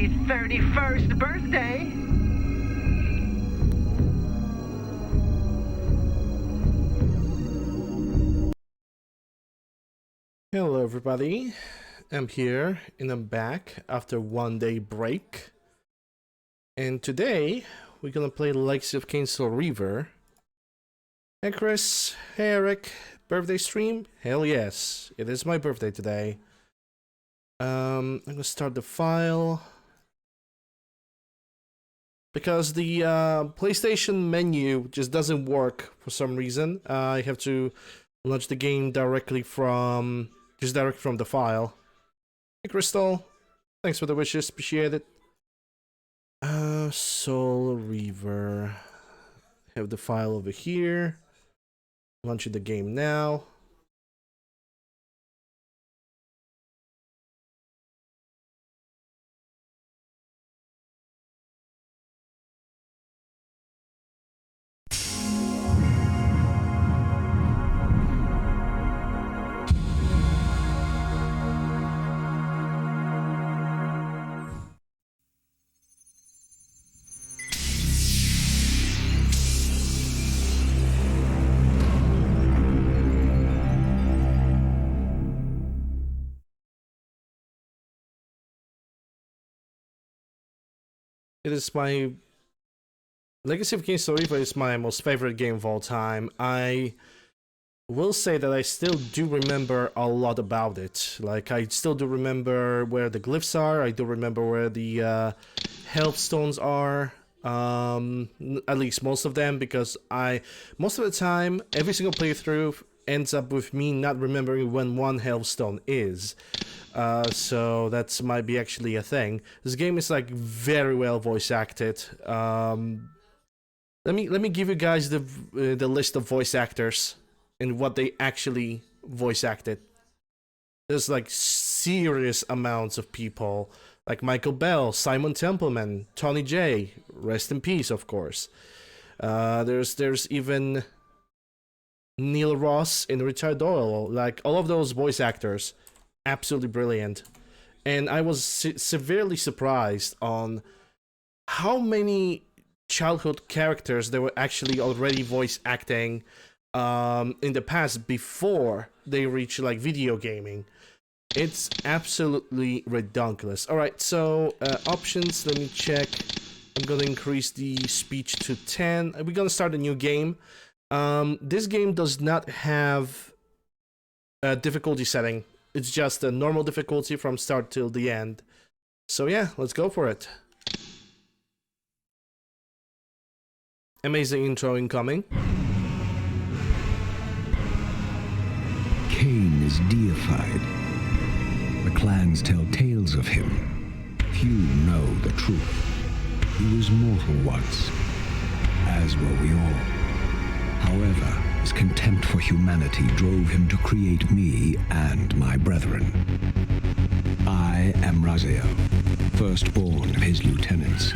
Happy 31st birthday! Hello everybody, I'm here and I'm back after 1 day break. And today we're gonna play Legacy of Kain Reaver. Hey Chris, hey Eric, birthday stream? Hell yes, it is my birthday today. I'm gonna start the file. Because the PlayStation menu just doesn't work for some reason. I have to launch the game directly from the file. Hey Crystal, thanks for the wishes, appreciate it. Soul Reaver. Have the file over here. Launching the game now. It is my Legacy of Kain Reaver is my most favorite game of all time. I will say that I still do remember a lot about it. Like, I still do remember where the glyphs are, I do remember where the health stones are. At least most of them, because most of the time, every single playthrough ends up with me not remembering when one health stone is. So that might be actually a thing. This game is like very well voice acted. Let me give you guys the list of voice actors and what they actually voice acted. There's like serious amounts of people, like Michael Bell, Simon Templeman, Tony J, rest in peace, of course. There's even Neil Ross and Richard Doyle. Like, all of those voice actors, absolutely brilliant. And I was severely surprised on how many childhood characters they were actually already voice acting in the past before they reach like video gaming. It's absolutely redonkulous. Alright, so options, let me check. I'm gonna increase the speech to 10. We're gonna start a new game. This game does not have a difficulty setting. It's just a normal difficulty from start till the end. So yeah, let's go for it. Amazing intro incoming. Kain is deified. The clans tell tales of him. Few know the truth. He was mortal once, as were we all. However, his contempt for humanity drove him to create me and my brethren. I am Raziel, firstborn of his lieutenants.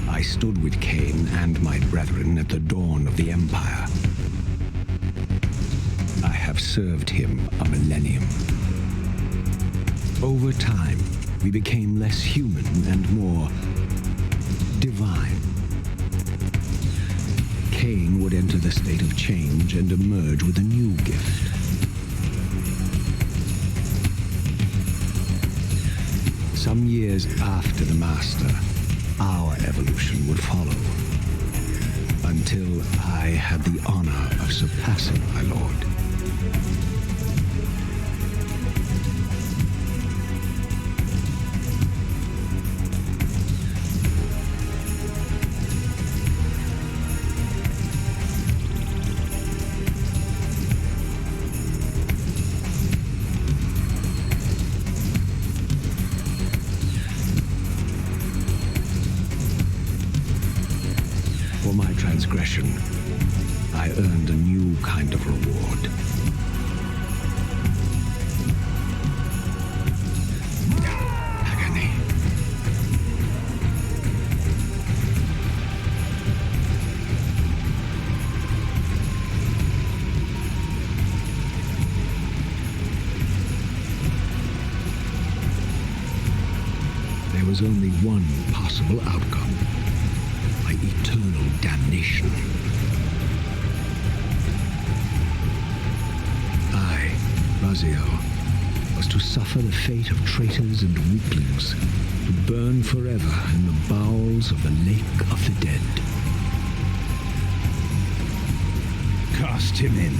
I stood with Kain and my brethren at the dawn of the Empire. I have served him a millennium. Over time, we became less human and more divine. Kain would enter the state of change and emerge with a new gift. Some years after the Master, our evolution would follow, until I had the honor of surpassing my lord. For my transgression, I earned a new kind of reward. Agony. was only one possible outcome: my eternal damnation. I, Raziel, was to suffer the fate of traitors and weaklings, to burn forever in the bowels of the lake of the dead. Cast him in.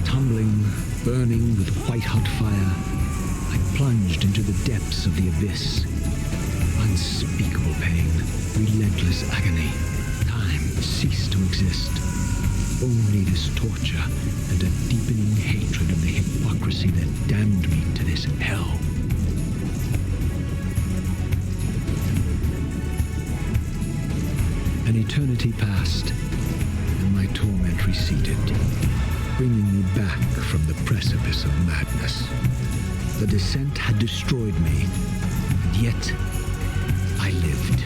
Tumbling, burning with white-hot fire, I plunged into the depths of the abyss. Unspeakable pain, relentless agony. Time ceased to exist. Only this torture and a deepening hatred of the hypocrisy that damned me to this hell. An eternity passed, and my torment receded, bringing me back from the precipice of madness. The descent had destroyed me, and yet I lived.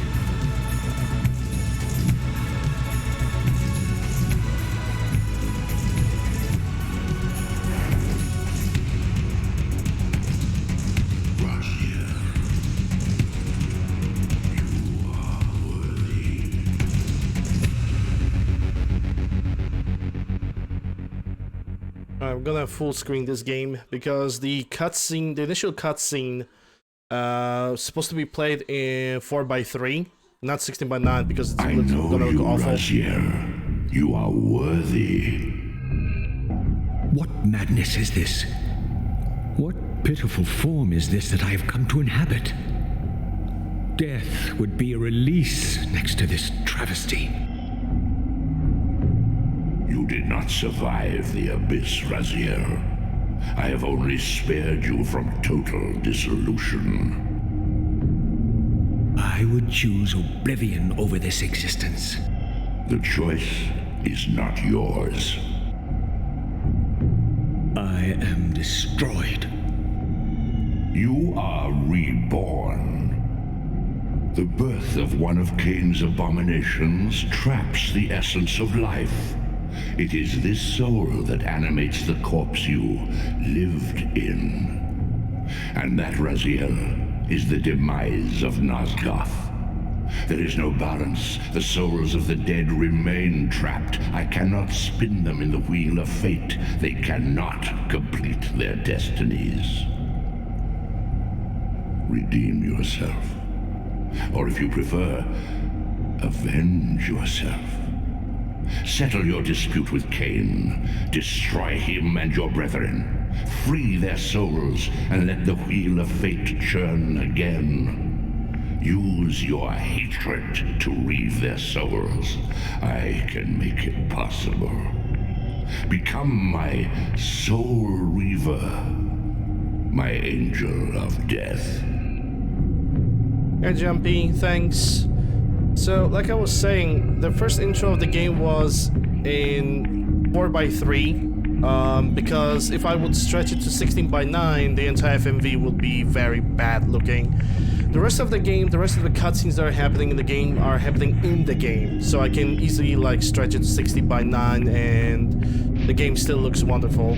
I'm gonna full screen this game because the cutscene, the initial cutscene, supposed to be played in 4:3, not 16:9 because it's gonna look awful. Raziel. You are worthy. What madness is this? What pitiful form is this that I have come to inhabit? Death would be a release next to this travesty. You did not survive the abyss, Raziel. I have only spared you from total dissolution. I would choose oblivion over this existence. The choice is not yours. I am destroyed. You are reborn. The birth of one of Kain's abominations traps the essence of life. It is this soul that animates the corpse you lived in. And that, Raziel, is the demise of Nosgoth. There is no balance. The souls of the dead remain trapped. I cannot spin them in the wheel of fate. They cannot complete their destinies. Redeem yourself. Or if you prefer, avenge yourself. Settle your dispute with Kain. Destroy him and your brethren. Free their souls and let the wheel of fate churn again. Use your hatred to reave their souls. I can make it possible. Become my soul reaver, my angel of death. Yeah, Jumpy, thanks. So, like I was saying, the first intro of the game was in 4:3, because if I would stretch it to 16:9, the entire FMV would be very bad looking. The rest of the game, the rest of the cutscenes that are happening in the game are happening in the game, so I can easily like stretch it to 16:9 and the game still looks wonderful.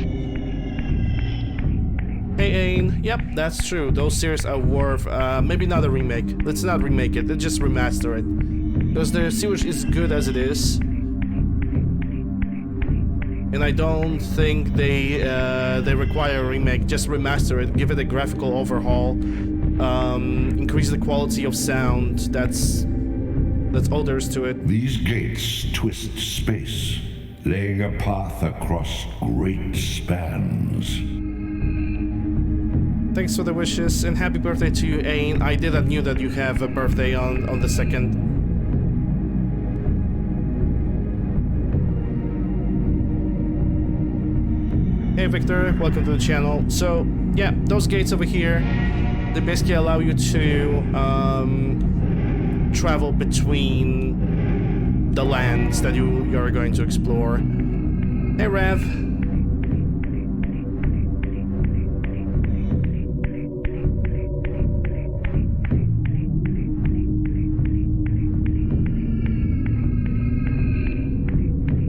Hey Ain, yep, that's true. Those series are worth, maybe not a remake. Let's not remake it, let's just remaster it. Because the series is good as it is. And I don't think they require a remake. Just remaster it, give it a graphical overhaul, increase the quality of sound. That's all there is to it. These gates twist space, laying a path across great spans. Thanks for the wishes and happy birthday to you, Ain. I didn't knew that you have a birthday on the 2nd. Hey Victor, welcome to the channel. So yeah, those gates over here, they basically allow you to travel between the lands that you're going to explore. Hey Rav.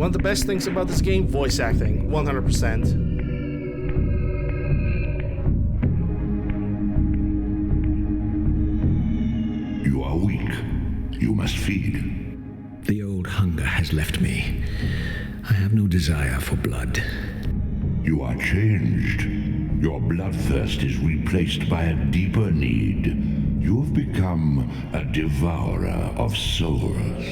One of the best things about this game, voice acting, 100%. You are weak. You must feed. The old hunger has left me. I have no desire for blood. You are changed. Your bloodthirst is replaced by a deeper need. You have become a devourer of souls.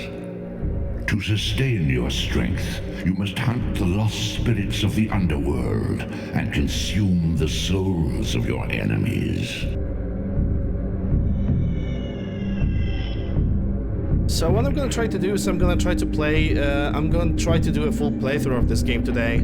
To sustain your strength, you must hunt the lost spirits of the underworld and consume the souls of your enemies. So what I'm gonna try to do is I'm gonna try to do a full playthrough of this game today.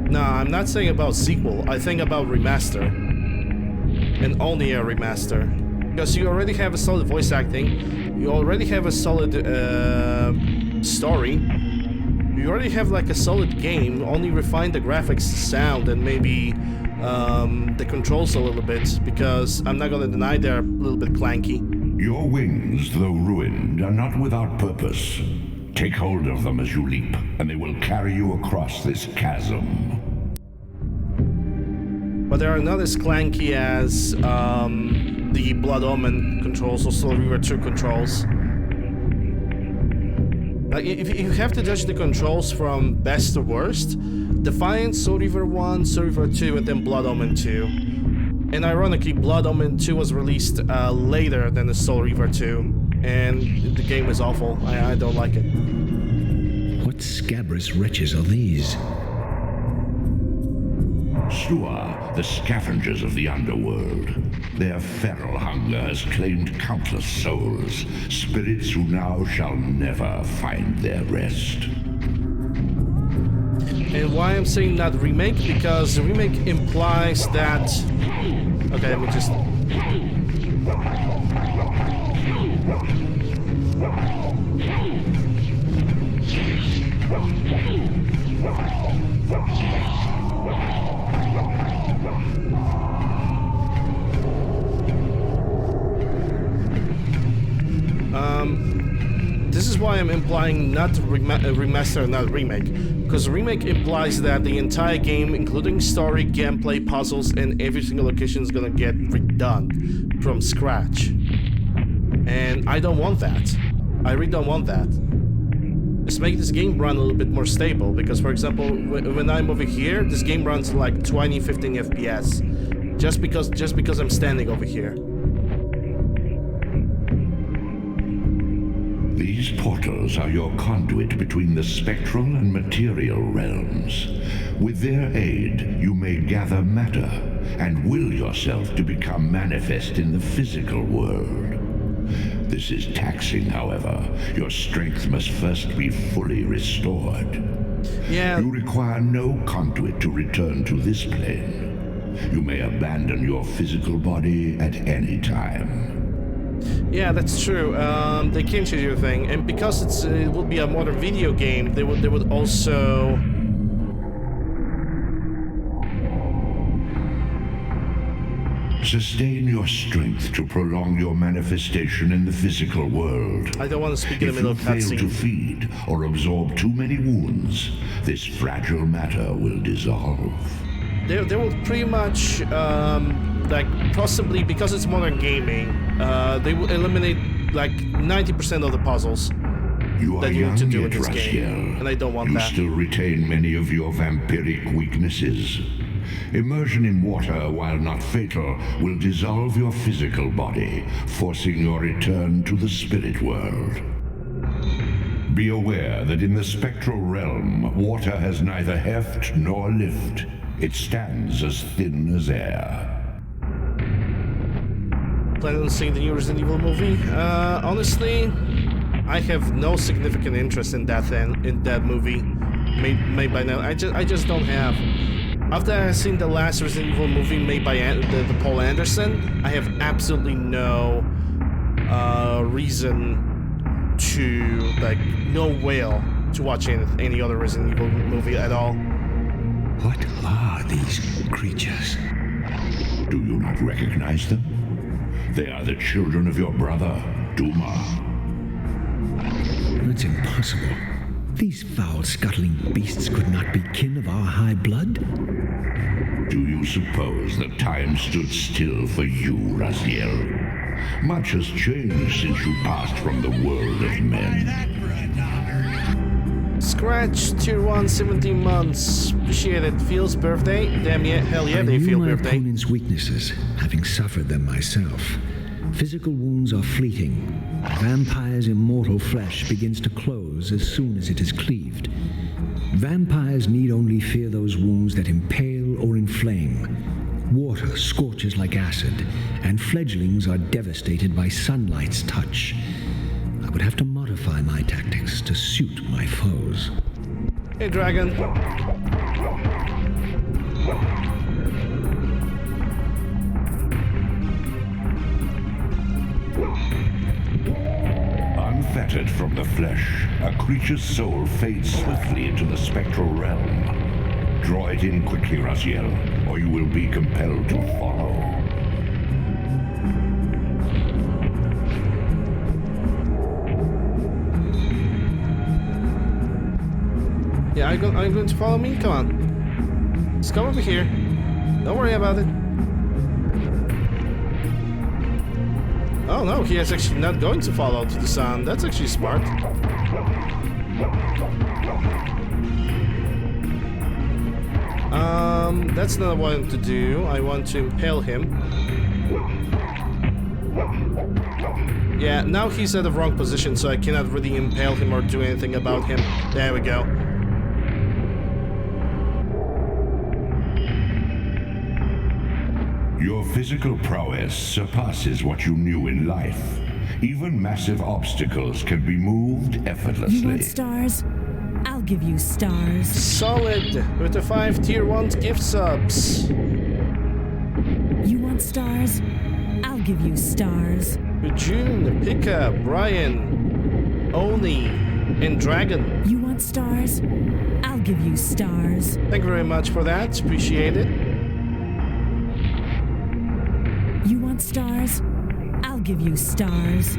No, I'm not saying about sequel, I think about remaster. And only a remaster. Because you already have a solid voice acting, you already have a solid story, you already have like a solid game, only refine the graphics, sound, and maybe the controls a little bit, because I'm not gonna deny they're a little bit clanky. Your wings, though ruined, are not without purpose. Take hold of them as you leap, and they will carry you across this chasm. But they are not as clanky as the Blood Omen controls or Soul Reaver 2 controls. Like, if you have to judge the controls from best to worst, Defiant, Soul Reaver 1, Soul Reaver 2, and then Blood Omen 2. And ironically, Blood Omen 2 was released later than the Soul Reaver 2. And the game is awful. I don't like it. What scabrous wretches are these? Shua, the scavengers of the underworld. Their feral hunger has claimed countless souls, spirits who now shall never find their rest. And why I'm saying not remake? Because the remake implies that... Okay, let me just... This is why I'm implying not remaster, not remake. Because remake implies that the entire game, including story, gameplay, puzzles, and every single location is gonna get redone from scratch. And I don't want that. I really don't want that. Just make this game run a little bit more stable, because for example, when I'm over here, this game runs like 20-15 FPS. Just because I'm standing over here. These portals are your conduit between the spectral and material realms. With their aid, you may gather matter and will yourself to become manifest in the physical world. This is taxing, however. Your strength must first be fully restored. Yeah. You require no conduit to return to this plane. You may abandon your physical body at any time. Yeah, that's true. They can change everything, and because it will be a modern video game, they would also sustain your strength to prolong your manifestation in the physical world. I don't want to speak in the middle of If you fail to cutscene. feed or absorb too many wounds, this fragile matter will dissolve. They will pretty much like possibly, because it's modern gaming, they will eliminate like 90% of the puzzles You are that you young need to do in yet, this game, Raziel. and I don't want You that. still retain many of your vampiric weaknesses. Immersion in water, while not fatal, will dissolve your physical body, forcing your return to the spirit world. Be aware that in the spectral realm, water has neither heft nor lift. It stands as thin as air. Planning on seeing the new Resident Evil movie? Honestly, I have no significant interest in that movie made by now. I just don't have. After I've seen the last Resident Evil movie made by the Paul Anderson, I have absolutely no reason to, like, no will to watch any other Resident Evil movie at all. What are these creatures? Do you not recognize them? They are the children of your brother, Duma. That's impossible. These foul, scuttling beasts could not be kin of our high blood. Do you suppose that time stood still for you, Raziel? Much has changed since you passed from the world of men. Scratch, tier 1, 17 months. Appreciate it. Feels birthday? Damn yeah, hell yeah, they feel I knew my birthday. opponent's weaknesses, having suffered them myself. Physical wounds are fleeting. A vampire's immortal flesh begins to close as soon as it is cleaved. Vampires need only fear those wounds that impale or inflame. Water scorches like acid, and fledglings are devastated by sunlight's touch. I would have to modify my tactics to suit my foes. Hey, dragon. Unfettered from the flesh, a creature's soul fades swiftly into the spectral realm. Draw it in quickly, Raziel, or you will be compelled to follow. Yeah, are you going to follow me? Come on. Just come over here. Don't worry about it. Oh no, he is actually not going to follow to the sun. That's actually smart. That's not what I want to do. I want to impale him. Yeah, now he's at the wrong position, so I cannot really impale him or do anything about him. There we go. Your physical prowess surpasses what you knew in life. Even massive obstacles can be moved effortlessly. You want stars? I'll give you stars. Solid with the 5 tier 1 gift subs. You want stars? I'll give you stars. June, Pika, Brian, Oni, and Dragon. You want stars? I'll give you stars. Thank you very much for that. Appreciate it. You want stars? I'll give you stars.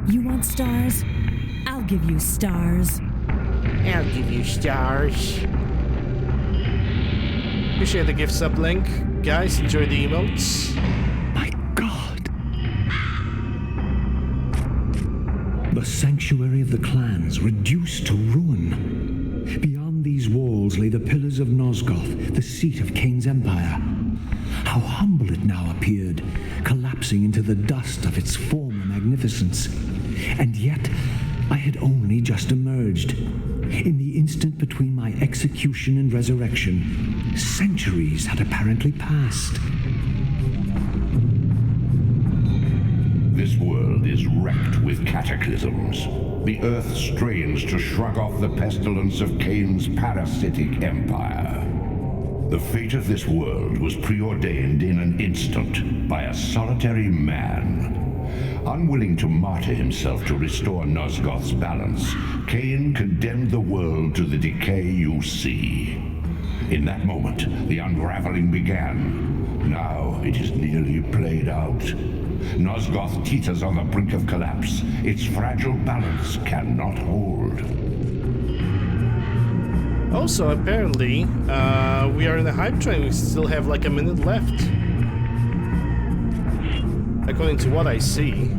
You want stars? I'll give you stars. I'll give you stars. Appreciate the gift sub link. Guys, enjoy the emotes. My God! The sanctuary of the clans reduced to ruin. Beyond these walls lay the pillars of Nosgoth, the seat of Kain's empire. How humble it now appeared, collapsing into the dust of its former magnificence. And yet, I had only just emerged. In the instant between my execution and resurrection, centuries had apparently passed. This world is wrecked with cataclysms. The earth strains to shrug off the pestilence of Kain's parasitic empire. The fate of this world was preordained in an instant by a solitary man. Unwilling to martyr himself to restore Nosgoth's balance, Kain condemned the world to the decay you see. In that moment, the unraveling began. Now it is nearly played out. Nosgoth teeters on the brink of collapse. Its fragile balance cannot hold. Also, apparently, we are in the hype train. We still have like a minute left. According to what I see,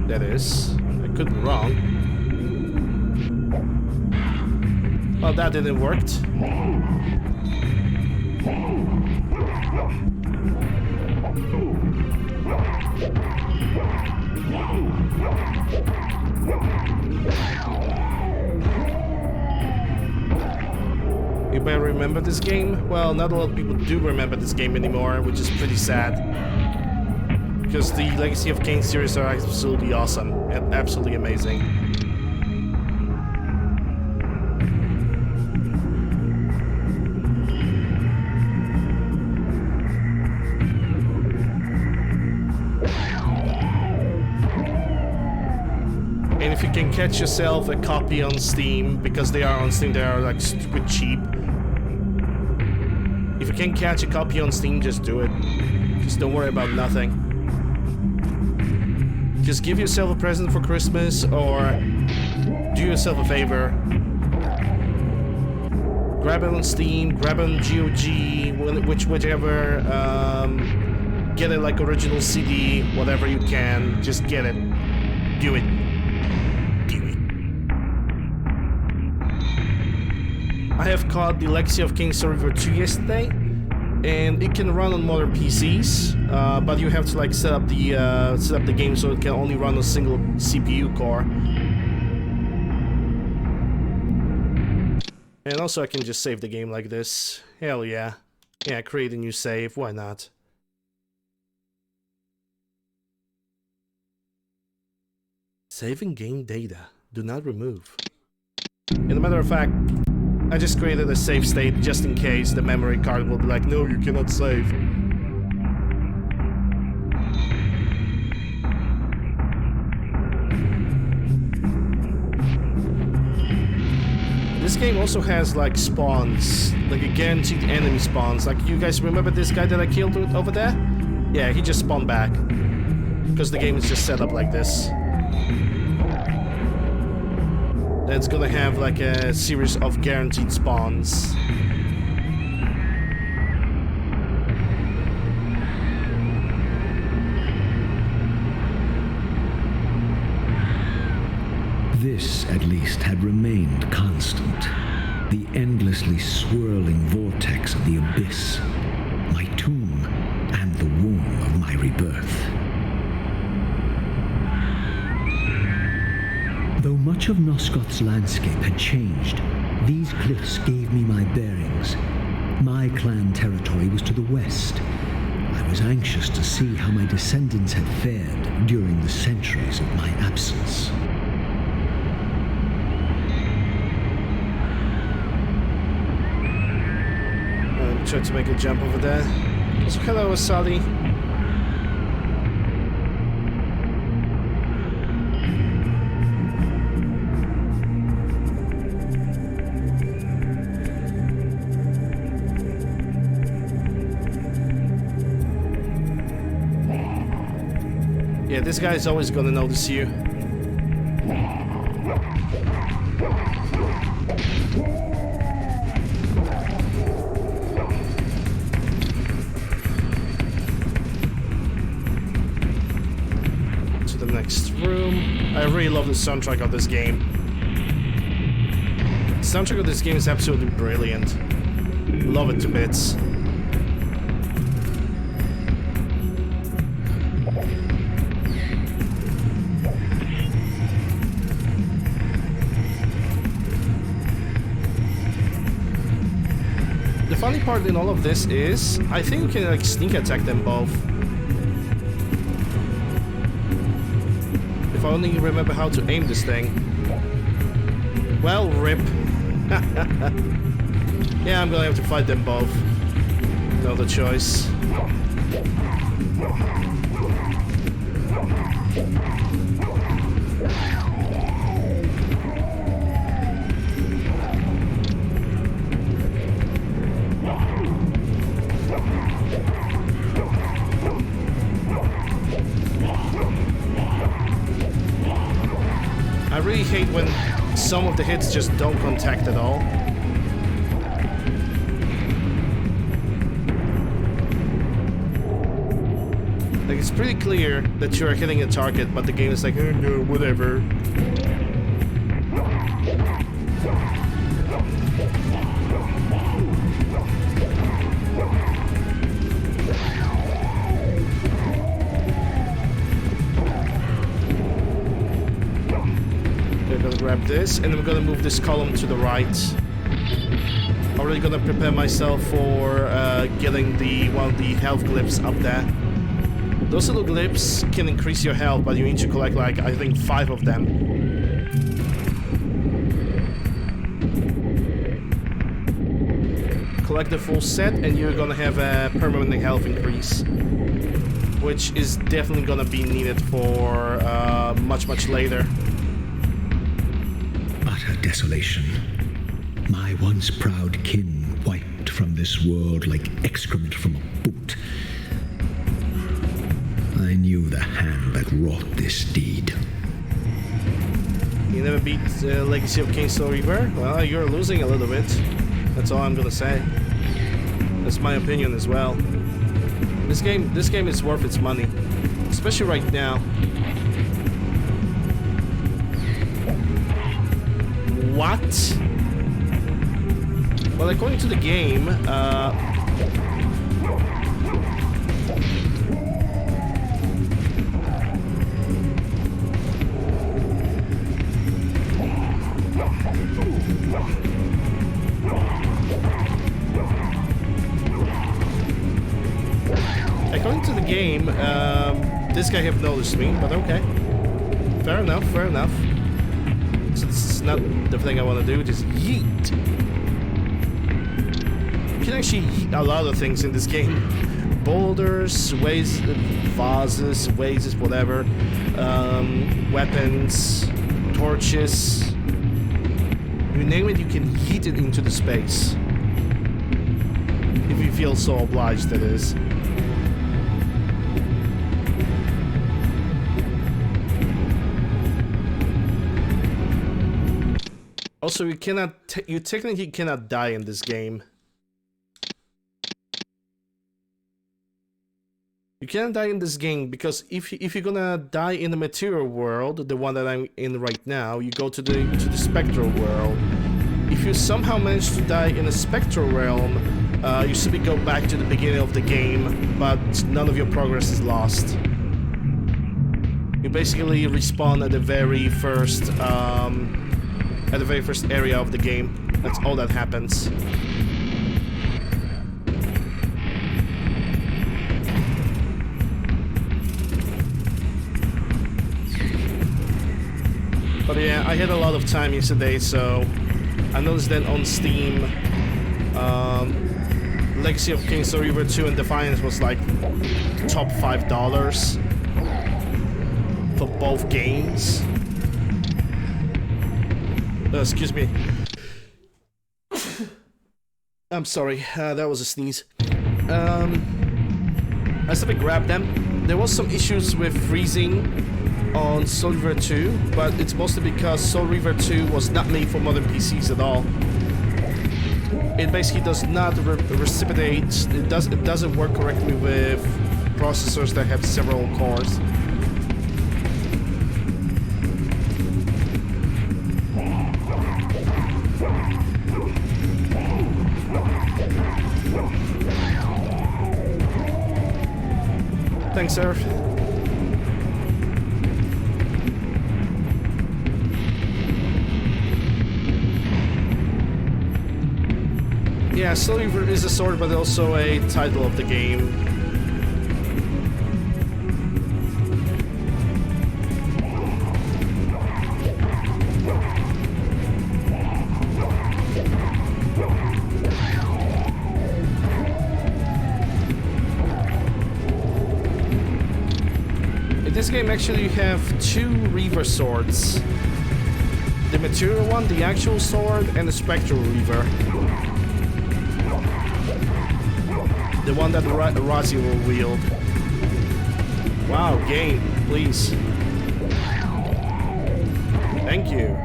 that is. I could be wrong. Well, that didn't work. Anybody remember this game? Well, not a lot of people do remember this game anymore, which is pretty sad. Because the Legacy of Kain series are absolutely awesome and absolutely amazing. And if you can catch yourself a copy on Steam, because they are on Steam, they are like stupid cheap. If you can catch a copy on Steam, just do it. Just don't worry about nothing. Just give yourself a present for Christmas, or do yourself a favor. Grab it on Steam, grab it on GOG, whichever. Get it like original CD, whatever you can. Just get it. Do it. Do it. I have caught the Legacy of Kain Reaver 2 yesterday, and it can run on modern PCs, but you have to like set up the game so it can only run a single CPU core. And also I can just save the game like this. Hell yeah. Yeah, create a new save, why not? Saving game data. Do not remove. And a matter of fact, I just created a save state just in case the memory card will be like, no, you cannot save. This game also has like spawns, like a guaranteed enemy spawns. Like, you guys remember this guy that I killed over there? Yeah, he just spawned back. Because the game is just set up like this. Then it's gonna have like a series of guaranteed spawns. This, at least, had remained constant. The endlessly swirling vortex of the abyss, my tomb, and the womb of my rebirth. Though much of Nosgoth's landscape had changed, these cliffs gave me my bearings. My clan territory was to the west. I was anxious to see how my descendants had fared during the centuries of my absence. Tried to make a jump over there. So hello, Asali. Yeah, this guy's always gonna notice you. Next room. I really love the soundtrack of this game. The soundtrack of this game is absolutely brilliant. Love it to bits. The funny part in all of this is, I think you can like sneak attack them both. If I only remember how to aim this thing. Well, rip. Yeah, I'm gonna have to fight them both. No other choice. I really hate when some of the hits just don't contact at all. Like, it's pretty clear that you're hitting a target, but the game is like, oh, no, whatever. Grab this, and I'm gonna move this column to the right. Already gonna prepare myself for getting one of the health glyphs up there. Those little glyphs can increase your health, but you need to collect like, I think, 5 of them. Collect the full set, and you're gonna have a permanent health increase, which is definitely gonna be needed for much later. desolation. My once proud kin wiped from this world like excrement from a boot. I knew the hand that wrought this deed. You never beat Legacy of Kain Soul Reaver? Well, you're losing a little bit. That's all I'm gonna say. That's my opinion as well. This game is worth its money, especially right now. What? Well, according to the game, this guy have noticed me, but okay. Fair enough, fair enough. So this is not the thing I want to do, just yeet. You can actually yeet a lot of things in this game. Boulders, vases, whatever. Weapons, torches. You name it, you can yeet it into the space. If you feel so obliged, that is. Also, you technically cannot die in this game. You cannot die in this game because if you're gonna die in the material world, the one that I'm in right now, you go to the spectral world. If you somehow manage to die in a spectral realm, you simply go back to the beginning of the game, but none of your progress is lost. You basically respawn at the very first area of the game. That's all that happens. But yeah, I had a lot of time yesterday, so I noticed that on Steam, Legacy of Kain Soul Reaver 2 and Defiance was like top $5 for both games. Excuse me. I'm sorry, that was a sneeze. I simply grabbed them. There was some issues with freezing on Soul Reaver 2, but it's mostly because Soul Reaver 2 was not made for modern PCs at all. It basically does not reciprocate. It doesn't work correctly with processors that have several cores. Thanks, sir. Yeah, Soul Reaver is a sword, but also a title of the game. In this game, actually, you have two Reaver swords. The material one, the actual sword, and the spectral Reaver. The one that Razi will wield. Wow, game, please. Thank you.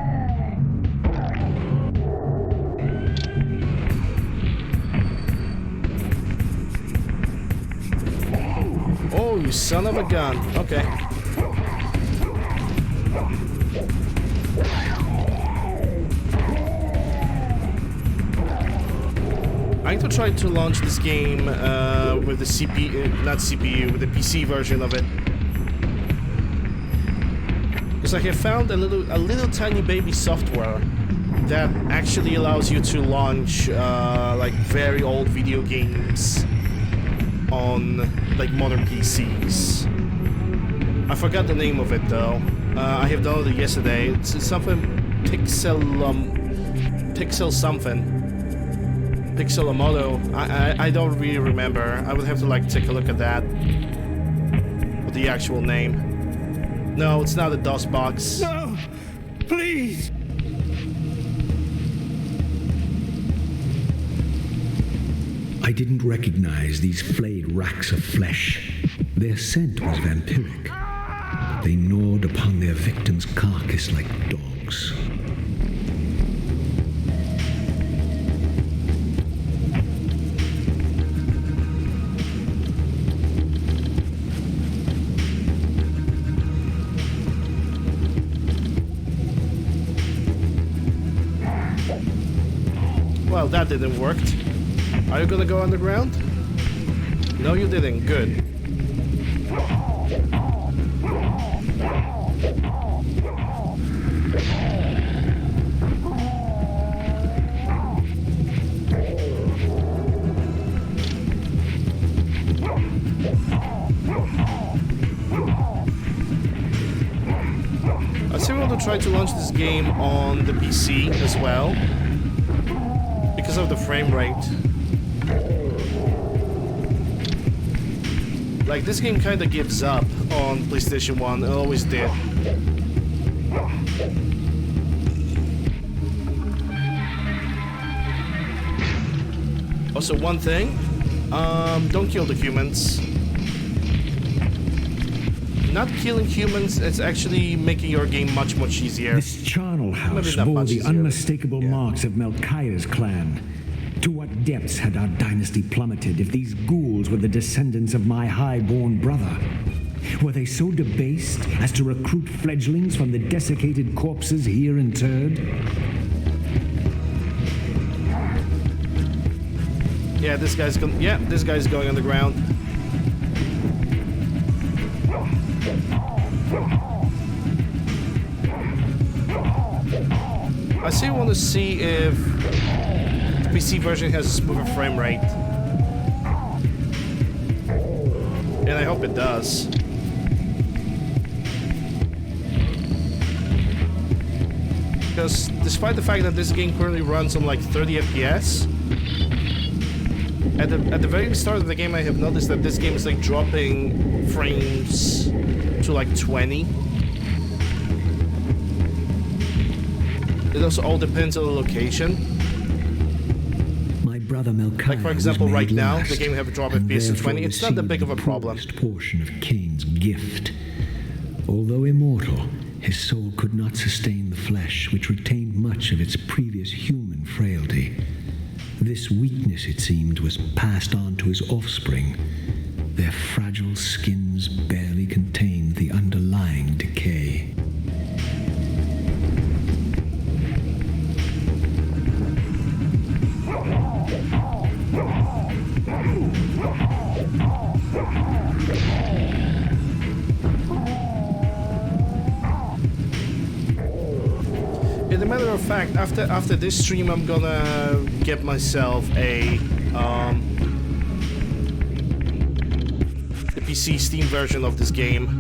Oh, you son of a gun. Okay. I'm going to try to launch this game with the with the PC version of it. Because I have found a little tiny baby software that actually allows you to launch like very old video games on like modern PCs. I forgot the name of it though. I have downloaded it yesterday. It's something Pixel something. Pixelamoto. I don't really remember. I would have to like take a look at that. With the actual name. No, it's not a DOS box. No! Please! I didn't recognize these flayed racks of flesh. Their scent was vampiric. They gnawed upon their victim's carcass like dogs. Well, that didn't work. Are you gonna go underground? No, you didn't. Good. I still want to try to launch this game on the PC as well, because of the frame rate. Like, this game kind of gives up on PlayStation 1, it always did. Also, one thing, don't kill the humans. Not killing humans, it's actually making your game much easier. This charnel house not bore much the easier, unmistakable yeah. marks of Melchiah's clan. To what depths had our dynasty plummeted if these ghouls were the descendants of my high-born brother? Were they so debased as to recruit fledglings from the desiccated corpses here interred? Yeah, this guy's going underground. I still want to see if the PC version has a smoother frame rate. And I hope it does. Because despite the fact that this game currently runs on like 30 FPS, at the very start of the game I have noticed that this game is like dropping frames to like 20. It also all depends on the location. My brother Melchiah, Like for example, was right made now last, the game have a drop and FPS to therefore 20. It's not that received big of a the problem. poorest portion of Kain's gift. Although immortal, his soul could not sustain the flesh, which retained much of its previous human frailty. This weakness, it seemed, was passed on to his offspring. Their fragile skins barely contained the underlying decay. As a matter of fact, after this stream, I'm gonna get myself a the PC Steam version of this game.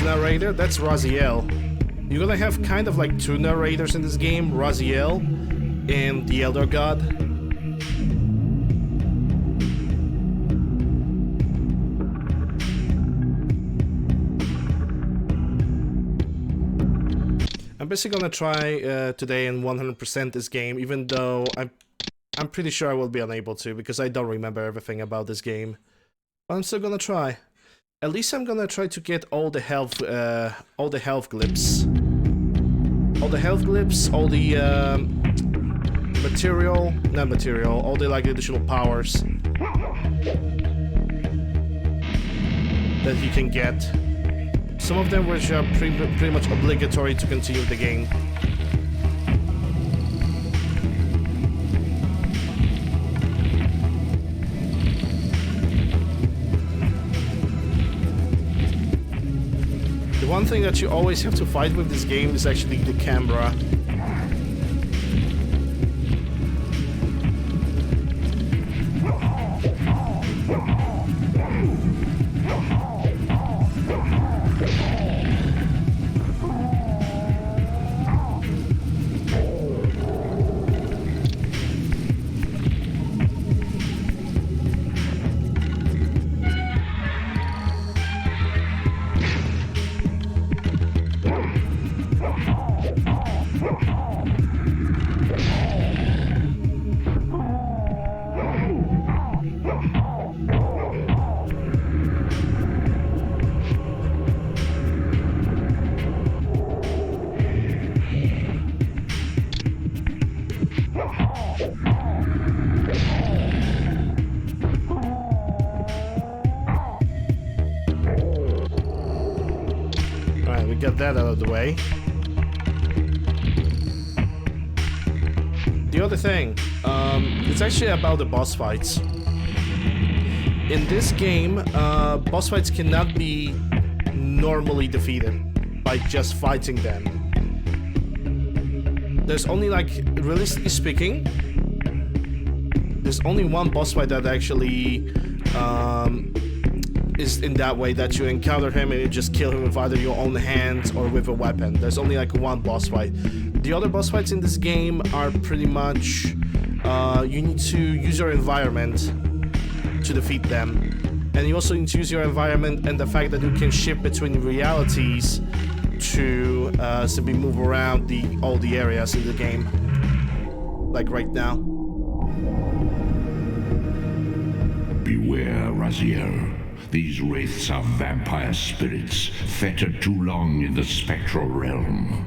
Narrator, that's Raziel. You're gonna have kind of like two narrators in this game, Raziel and the Elder God. I'm basically gonna try today and 100% this game, even though I'm pretty sure I will be unable to because I don't remember everything about this game. But I'm still gonna try. At least I'm gonna try to get all the health glyphs. All the health glyphs, all the all the like additional powers that you can get. Some of them which are pretty much obligatory to continue the game. One thing that you always have to fight with this game is actually the camera. get that out of the way. The other thing, it's actually about the boss fights. In this game, boss fights cannot be normally defeated by just fighting them. There's only, like, realistically speaking, there's only one boss fight that actually is in that way, that you encounter him and you just kill him with either your own hands or with a weapon. There's only like one boss fight. The other boss fights in this game are pretty much you need to use your environment to defeat them, and you also need to use your environment and the fact that you can shift between realities to simply move around all the areas in the game, like right now. Beware, Raziel. These wraiths are vampire spirits, fettered too long in the spectral realm.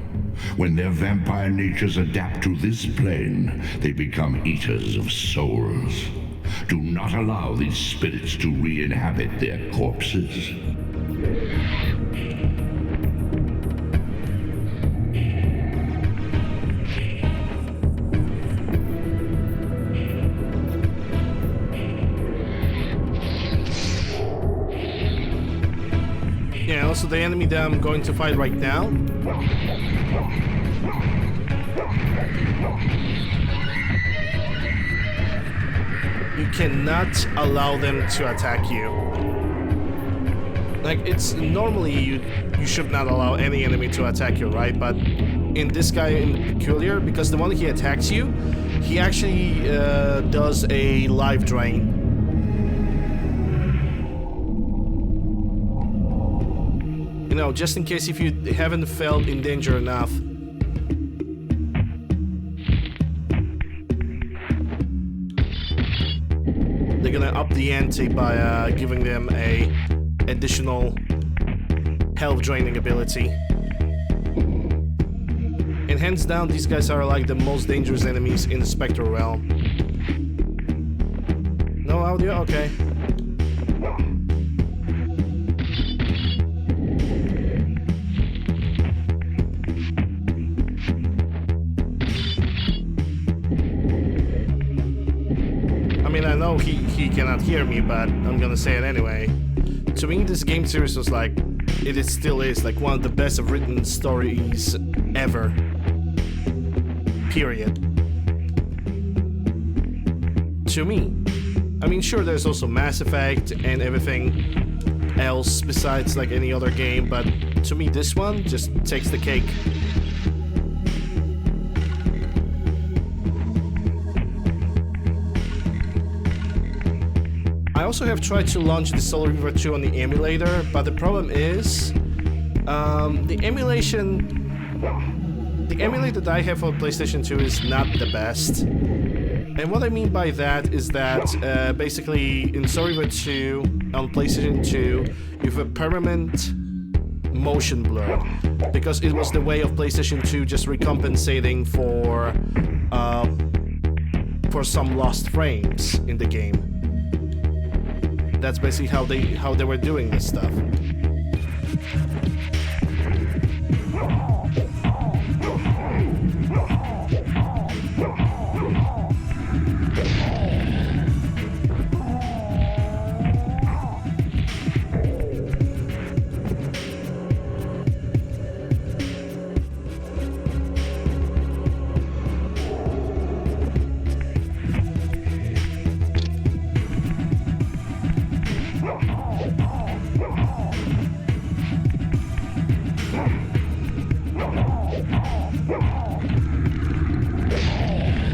When their vampire natures adapt to this plane, they become eaters of souls. Do not allow these spirits to re-inhabit their corpses. Yeah, also the enemy that I'm going to fight right now. You cannot allow them to attack you. Like, it's normally you should not allow any enemy to attack you, right? But in this guy in peculiar, because the one he attacks you, he actually does a life drain. You know, just in case if you haven't felt in danger enough. They're gonna up the ante by giving them a additional health draining ability. And hands down, these guys are like the most dangerous enemies in the Spectral realm. No audio? Okay. I know he cannot hear me, but I'm gonna say it anyway. To me, this game series was like, still is like one of the best written stories ever. Period. To me. I mean, sure, there's also Mass Effect and everything else besides like any other game, but to me, this one just takes the cake. I also have tried to launch the Reaver 2 on the emulator, but the problem is the emulator that I have for PlayStation 2 is not the best. And what I mean by that is that basically in Reaver 2 on PlayStation 2 you have a permanent motion blur, because it was the way of PlayStation 2 just recompensating for some lost frames in the game. That's basically how they were doing this stuff.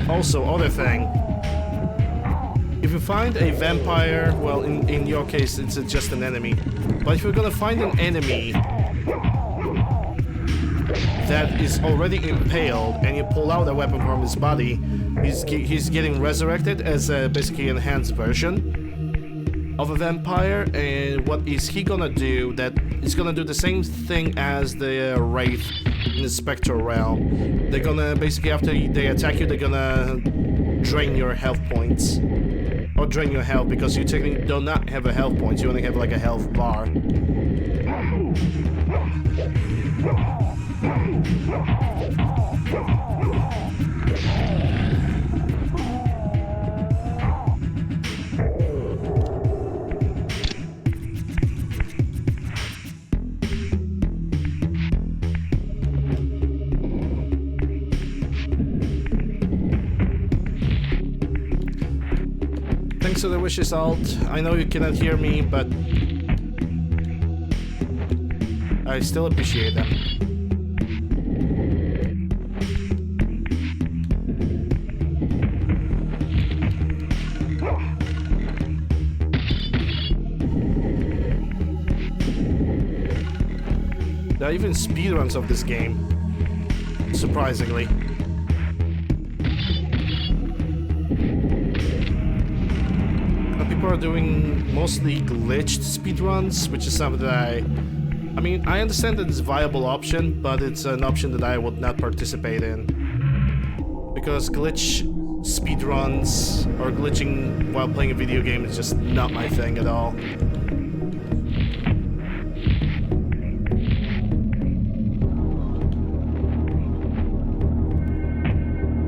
Also, other thing, if you find a vampire, well, in your case, it's just an enemy, but if you're gonna find an enemy that is already impaled and you pull out a weapon from his body, he's getting resurrected as a basically enhanced version of a vampire. And what is he gonna do? That is gonna do the same thing as the Wraith in the Spectral realm. They're gonna basically, after they attack you, they're gonna drain your health points. Or drain your health, because you technically do not have a health point, you only have like a health bar. Thanks for the wishes, Alt. I know you cannot hear me, but I still appreciate them. There are even speedruns of this game, surprisingly. People are doing mostly glitched speedruns, which is something that I mean, I understand that it's a viable option, but it's an option that I would not participate in. Because glitch speedruns or glitching while playing a video game is just not my thing at all.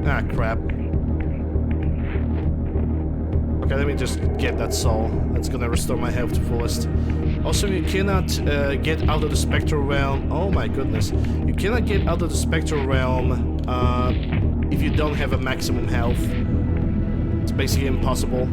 Ah, crap. Okay, let me just get that soul. That's gonna restore my health to fullest. Also, you cannot get out of the spectral realm. Oh my goodness. You cannot get out of the spectral realm if you don't have a maximum health. It's basically impossible.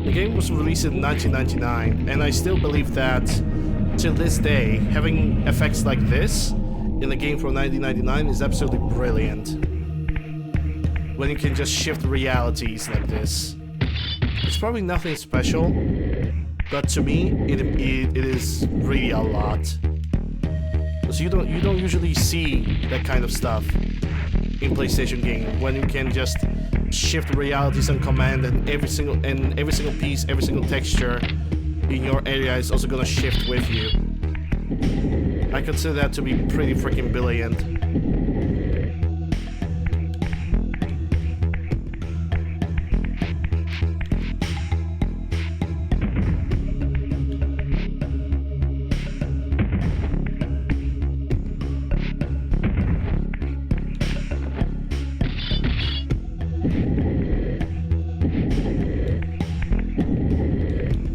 The game was released in 1999, and I still believe that, till this day, having effects like this in a game from 1999 is absolutely brilliant. When you can just shift realities like this. It's probably nothing special, but to me, it is really a lot. Because you don't usually see that kind of stuff in PlayStation game, when you can just shift realities on command, and every single piece, every single texture in your area is also gonna shift with you. I consider that to be pretty freaking brilliant.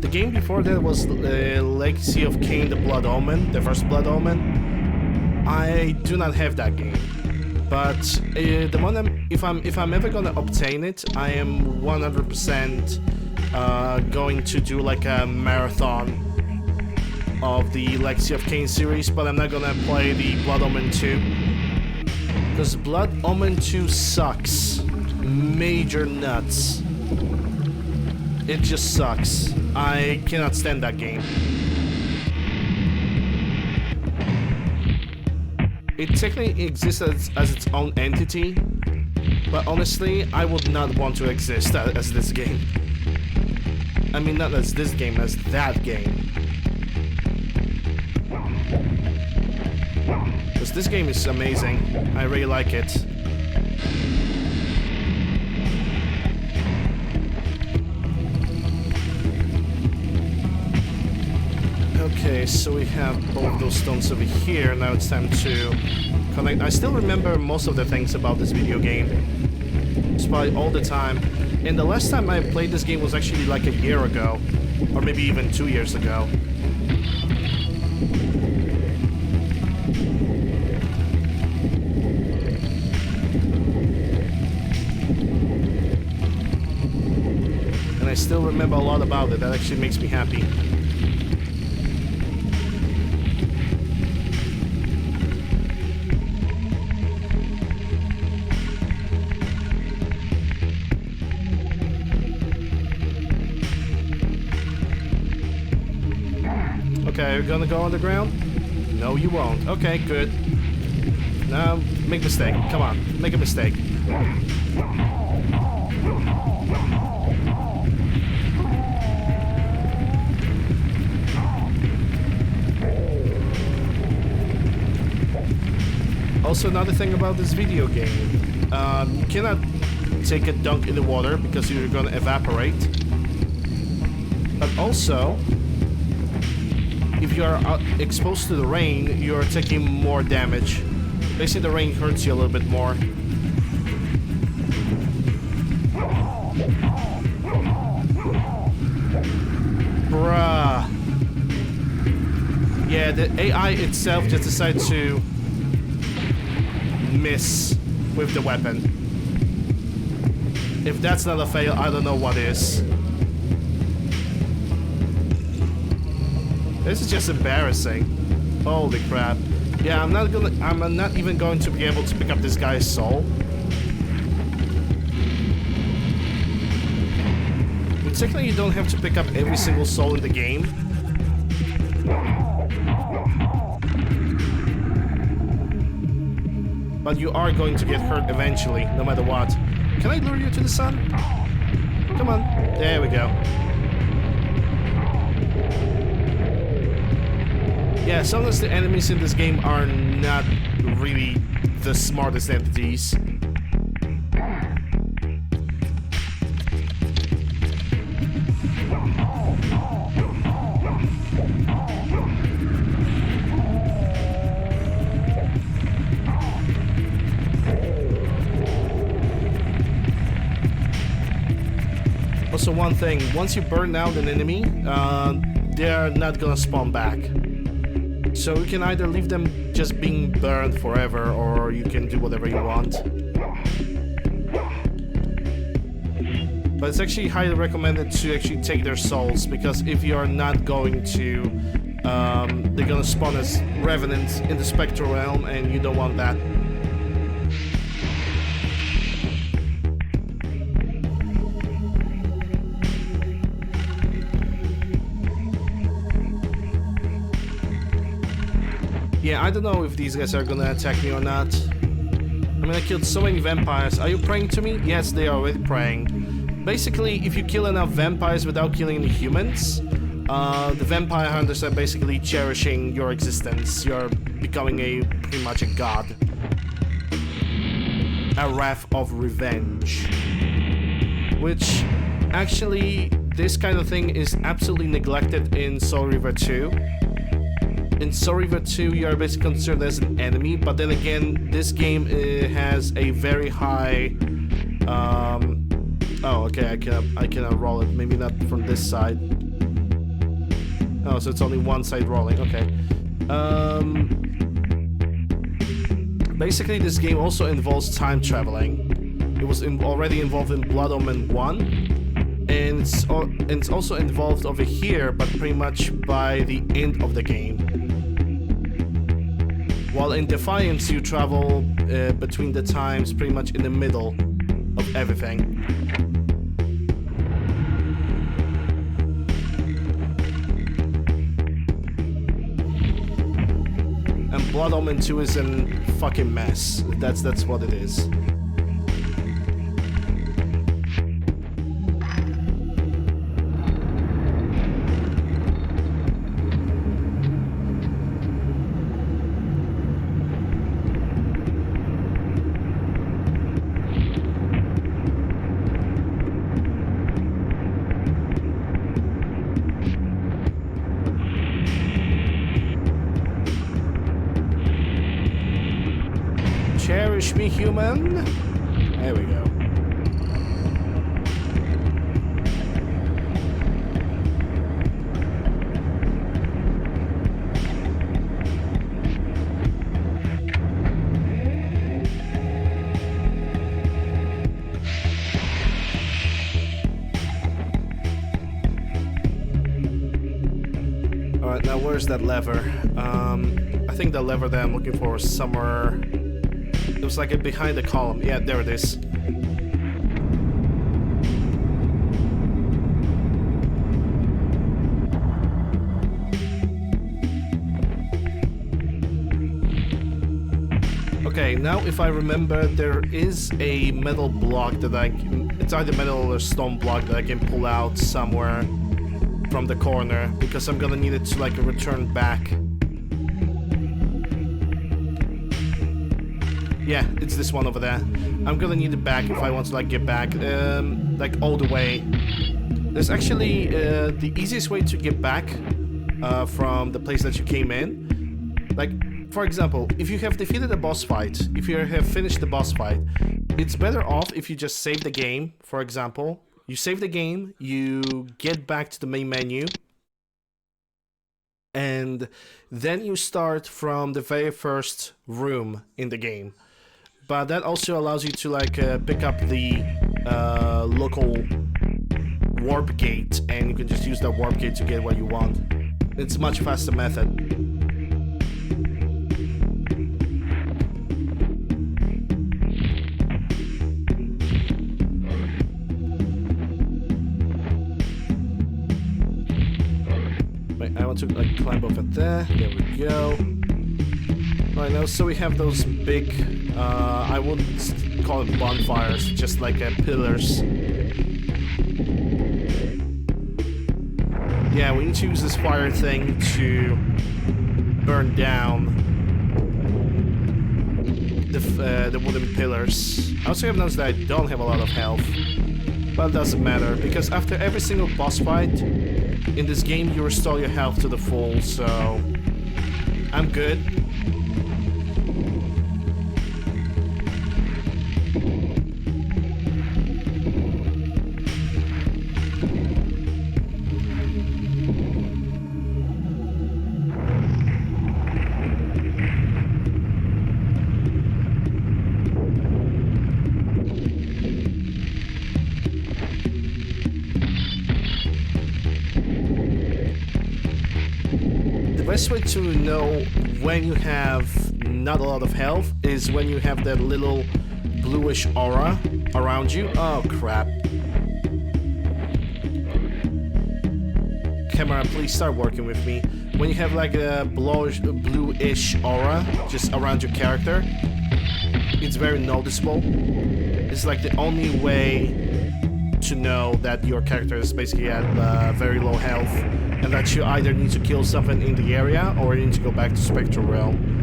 The game before that was Legacy of Kain, the Blood Omen, the first Blood Omen. I do not have that game, but the one if I'm ever gonna obtain it, I am 100% going to do like a marathon of the Legacy of Kain series, but I'm not gonna play the Blood Omen 2 because Blood Omen 2 sucks. Major nuts. It just sucks. I cannot stand that game. It technically exists as its own entity, but honestly, I would not want to exist as this game. I mean, not as this game, as that game. Because this game is amazing. I really like it. Okay, so we have both those stones over here. Now it's time to connect. I still remember most of the things about this video game, despite all the time. And the last time I played this game was actually like a year ago, or maybe even 2 years ago. And I still remember a lot about it. That actually makes me happy. Okay, you're gonna go underground? No, you won't. Okay, good. Now, make a mistake. Come on, make a mistake. Also, another thing about this video game, you cannot take a dunk in the water because you're gonna evaporate. But also, if you are exposed to the rain, you're taking more damage. Basically, the rain hurts you a little bit more. Bruh. Yeah, the AI itself just decided to miss with the weapon. If that's not a fail, I don't know what is. This is just embarrassing. Holy crap. Yeah, I'm not even going to be able to pick up this guy's soul. But technically you don't have to pick up every single soul in the game. But you are going to get hurt eventually, no matter what. Can I lure you to the sun? Come on. There we go. Yeah, sometimes the enemies in this game are not really the smartest entities. Also, one thing, once you burn out an enemy, they're not gonna spawn back. So you can either leave them just being burned forever, or you can do whatever you want. But it's actually highly recommended to actually take their souls, because if you are not going to, they're gonna spawn as revenants in the spectral realm, and you don't want that. Yeah, I don't know if these guys are gonna attack me or not. I mean, I killed so many vampires. Are you praying to me? Yes, they are already praying. Basically, if you kill enough vampires without killing any humans, the vampire hunters are basically cherishing your existence. You're becoming pretty much a god. A wrath of revenge. Which, actually, this kind of thing is absolutely neglected in Soul Reaver 2. In Soul Reaver 2, you are basically considered as an enemy, but then again, this game has a very high... Oh, okay, I cannot roll it. Maybe not from this side. Oh, so it's only one side rolling. Okay. Basically, this game also involves time traveling. It was already involved in Blood Omen 1. And it's also involved over here, but pretty much by the end of the game. While in Defiance, you travel between the times pretty much in the middle of everything. And Blood Omen 2 is a fucking mess. That's what it is. Cherish me, human. There we go. Alright, now where's that lever? I think the lever that I'm looking for is somewhere... It was like behind the column. Yeah, there it is. Okay, now if I remember, there is a metal block that it's either metal or stone block that I can pull out somewhere from the corner, because I'm gonna need it to like return back. Yeah, it's this one over there. I'm gonna need it back if I want to like get back, like all the way. There's actually the easiest way to get back from the place that you came in. Like, for example, if you have defeated a boss fight, if you have finished the boss fight, it's better off if you just save the game. For example, you save the game, you get back to the main menu, and then you start from the very first room in the game. But that also allows you to like pick up the local warp gate, and you can just use that warp gate to get what you want. It's a much faster method. Wait, I want to like climb over there. There we go. Right now, so we have those big, I wouldn't call it bonfires, just like pillars. Yeah, we need to use this fire thing to burn down the wooden pillars. I also have noticed that I don't have a lot of health, but it doesn't matter, because after every single boss fight in this game, you restore your health to the full, so I'm good. The best way to know when you have not a lot of health is when you have that little bluish aura around you. Oh crap. Camera, please start working with me. When you have like a bluish aura just around your character, it's very noticeable. It's like the only way to know that your character is basically at very low health, and that you either need to kill something in the area or you need to go back to Spectral Realm.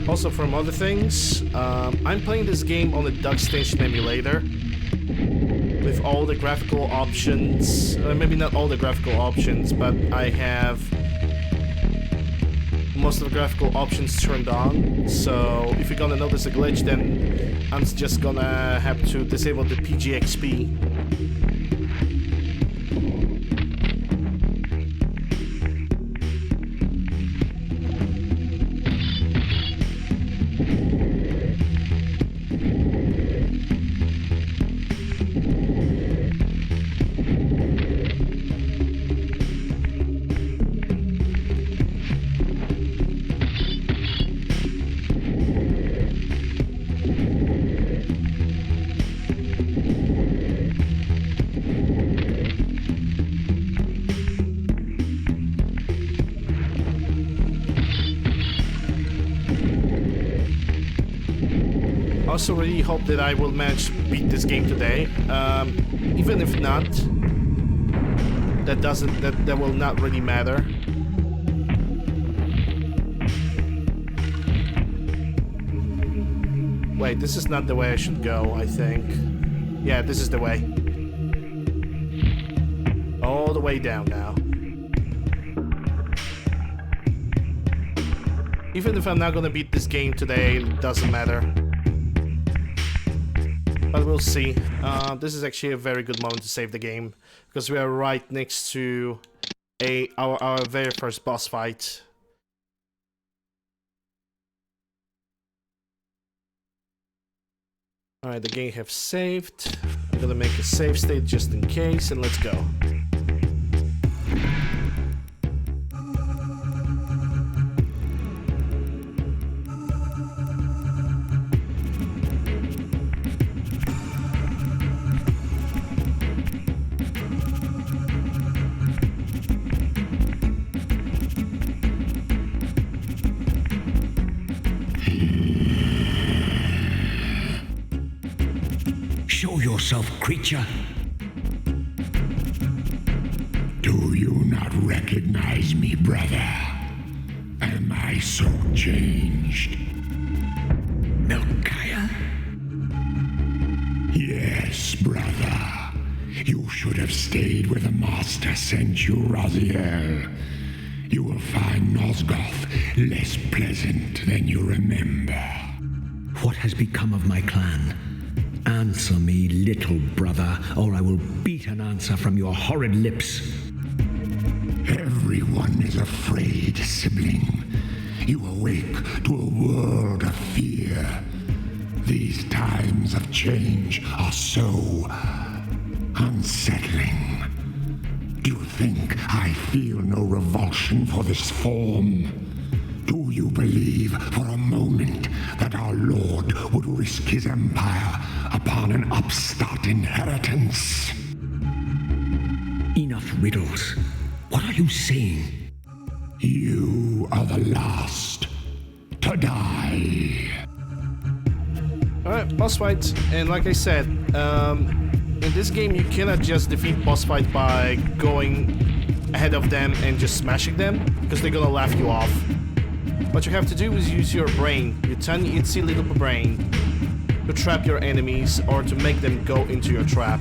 Also, from other things, I'm playing this game on the DuckStation emulator with all the graphical options, maybe not all the graphical options, but I have most of the graphical options turned on. So if you're gonna notice a glitch, then I'm just gonna have to disable the PGXP. I also really hope that I will manage to beat this game today. Even if not, that will not really matter. Wait, this is not the way I should go, I think. Yeah, this is the way. All the way down now. Even if I'm not gonna beat this game today, it doesn't matter. But we'll see. This is actually a very good moment to save the game, because we are right next to our very first boss fight. Alright, the game have saved. I'm gonna make a save state just in case, and let's go. yourself, creature? Do you not recognize me, brother? Am I so changed? Melchiah? Yes, brother. You should have stayed where the Master sent you, Raziel. You will find Nosgoth less pleasant than you remember. What has become of my clan? Answer me, little brother, or I will beat an answer from your horrid lips. Everyone is afraid, sibling. You awake to a world of fear. These times of change are so unsettling. Do you think I feel no revulsion for this form? Do you believe for a moment that our Lord would risk his empire upon an upstart inheritance? Enough riddles. What are you saying? You are the last to die. Alright, boss fight. And like I said, in this game you cannot just defeat boss fight by going ahead of them and just smashing them, because they're gonna laugh you off. What you have to do is use your brain, your tiny itsy little brain, to trap your enemies or to make them go into your trap.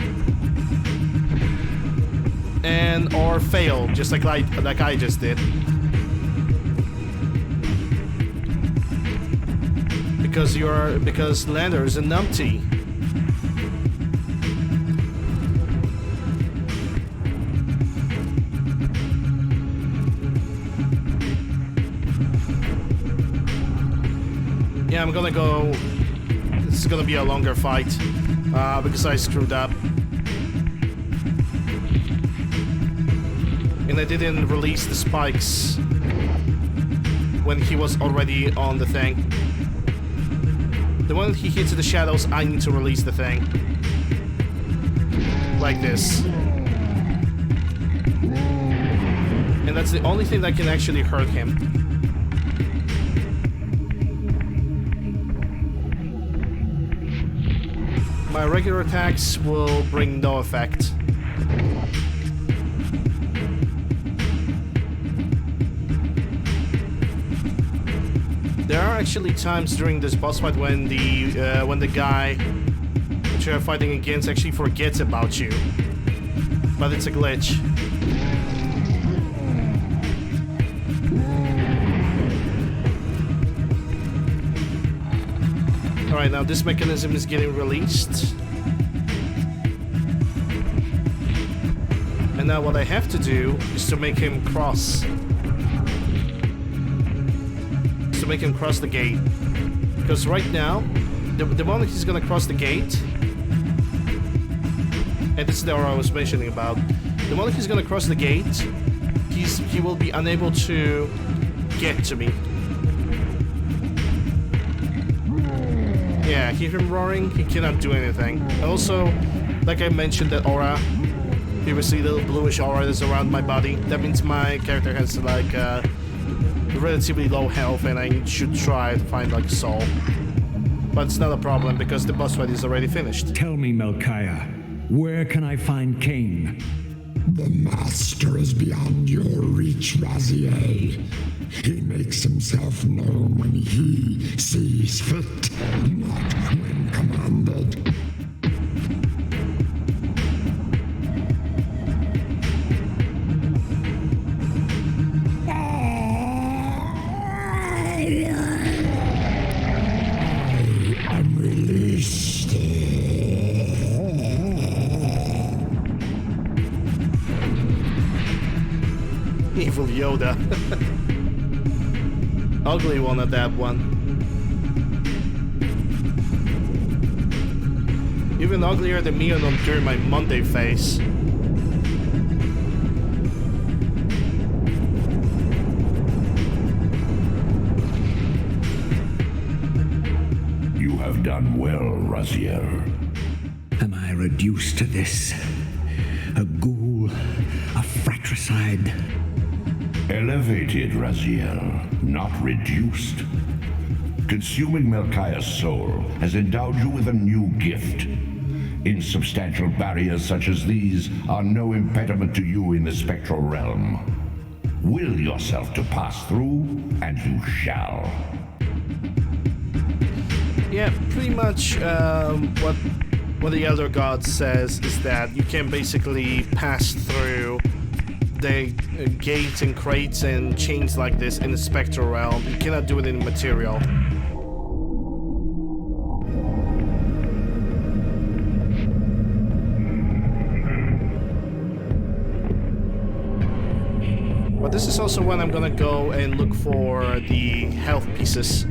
And or fail, just like I just did. Because Lander is a numpty. Yeah, I'm gonna go. This is gonna be a longer fight because I screwed up. And I didn't release the spikes when he was already on the thing. The moment he hits the shadows, I need to release the thing. Like this. And that's the only thing that can actually hurt him. My regular attacks will bring no effect. There are actually times during this boss fight when the guy that you're fighting against actually forgets about you. But it's a glitch. Alright, now this mechanism is getting released. And now what I have to do is to make him cross. To make him cross the gate. Because right now, the moment he's gonna cross the gate, and this is the what I was mentioning about, the moment he's gonna cross the gate, he will be unable to get to me. Yeah, hear him roaring, he cannot do anything. Also, like I mentioned, that aura, previously, the little bluish aura that's around my body, that means my character has like relatively low health and I should try to find like a soul. But it's not a problem because the boss fight is already finished. Tell me, Melchiah, where can I find Kain? The Master is beyond your reach, Raziel. He makes himself known when he sees fit, not when commanded. I am released. Evil Yoda. Ugly one at that one. Even uglier than me during my Monday face. You have done well, Raziel. Am I reduced to this? A ghoul? A fratricide? Elevated, Raziel, not reduced. Consuming Melchiah's soul has endowed you with a new gift. Insubstantial barriers such as these are no impediment to you in the spectral realm. Will yourself to pass through, and you shall. Yeah, pretty much what the Elder God says is that you can basically pass through the gates and crates and chains like this in the spectral realm. You cannot do it in material. But this is also when I'm gonna go and look for the health pieces.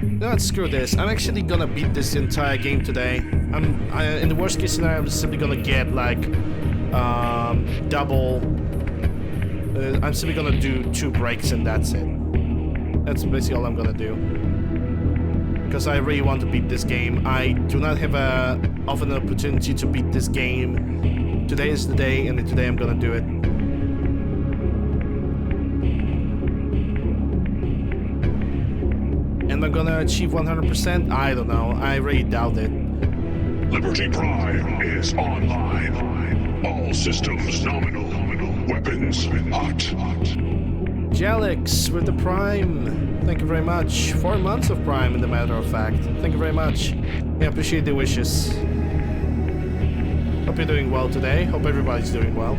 No, screw this. I'm actually gonna beat this entire game today. In the worst case scenario, I'm simply gonna get like double. I'm simply gonna do 2 breaks and that's it. That's basically all I'm gonna do. Because I really want to beat this game. I do not have often an opportunity to beat this game. Today is the day, and today I'm gonna do it. Am I gonna achieve 100%? I don't know. I really doubt it. Liberty Prime is online. All systems nominal. Weapons hot. Jalix with the Prime. Thank you very much. 4 months of Prime, in the matter of fact. Thank you very much. I appreciate the wishes. Hope you're doing well today. Hope everybody's doing well.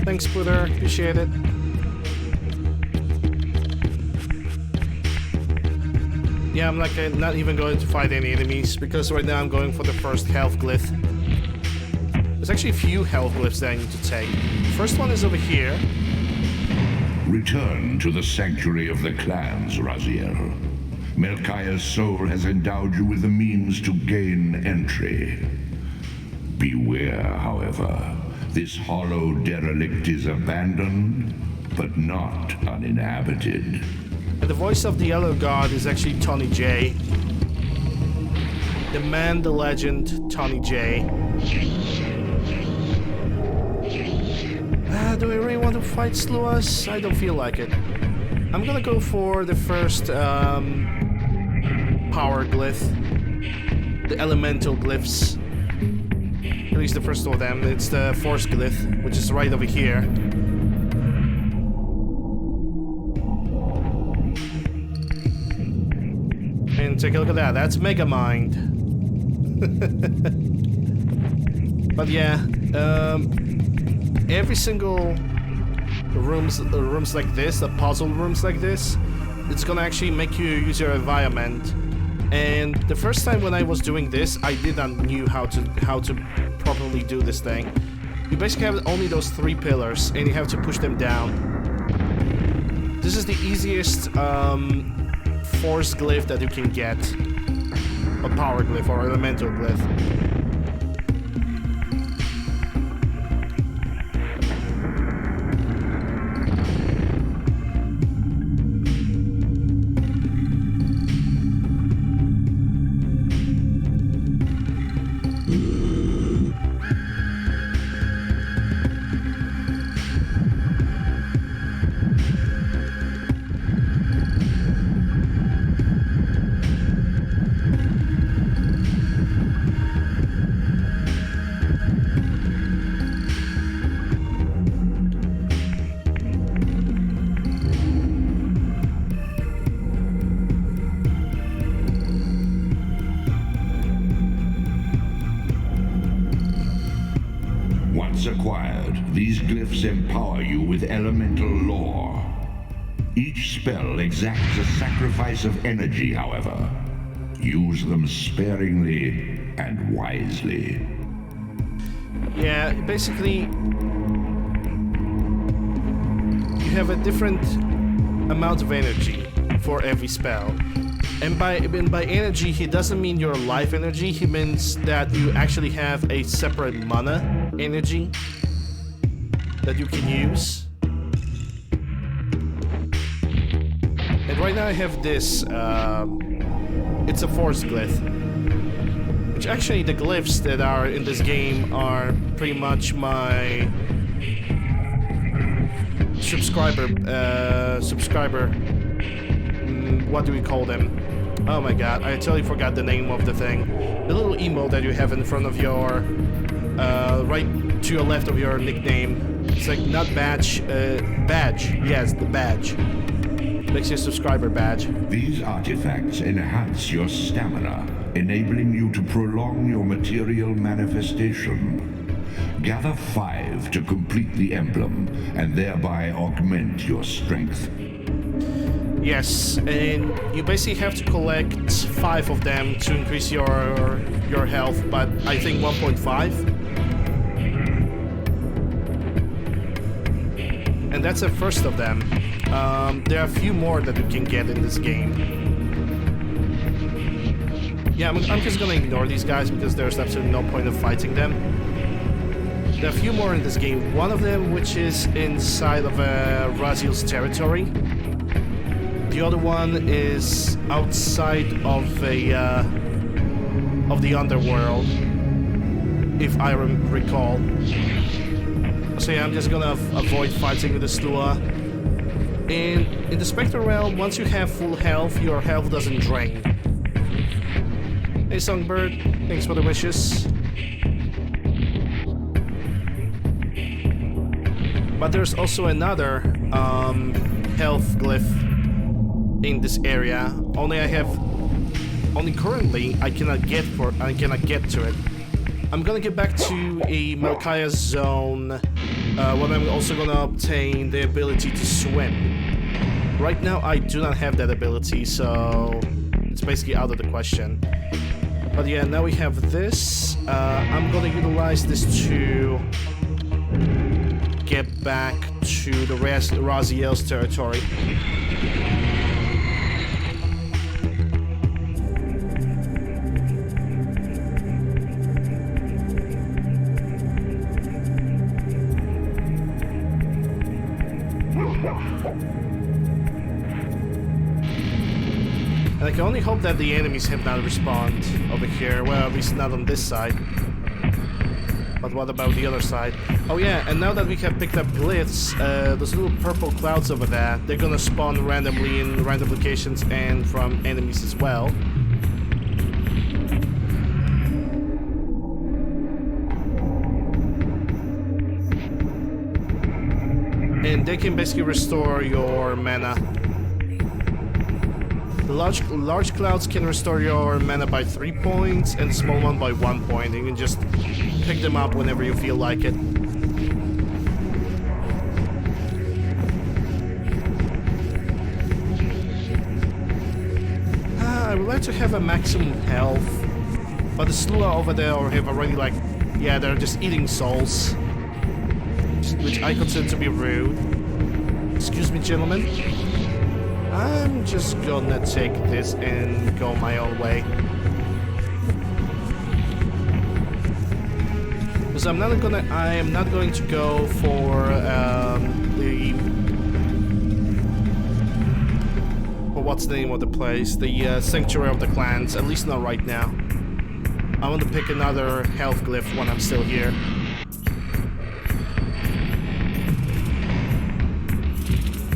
Thanks, Splitter. Appreciate it. Yeah, I'm like not even going to fight any enemies because right now I'm going for the first health glyph. There's actually a few health glyphs that I need to take. The first one is over here. Return to the sanctuary of the clans, Raziel. Melchiah's soul has endowed you with the means to gain entry. Beware, however. This hollow derelict is abandoned, but not uninhabited. And the voice of the Yellow God is actually Tony J. The man, the legend, Tony J. Do I really want to fight Sluas? I don't feel like it. I'm gonna go for the first power glyph. The elemental glyphs. At least the first of them. It's the force glyph, which is right over here. And take a look at that. That's Megamind. But yeah, every single rooms like this, the puzzle rooms like this, it's gonna actually make you use your environment. And the first time when I was doing this, I did not knew how to properly do this thing. You basically have only those 3 pillars, and you have to push them down. This is the easiest force glyph that you can get, a power glyph or elemental glyph. Acquired, these glyphs empower you with elemental lore. Each spell exacts a sacrifice of energy, however. Use them sparingly and wisely. Yeah, basically, you have a different amount of energy for every spell. And by energy, he doesn't mean your life energy, he means that you actually have a separate mana energy that you can use. right now I have this, it's a force glyph. Which actually the glyphs that are in this game are pretty much my subscriber, what do we call them? Oh my god, I totally forgot the name of the thing. The little emote that you have in front of your, right to your left of your nickname. It's like not badge, badge. Yes, the badge. Makes you a subscriber badge. These artifacts enhance your stamina, enabling you to prolong your material manifestation. Gather 5 to complete the emblem, and thereby augment your strength. Yes, and you basically have to collect 5 of them to increase your health, but I think 1.5. And that's the first of them. There are a few more that you can get in this game. Yeah, I'm just gonna ignore these guys because there's absolutely no point of fighting them. There are a few more in this game. One of them which is inside of Raziel's territory. The other one is outside of the underworld, if I recall. So yeah, I'm just gonna avoid fighting with the Slua. And in the Spectral Realm, once you have full health, your health doesn't drain. Hey Songbird, thanks for the wishes. But there's also another health glyph in this area. Only currently I cannot get to it. I'm gonna get back to a Malkaya zone when I'm also gonna obtain the ability to swim. Right now I do not have that ability, so it's basically out of the question. But yeah, now we have this. I'm gonna utilize this to get back to the Raziel's territory. And I can only hope that the enemies have not respawned over here. Well, at least not on this side. But what about the other side? Oh yeah, and now that we have picked up glyphs, those little purple clouds over there, they're gonna spawn randomly in random locations and from enemies as well. And they can basically restore your mana. The large clouds can restore your mana by 3 points, and the small one by 1 point. You can just pick them up whenever you feel like it. I would like to have a maximum health, but the Slua over there have already yeah, they're just eating souls, which I consider to be rude. Excuse me, gentlemen. I'm just gonna take this and go my own way. Because I am not going to go for what's the name of the place? The Sanctuary of the Clans, at least not right now. I want to pick another health glyph when I'm still here.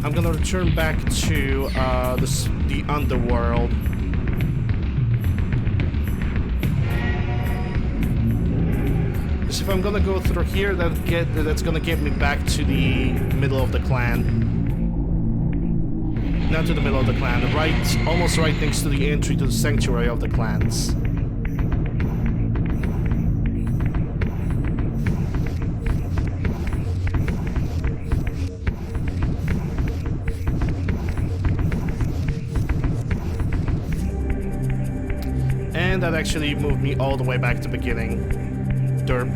I'm gonna return back to the underworld. Because if I'm gonna go through here, that's gonna get me back to the middle of the clan. Not to the middle of the clan, almost right next to the entry to the Sanctuary of the Clans. And that actually moved me all the way back to the beginning. Derp.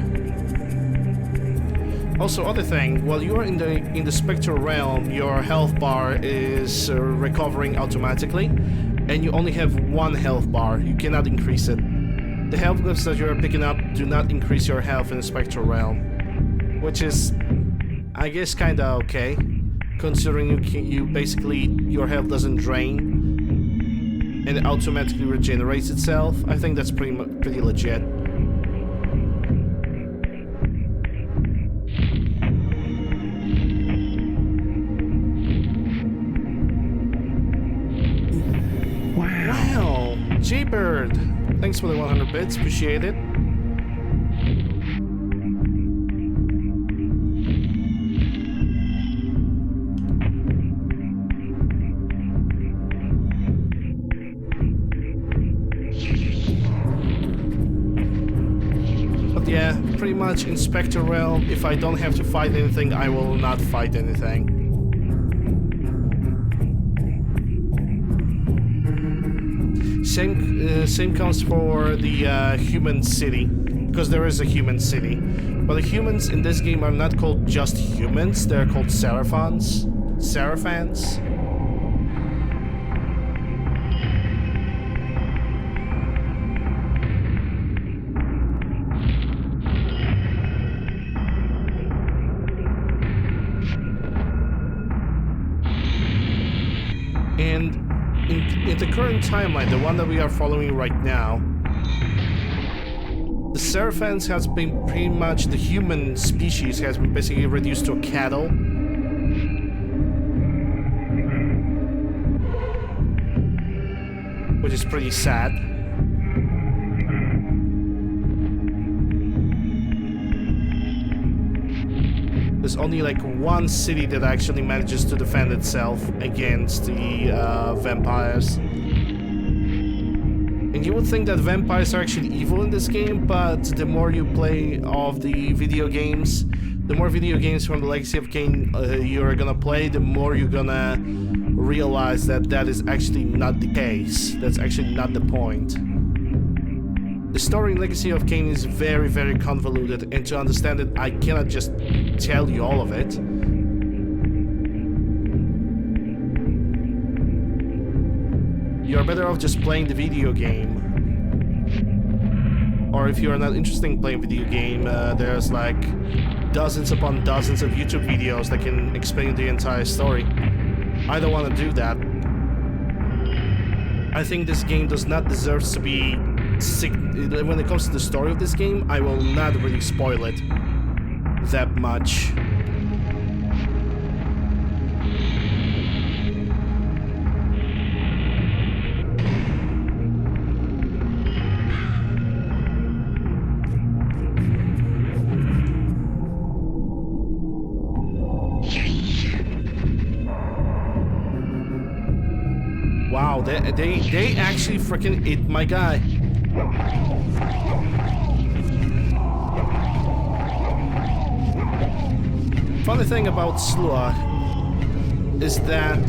Also, other thing, while you're in the Spectral Realm, your health bar is recovering automatically, and you only have 1 health bar. You cannot increase it. The health glyphs that you're picking up do not increase your health in the Spectral Realm, which is, I guess, kinda okay. considering you basically, your health doesn't drain and it automatically regenerates itself. I think that's pretty legit. Wow, Jaybird, thanks for the 100 bits, appreciate it. But yeah, pretty much in Spectre Realm, if I don't have to fight anything, I will not fight anything. Same comes for the human city, because there is a human city. But the humans in this game are not called just humans, they're called Seraphans. Seraphans? And in the current timeline, the one that we are following right now, the Seraphans has been pretty much, the human species has been basically reduced to a cattle. Which is pretty sad. There's only like one city that actually manages to defend itself against the vampires. And you would think that vampires are actually evil in this game, but the more you play of the video games, the more video games from the Legacy of Kain you're gonna play, the more you're gonna realize that that is actually not the case. That's actually not the point. The story in Legacy of Kain is very, very convoluted, and to understand it, I cannot just tell you all of it. You're better off just playing the video game. Or if you're not interested in playing video game, there's like dozens upon dozens of YouTube videos that can explain the entire story. I don't want to do that. I think this game does not deserve to be when it comes to the story of this game, I will not really spoil it that much. Wow, they actually freaking ate my guy. Funny thing about Slua is that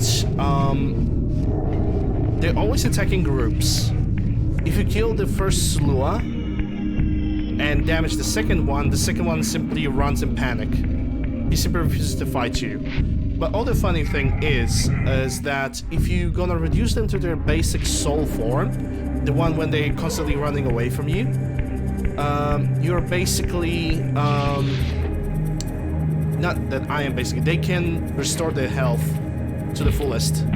they're always attacking groups. If you kill the first Slua and damage the second one simply runs in panic. He simply refuses to fight you. But other funny thing is that if you're gonna reduce them to their basic soul form, the one when they're constantly running away from you, you're basically, not that I am basically, they can restore their health to the fullest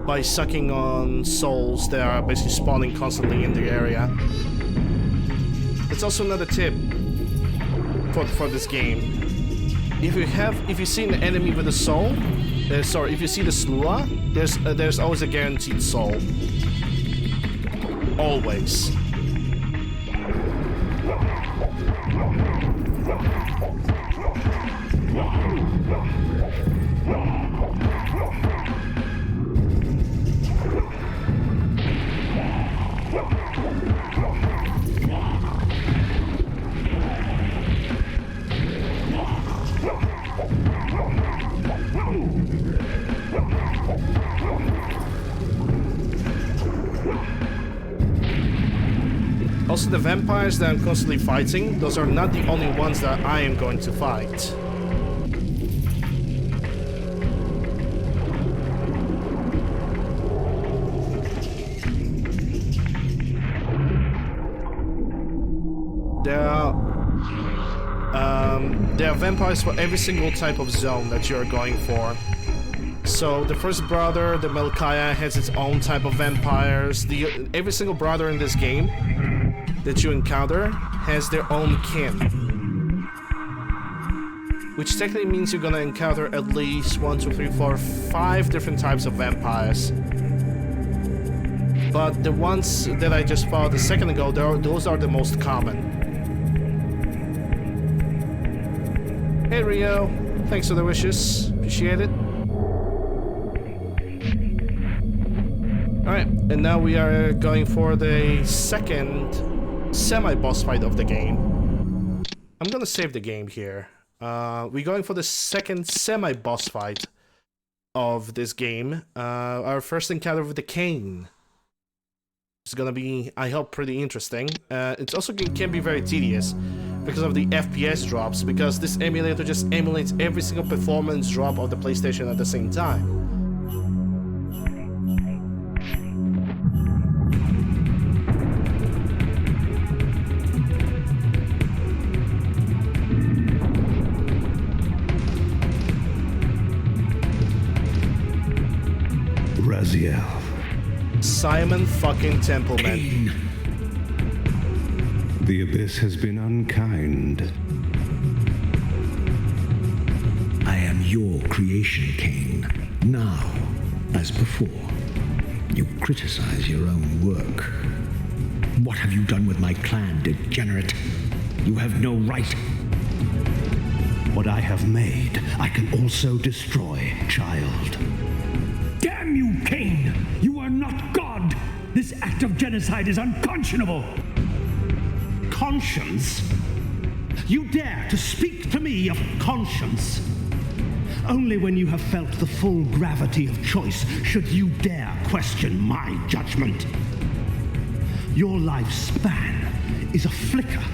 by sucking on souls that are basically spawning constantly in the area. It's also another tip for this game. If you see an enemy with a soul, if you see the Slua, there's always a guaranteed soul. Always. Also, the vampires that I'm constantly fighting, those are not the only ones that I am going to fight. There are there are vampires for every single type of zone that you're going for. So the first brother, the Melchiah, has its own type of vampires. Every single brother in this game that you encounter has their own kin. Which technically means you're gonna encounter at least 1, 2, 3, 4, 5 different types of vampires. But the ones that I just fought a second ago, those are the most common. Hey Rio, thanks for the wishes, appreciate it. Alright, and now we are going for the second semi-boss fight of the game. I'm gonna save the game here. We're going for the second semi-boss fight of this game. Our first encounter with the Kain. It's gonna be, I hope, pretty interesting. It's also can be very tedious because of the FPS drops, because this emulator just emulates every single performance drop of the PlayStation at the same time. Raziel. Simon fucking Templeman. Kain. The abyss has been unkind. I am your creation, Kain. Now, as before, you criticize your own work. What have you done with my clan, degenerate? You have no right. What I have made, I can also destroy, child. Damn you, Kain! You are not God! This act of genocide is unconscionable! Conscience? You dare to speak to me of conscience? Only when you have felt the full gravity of choice should you dare question my judgment. Your lifespan is a flicker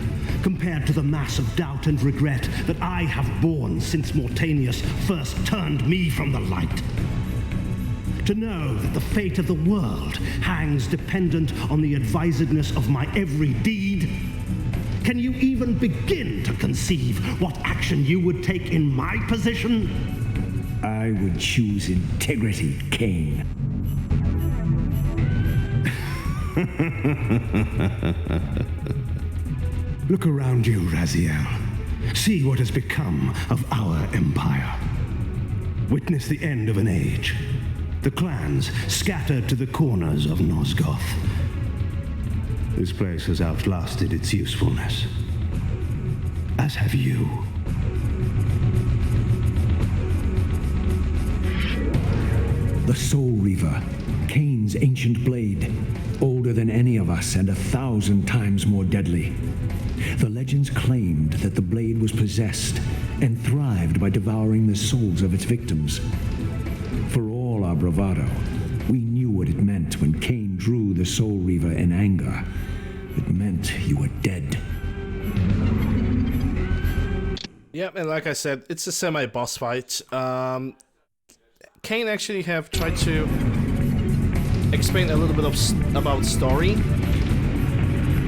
compared to the mass of doubt and regret that I have borne since Mortanius first turned me from the light. To know that the fate of the world hangs dependent on the advisedness of my every deed? Can you even begin to conceive what action you would take in my position? I would choose integrity, Kain. Look around you, Raziel. See what has become of our empire. Witness the end of an age. The clans scattered to the corners of Nosgoth. This place has outlasted its usefulness. As have you. The Soul Reaver, Kain's ancient blade, older than any of us and 1,000 times more deadly. The legends claimed that the blade was possessed and thrived by devouring the souls of its victims. For all our bravado, we knew what it meant when Kain drew the Soul Reaver in anger. It meant you were dead. Yep, and like I said, it's a semi-boss fight. Kain actually have tried to explain a little bit of about story.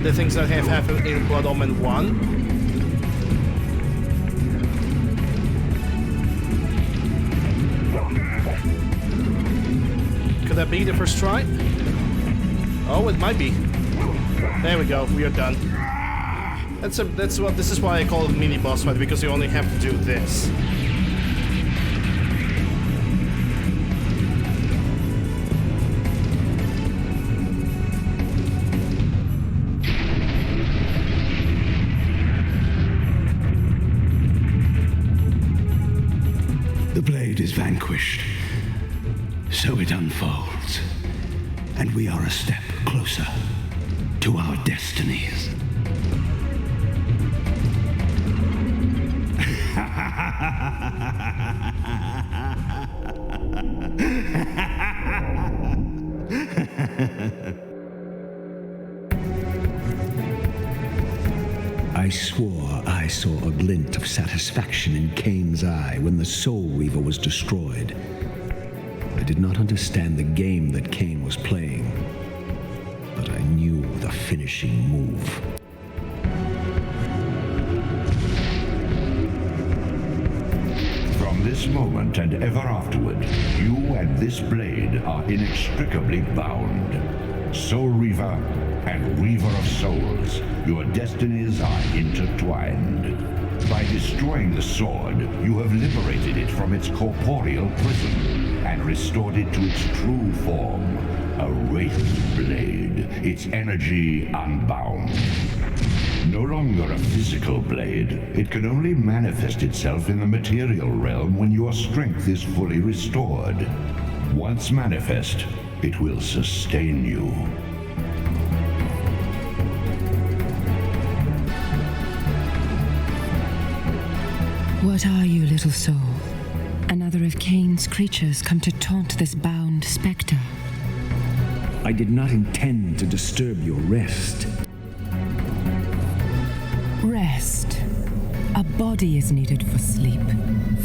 The things that have happened in Blood Omen 1. Could that be the first try? Oh, it might be. There we go, we are done. This is why I call it mini boss fight, because you only have to do this. The blade is vanquished. So it unfolds. And we are a step closer to our destinies. I swore I saw a glint of satisfaction in Kain's eye when the Soul Reaver was destroyed. I did not understand the game that Kain was playing, but I knew the finishing move. this moment and ever afterward, you and this blade are inextricably bound. Soul Reaver and Reaver of Souls, your destinies are intertwined. By destroying the sword, you have liberated it from its corporeal prison and restored it to its true form, a wraith blade, its energy unbound. No longer a physical blade, it can only manifest itself in the material realm when your strength is fully restored. Once manifest, it will sustain you. What are you, little soul? Another of Kain's creatures come to taunt this bound spectre. I did not intend to disturb your rest. Rest. A body is needed for sleep.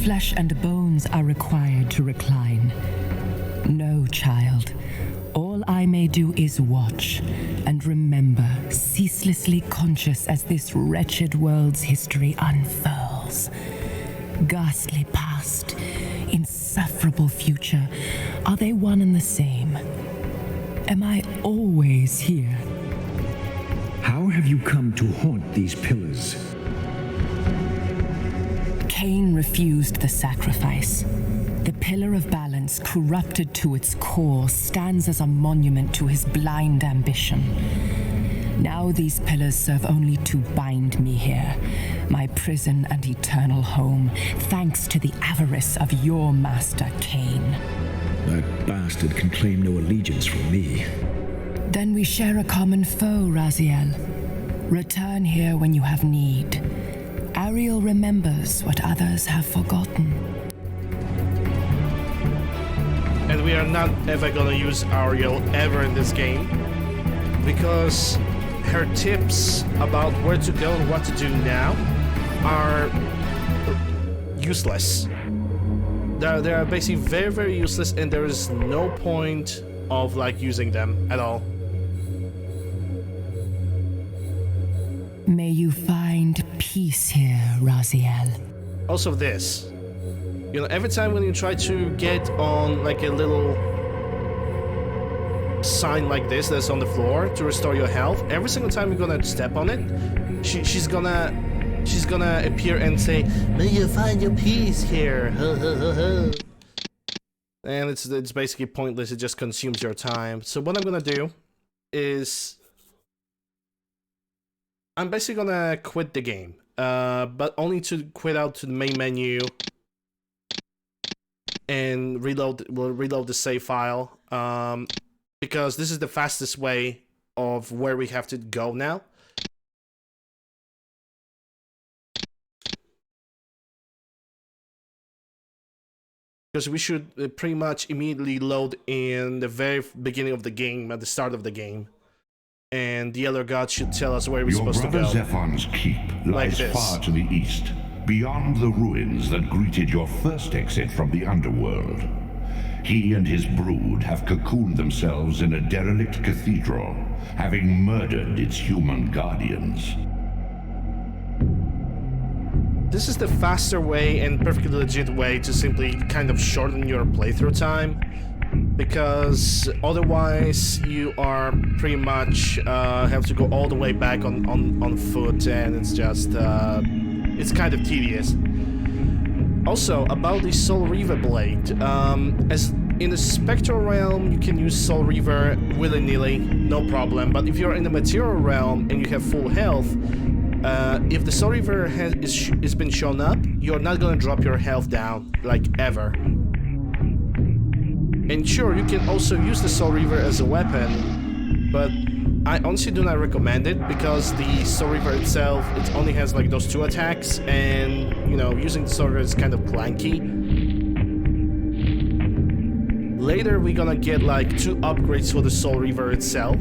Flesh and bones are required to recline. No, child. All I may do is watch and remember, ceaselessly conscious as this wretched world's history unfurls. Ghastly past, insufferable future, are they one and the same? Am I always here? How have you come to haunt these pillars? Kain refused the sacrifice. The pillar of balance, corrupted to its core, stands as a monument to his blind ambition. Now these pillars serve only to bind me here, my prison and eternal home, thanks to the avarice of your master, Kain. That bastard can claim no allegiance from me. Then we share a common foe, Raziel. Return here when you have need. Ariel remembers what others have forgotten. And we are not ever gonna use Ariel ever in this game, because her tips about where to go and what to do now are useless. They are basically very, very useless, and there is no point of like using them at all. May you find peace here, Raziel. Also this, you know, every time when you try to get on like a little sign like this that's on the floor to restore your health, every single time you're gonna step on it, she's gonna appear and say, "May you find your peace here." And it's basically pointless. It just consumes your time. So what I'm gonna do is I'm basically gonna quit the game, but only to quit out to the main menu and reload the save file, because this is the fastest way of where we have to go now. Because we should pretty much immediately load in the very beginning of the game, at the start of the game. And the Elder God should tell us where we're supposed to go. Your brother Zephon's keep lies far to the east, beyond the ruins that greeted your first exit from the underworld. He and his brood have cocooned themselves in a derelict cathedral, having murdered its human guardians. This is the faster way and perfectly legit way to simply kind of shorten your playthrough time, because otherwise you are pretty much have to go all the way back on foot, and it's just it's kind of tedious. Also, about the Soul Reaver blade, as in the Spectral realm you can use Soul Reaver willy-nilly, no problem, but if you're in the Material realm and you have full health, if the Soul Reaver has been shown up, you're not gonna drop your health down, like, ever. And sure, you can also use the Soul Reaver as a weapon, but I honestly do not recommend it, because the Soul Reaver itself, it only has like those 2 attacks, and, you know, using the Soul Reaver is kind of clunky. Later we're gonna get like 2 upgrades for the Soul Reaver itself,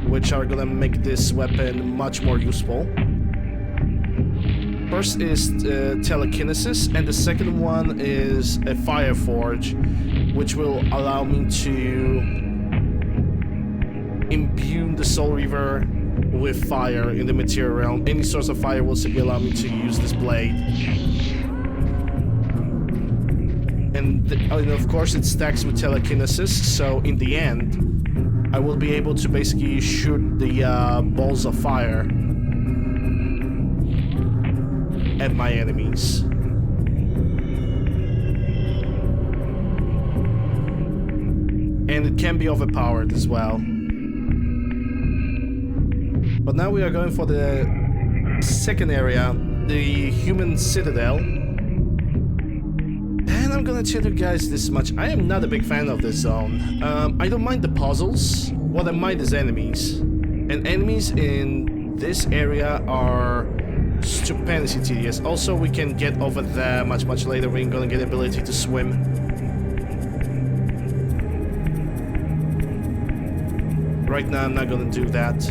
which are gonna make this weapon much more useful. First is telekinesis, and the second one is a fire forge, which will allow me to imbue the Soul Reaver with fire in the Material realm. Any source of fire will simply allow me to use this blade. and of course it stacks with telekinesis, so in the end, I will be able to basically shoot the balls of fire at my enemies. And it can be overpowered as well. But now we are going for the second area, the human citadel. And I'm gonna tell you guys this much, I am not a big fan of this zone. I don't mind the puzzles, what I mind is enemies. And enemies in this area are stupendously tedious. Also, we can get over there much later. We're gonna get the ability to swim. Right now, I'm not gonna do that.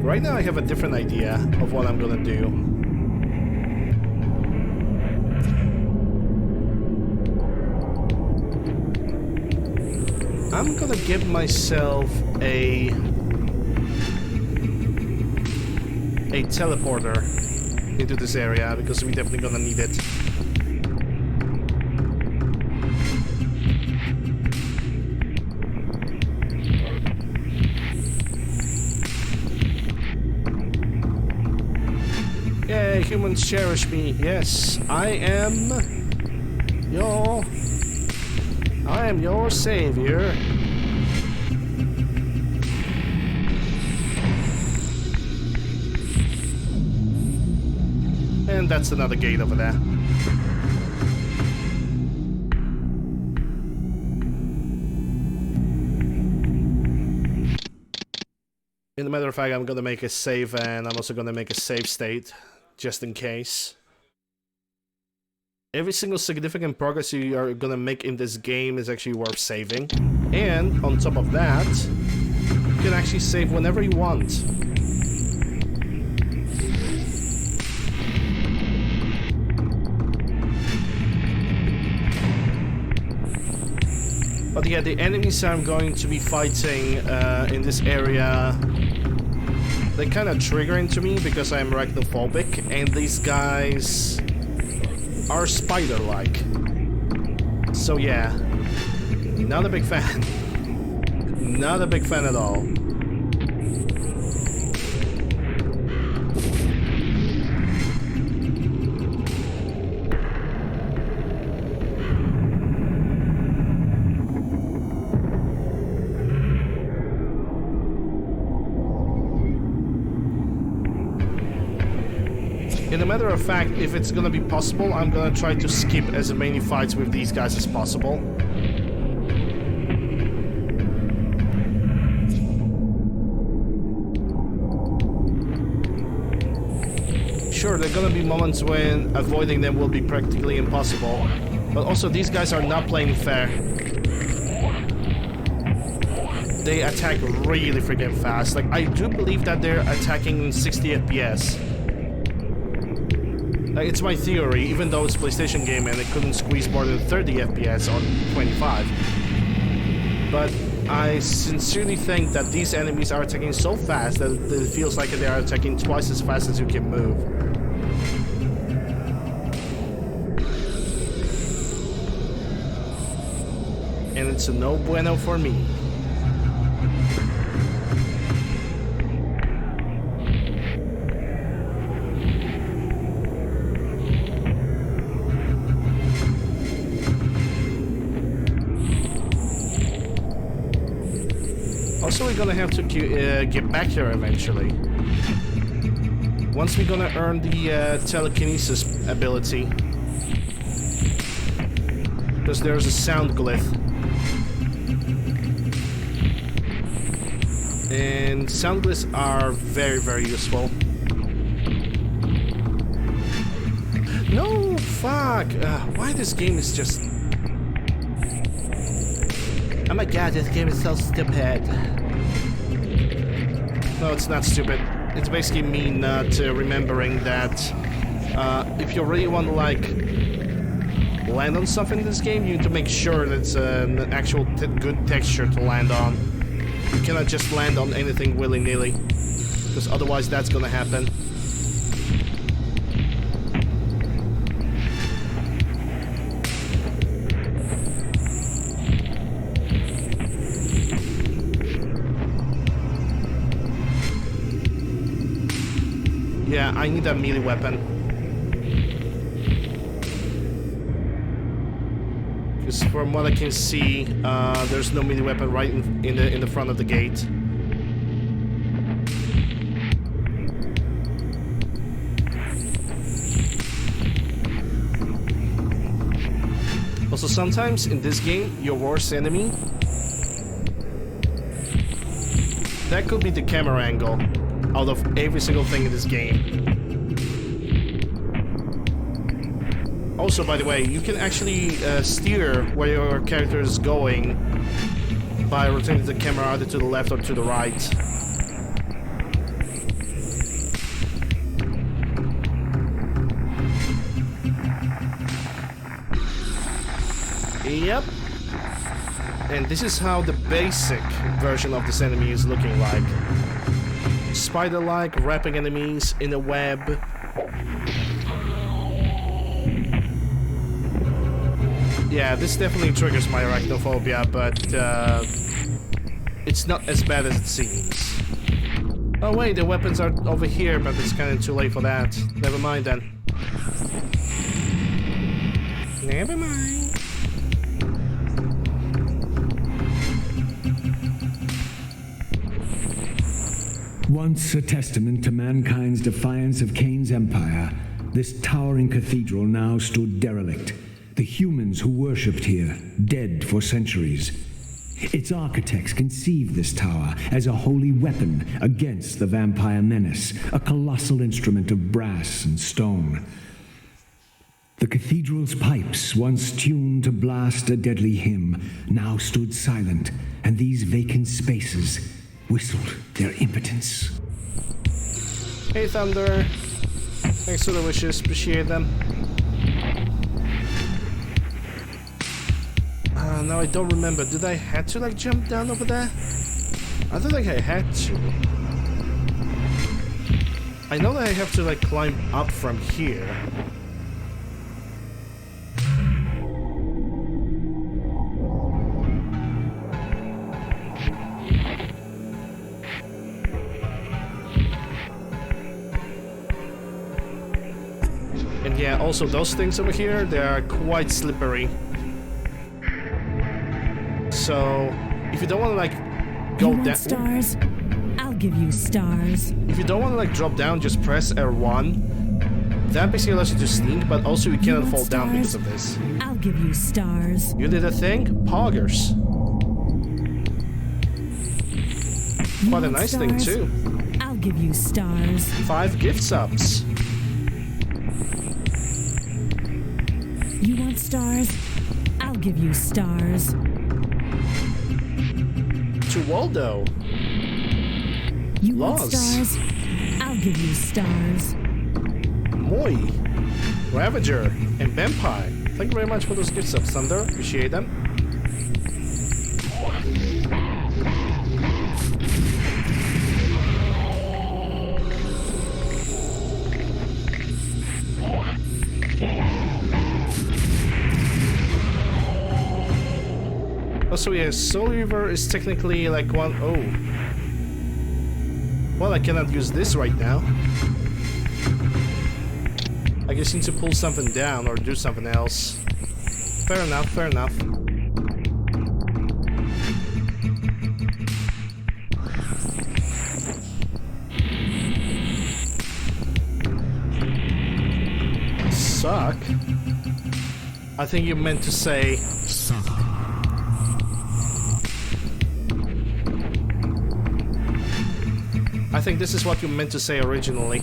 Right now, I have a different idea of what I'm gonna do. I'm gonna give myself a teleporter into this area because we're definitely gonna need it. Yay, humans cherish me. Yes, I am your savior. And that's another gate over there. In a matter of fact, I'm gonna make a save, and I'm also gonna make a save state, just in case. Every single significant progress you are gonna make in this game is actually worth saving. And on top of that, you can actually save whenever you want. But yeah, the enemies I'm going to be fighting in this area, they kind of trigger into me because I'm arachnophobic, and these guys are spider-like. So yeah, not a big fan. Not a big fan at all. In a matter of fact, if it's gonna be possible, I'm gonna try to skip as many fights with these guys as possible. Sure, there are gonna be moments when avoiding them will be practically impossible, but also these guys are not playing fair. They attack really freaking fast. Like, I do believe that they're attacking in 60 FPS. It's my theory, even though it's a PlayStation game and it couldn't squeeze more than 30 FPS on 25. But I sincerely think that these enemies are attacking so fast that it feels like they are attacking twice as fast as you can move. And it's a no bueno for me. Also, we're gonna have to get back here eventually. Once we're gonna earn the telekinesis ability. Because there's a sound glyph. And sound glyphs are very, very useful. No, fuck! Why this game is just... Oh my god, this game is so stupid. No, it's not stupid. It's basically me not remembering that if you really want to, like, land on something in this game, you need to make sure that it's an actual good texture to land on. You cannot just land on anything willy-nilly, because otherwise that's gonna happen. Yeah, I need a melee weapon. Because from what I can see, there's no melee weapon right in the front of the gate. Also, sometimes in this game, your worst enemy, that could be the camera angle out of every single thing in this game. Also, by the way, you can actually steer where your character is going by rotating the camera either to the left or to the right. Yep. And this is how the basic version of this enemy is looking like. Spider-like, wrapping enemies in a web. Yeah, this definitely triggers my arachnophobia, but it's not as bad as it seems. Oh wait, the weapons are over here, but it's kind of too late for that. Never mind then. Never mind. Once a testament to mankind's defiance of Kain's empire, this towering cathedral now stood derelict. The humans who worshipped here, dead for centuries. Its architects conceived this tower as a holy weapon against the vampire menace, a colossal instrument of brass and stone. The cathedral's pipes, once tuned to blast a deadly hymn, now stood silent, and these vacant spaces whistled their impotence. Hey Thunder, thanks for the wishes, appreciate them. Now I don't remember, did I have to like jump down over there? I don't think I had to. I know that I have to like climb up from here. And yeah, also those things over here, they are quite slippery. So, if you don't want to like go down, stars, I'll give you stars. If you don't want to like drop down, just press R1. That basically allows you to sneak, but also you cannot fall down because of this. I'll give you stars. You did a thing, poggers. Quite a nice thing too. I'll give you stars. 5 gift subs. You want stars? I'll give you stars. To Waldo. You want stars? I'll give you stars. Moi, Ravager, and Vampire. Thank you very much for those gift subs, Thunder. Appreciate them. Also, yeah, Soul Reaver is technically like one. Oh. Well, I cannot use this right now. I just need to pull something down or do something else. Fair enough, fair enough. Suck? I think you meant to say suck. I think this is what you meant to say originally.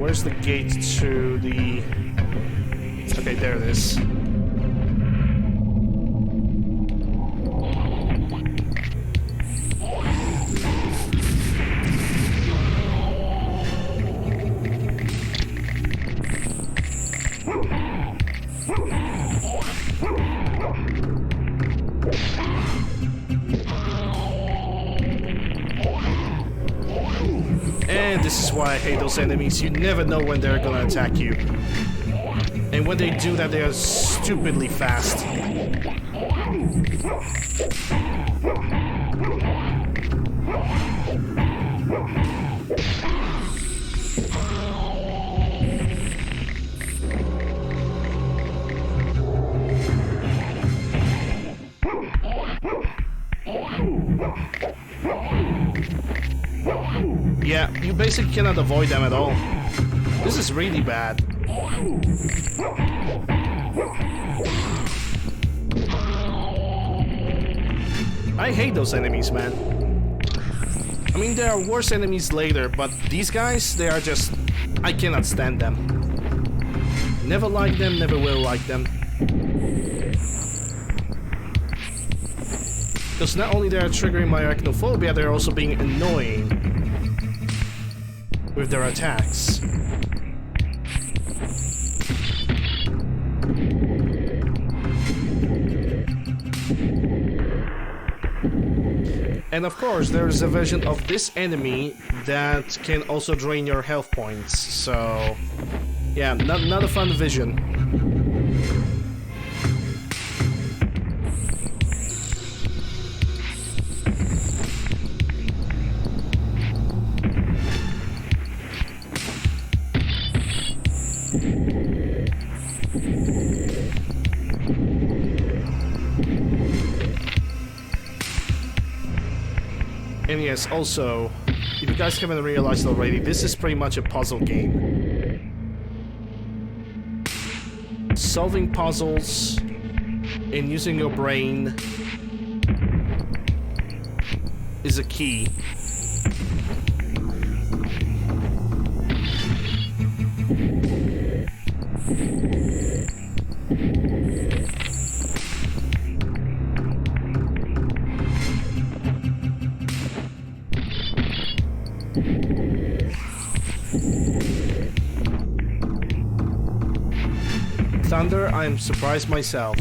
where's the gate to the... Okay, there it is. And this is why I hate those enemies. You never know when they're gonna attack you. And when they do that, they are stupidly fast. Yeah, you basically cannot avoid them at all. This is really bad. I hate those enemies, man. I mean, there are worse enemies later, but these guys, they are just... I cannot stand them. Never liked them, never will like them. Because not only they are triggering my arachnophobia, they're also being annoying with their attacks. And of course, there is a version of this enemy that can also drain your health points. So, yeah, not a fun vision. And yes, also, if you guys haven't realized already, this is pretty much a puzzle game. Solving puzzles and using your brain is a key. Thunder, I am surprised myself.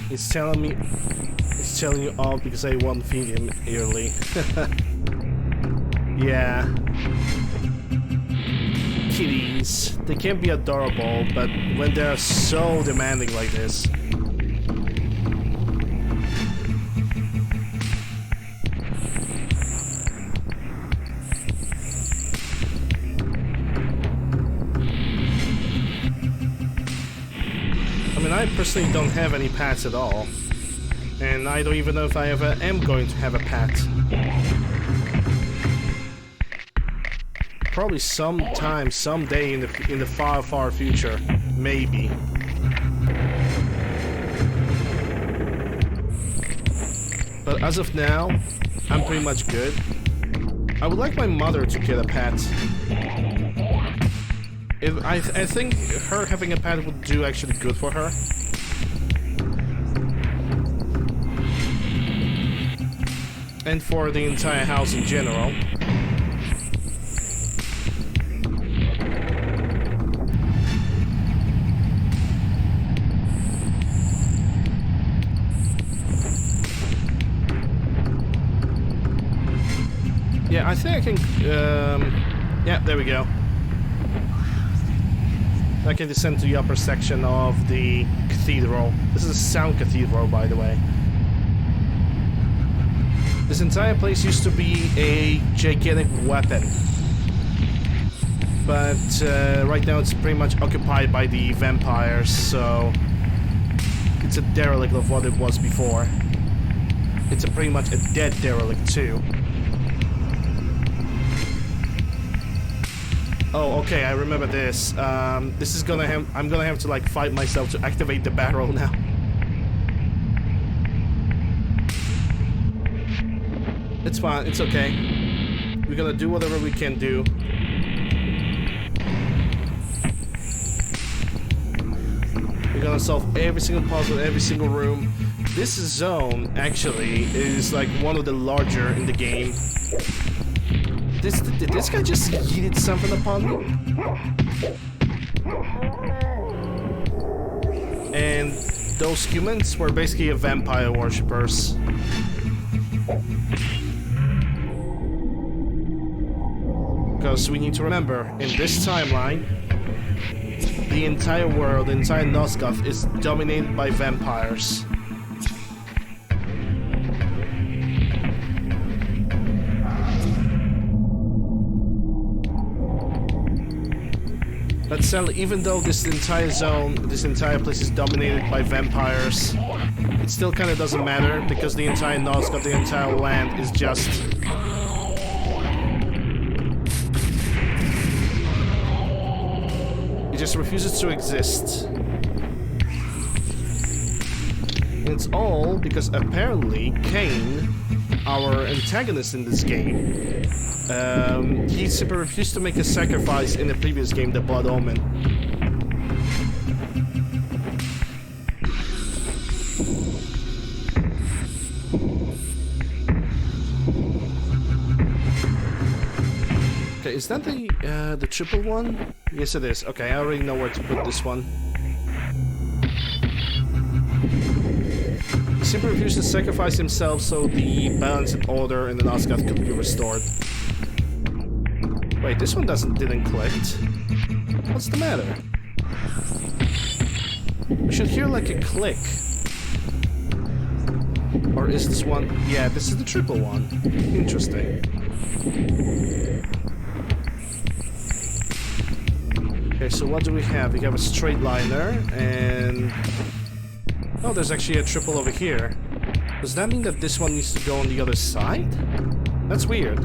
It's telling you all because I won't feed him early. Yeah. Kitties. They can be adorable, but when they're so demanding like this. I personally don't have any pets at all, and I don't even know if I ever am going to have a pet. Probably sometime, someday in the far, far future, maybe. But as of now, I'm pretty much good. I would like my mother to get a pet. I think her having a pet would do actually good for her. And for the entire house in general. I think I can... yeah, there we go. I can descend to the upper section of the cathedral. This is a sound cathedral, by the way. This entire place used to be a gigantic weapon. But right now it's pretty much occupied by the vampires, so... It's a derelict of what it was before. It's pretty much a dead derelict, too. Oh, okay, I remember this. This is gonna have... I'm gonna have to, like, fight myself to activate the barrel now. It's fine, it's okay. We're gonna do whatever we can do. We're gonna solve every single puzzle, every single room. This zone, actually, is, like, one of the larger in the game. Did this guy just yeeted something upon me? And those humans were basically vampire worshippers. Because we need to remember, in this timeline, the entire world, the entire Nosgoth is dominated by vampires. But sadly, even though this entire zone, this entire place is dominated by vampires, it still kind of doesn't matter, because the entire Nosgoth, the entire land is just... It just refuses to exist. And it's all because apparently Kain, our antagonist in this game, he simply refused to make a sacrifice in the previous game, the Blood Omen. Okay, is that the triple one? Yes, it is. Okay, I already know where to put this one. He simply refused to sacrifice himself so the balance and order in the Nosgoth could be restored. Wait, this one didn't click. What's the matter? We should hear like a click. Or is this one? Yeah, this is the triple one. Interesting. Okay, so what do we have? We have a straight liner and... Oh, there's actually a triple over here. Does that mean that this one needs to go on the other side? That's weird.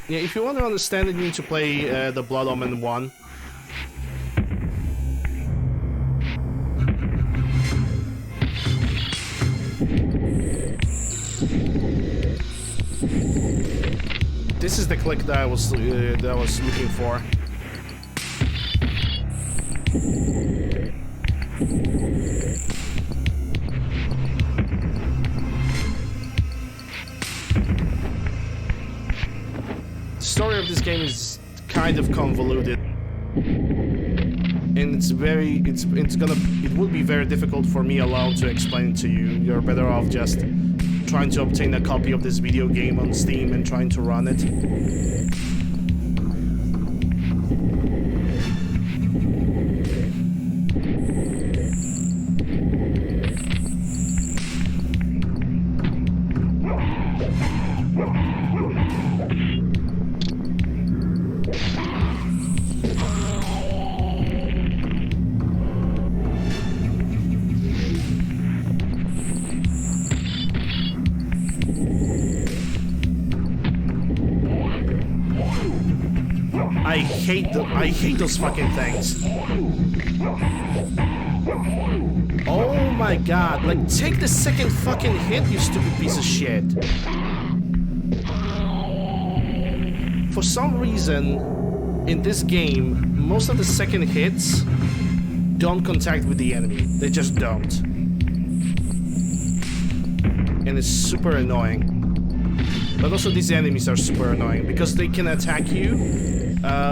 Yeah, if you want to understand it, you need to play the Blood Omen 1. This is the click that I was looking for. The story of this game is kind of convoluted, and it would be very difficult for me alone to explain it to you. You're better off just trying to obtain a copy of this video game on Steam and trying to run it. I hate those fucking things. Oh my god, like take the second fucking hit, you stupid piece of shit. For some reason, in this game, most of the second hits don't contact with the enemy. They just don't. And it's super annoying. But also these enemies are super annoying because they can attack you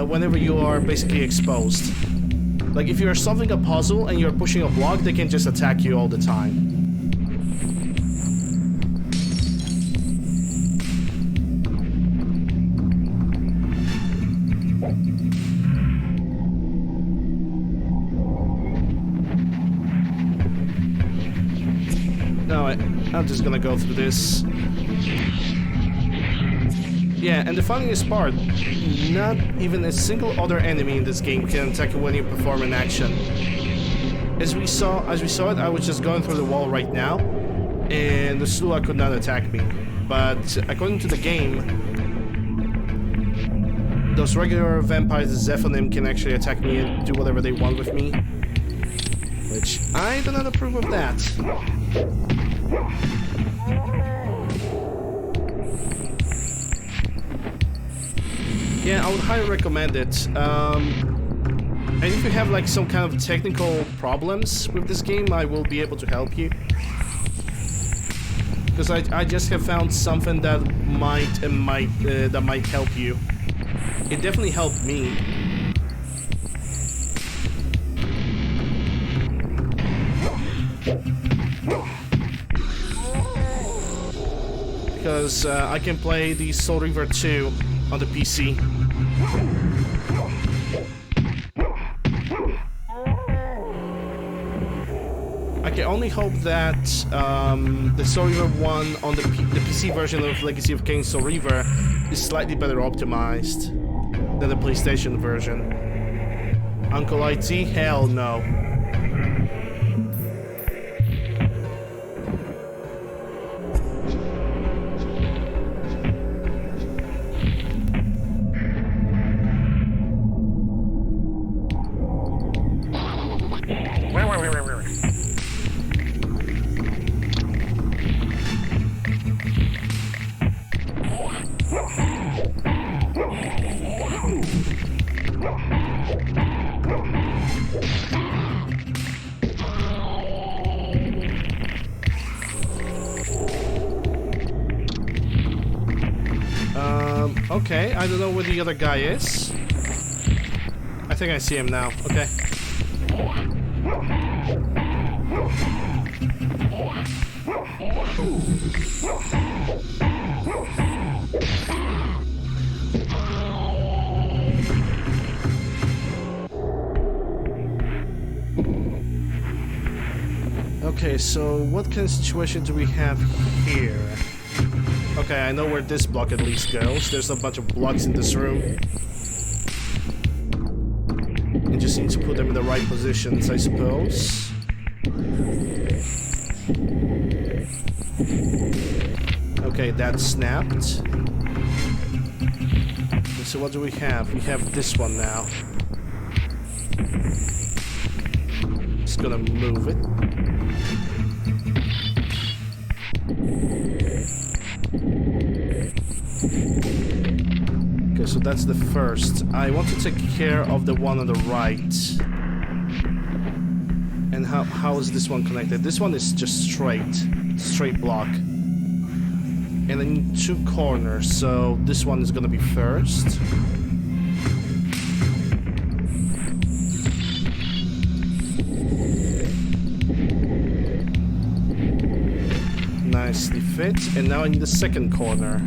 whenever you are basically exposed. Like if you're solving a puzzle and you're pushing a block, they can just attack you all the time. I'm just gonna go through this. Yeah, and the funniest part, not even a single other enemy in this game can attack you when you perform an action. As we saw it, I was just going through the wall right now, and the Slua could not attack me. But according to the game, those regular vampires, the Zephonim, can actually attack me and do whatever they want with me. Which I do not approve of that. Yeah, I would highly recommend it. And if you have like some kind of technical problems with this game, I will be able to help you. Because I just have found something that might help you. It definitely helped me. Because I can play the Soul Reaver 2 on the PC. I can only hope that the Soul Reaver 1 on the PC version of Legacy of Kain Soul Reaver is slightly better optimized than the PlayStation version. Uncle IT? Hell no. Okay, I don't know where the other guy is. I think I see him now. Okay. Okay, so what kind of situation do we have here? Okay, I know where this block at least goes. There's a bunch of blocks in this room. You just need to put them in the right positions, I suppose. Okay, that snapped. So what do we have? We have this one now. Just gonna move it. Okay, so that's the first. I want to take care of the one on the right. And how is this one connected? This one is just straight block. And then two corners, so this one is gonna be first. Nicely fit, and now I need the second corner.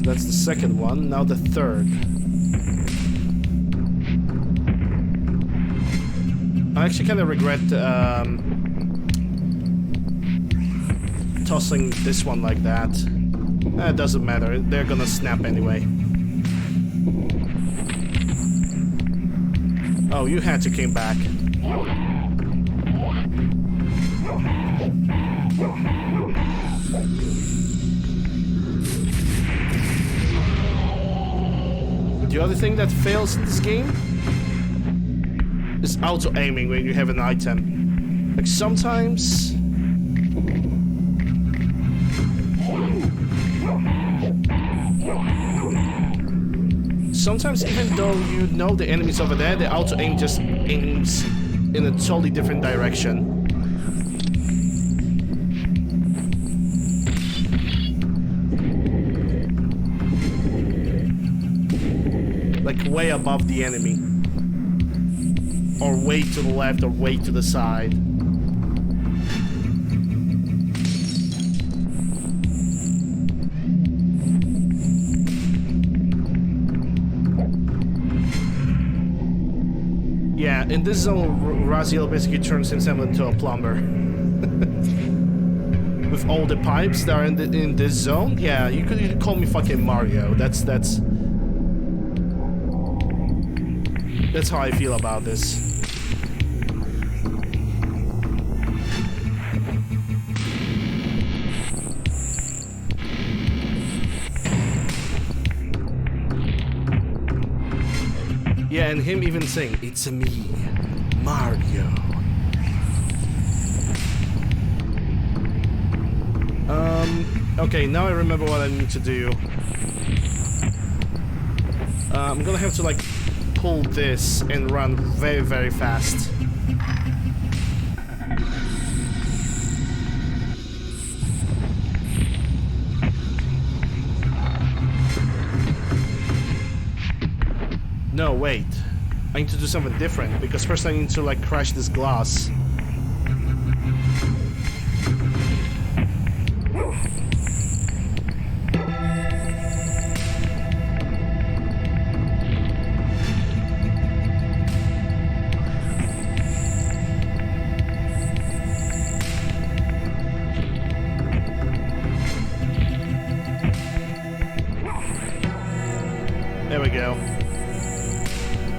That's the second one, now the third. I actually kind of regret tossing this one like that. It doesn't matter, they're gonna snap anyway. Oh, you had to came back. The other thing that fails in this game is auto-aiming when you have an item. Like sometimes... Sometimes even though you know the enemy's over there, the auto-aim just aims in a totally different direction. like way above the enemy. Or way to the left or way to the side. Yeah, in this zone, Raziel basically turns himself into a plumber. With all the pipes that are in this zone, yeah, you could call me fucking Mario. That's how I feel about this. Yeah, and him even saying, "It's me, Mario." Okay, now I remember what I need to do. I'm gonna have to like pull this and run very, very fast. No, wait. I need to do something different, because first I need to like crash this glass. There we go.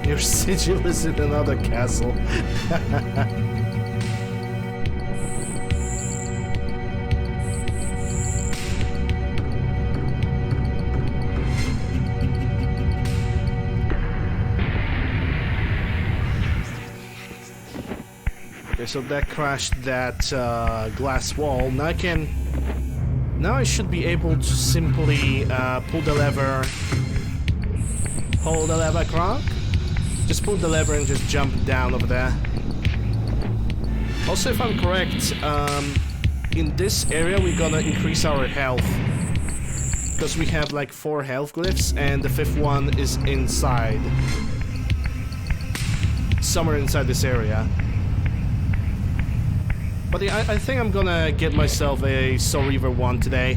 Your sigil is in another castle. Okay, so that crashed that glass wall. Now I should be able to simply pull the lever. Hold the lever, Kronk. Just pull the lever and just jump down over there. Also, if I'm correct, in this area we're gonna increase our health. Because we have like 4 health glyphs and the 5th one is inside. Somewhere inside this area. But yeah, I think I'm gonna get myself a Reaver 1 today.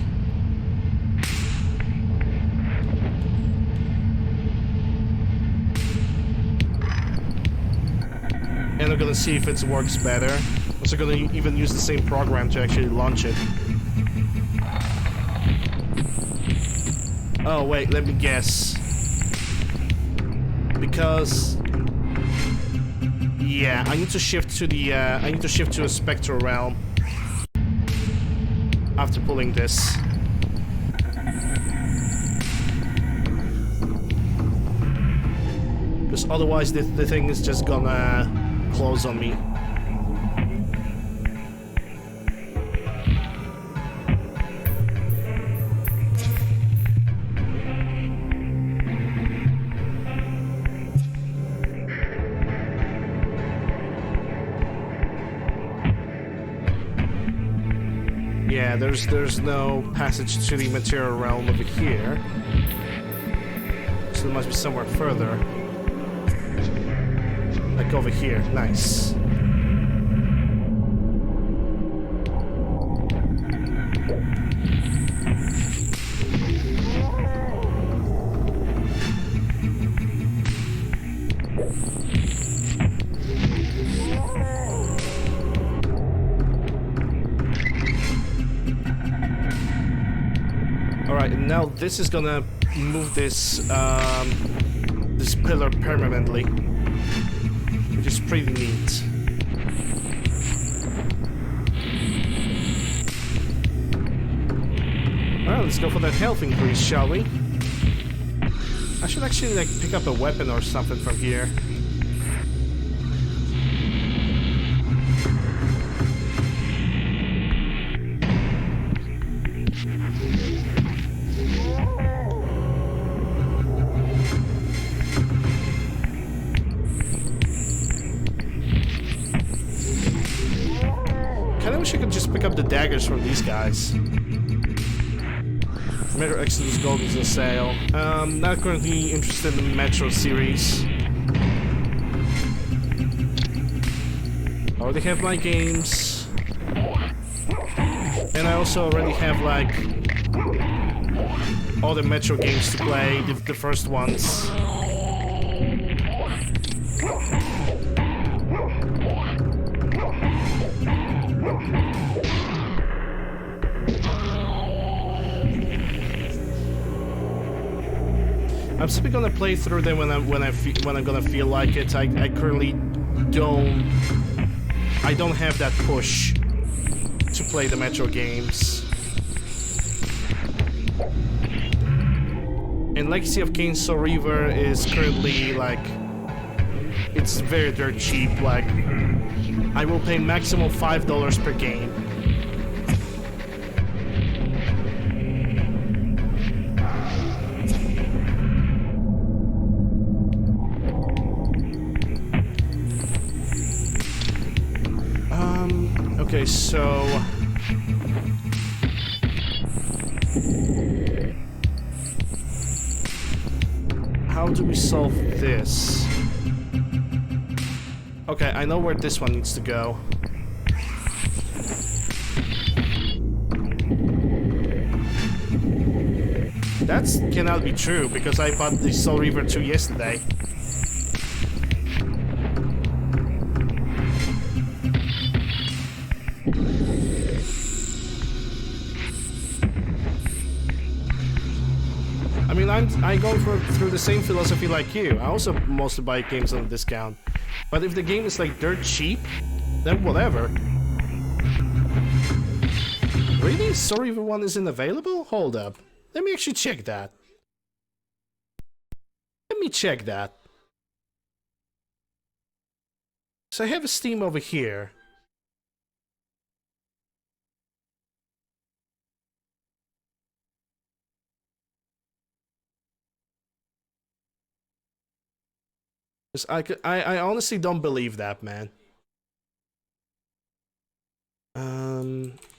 And I'm gonna see if it works better. I'm also gonna even use the same program to actually launch it. Oh wait, let me guess. Because yeah, I need to shift to the a spectral realm after pulling this. Because otherwise the thing is just gonna close on me. Yeah, there's no passage to the material realm over here. So it must be somewhere further. Like over here. Nice. Alright, and now this is gonna move this this pillar permanently, which is pretty neat. Alright, let's go for that health increase, shall we? I should actually like pick up a weapon or something from here. Kinda wish I could just pick up the daggers from these guys. Metro Exodus Gold is on sale. Not currently interested in the Metro series. I already have my games. And I also already have, like, all the Metro games to play, the first ones. I'm simply gonna play through them when I'm gonna feel like it. I currently don't have that push to play the Metro games. And Legacy of Kain Soul Reaver is currently like, it's very dirt cheap. Like, I will pay maximum $5 per game. Okay, so how do we solve this? Okay, I know where this one needs to go. That cannot be true because I bought the Soul Reaver 2 yesterday. I mean, I go through the same philosophy like you. I also mostly buy games on a discount. But if the game is like dirt cheap, then whatever. Really? Soul Reaver 1 isn't available? Hold up. Let me actually check that. Let me check that. So I have a Steam over here. I honestly don't believe that, man.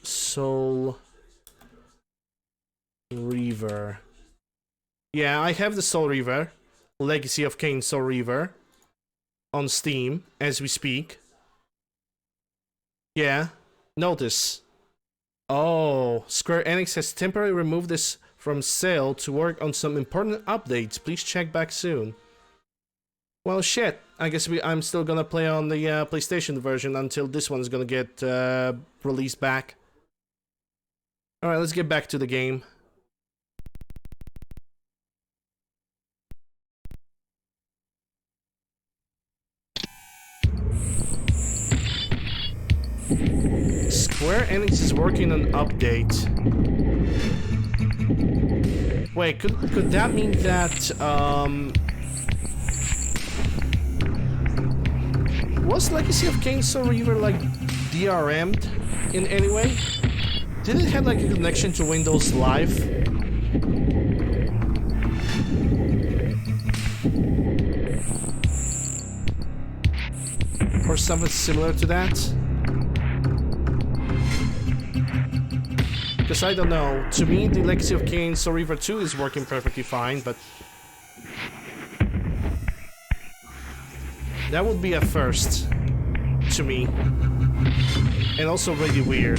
Soul Reaver. Yeah, I have the Soul Reaver. Legacy of Kain Soul Reaver. On Steam, as we speak. Yeah. Notice. Oh, Square Enix has temporarily removed this from sale to work on some important updates. Please check back soon. Well, shit. I guess I'm still gonna play on the PlayStation version until this one's gonna get released back. Alright, let's get back to the game. Square Enix is working on an update. Wait, could that mean that, was Legacy of Kain Soul Reaver like DRM'd in any way? Did it have like a connection to Windows Live? Or something similar to that? Because I don't know. To me, the Legacy of Kain Soul Reaver 2 is working perfectly fine, but that would be a first to me, and also really weird.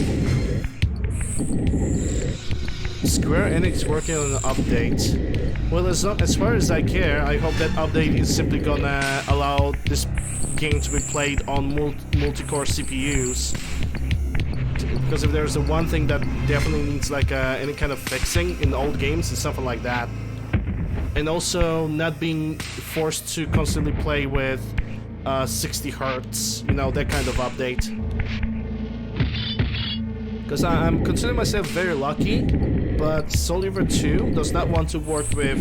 Square Enix working on an update. Well, as far as I care, I hope that update is simply gonna allow this game to be played on multi-core CPUs. Because if there's the one thing that definitely needs like any kind of fixing in old games, it's something like that. And also not being forced to constantly play with 60 hertz, you know, that kind of update. Because I'm considering myself very lucky, but Soul Reaver 2 does not want to work with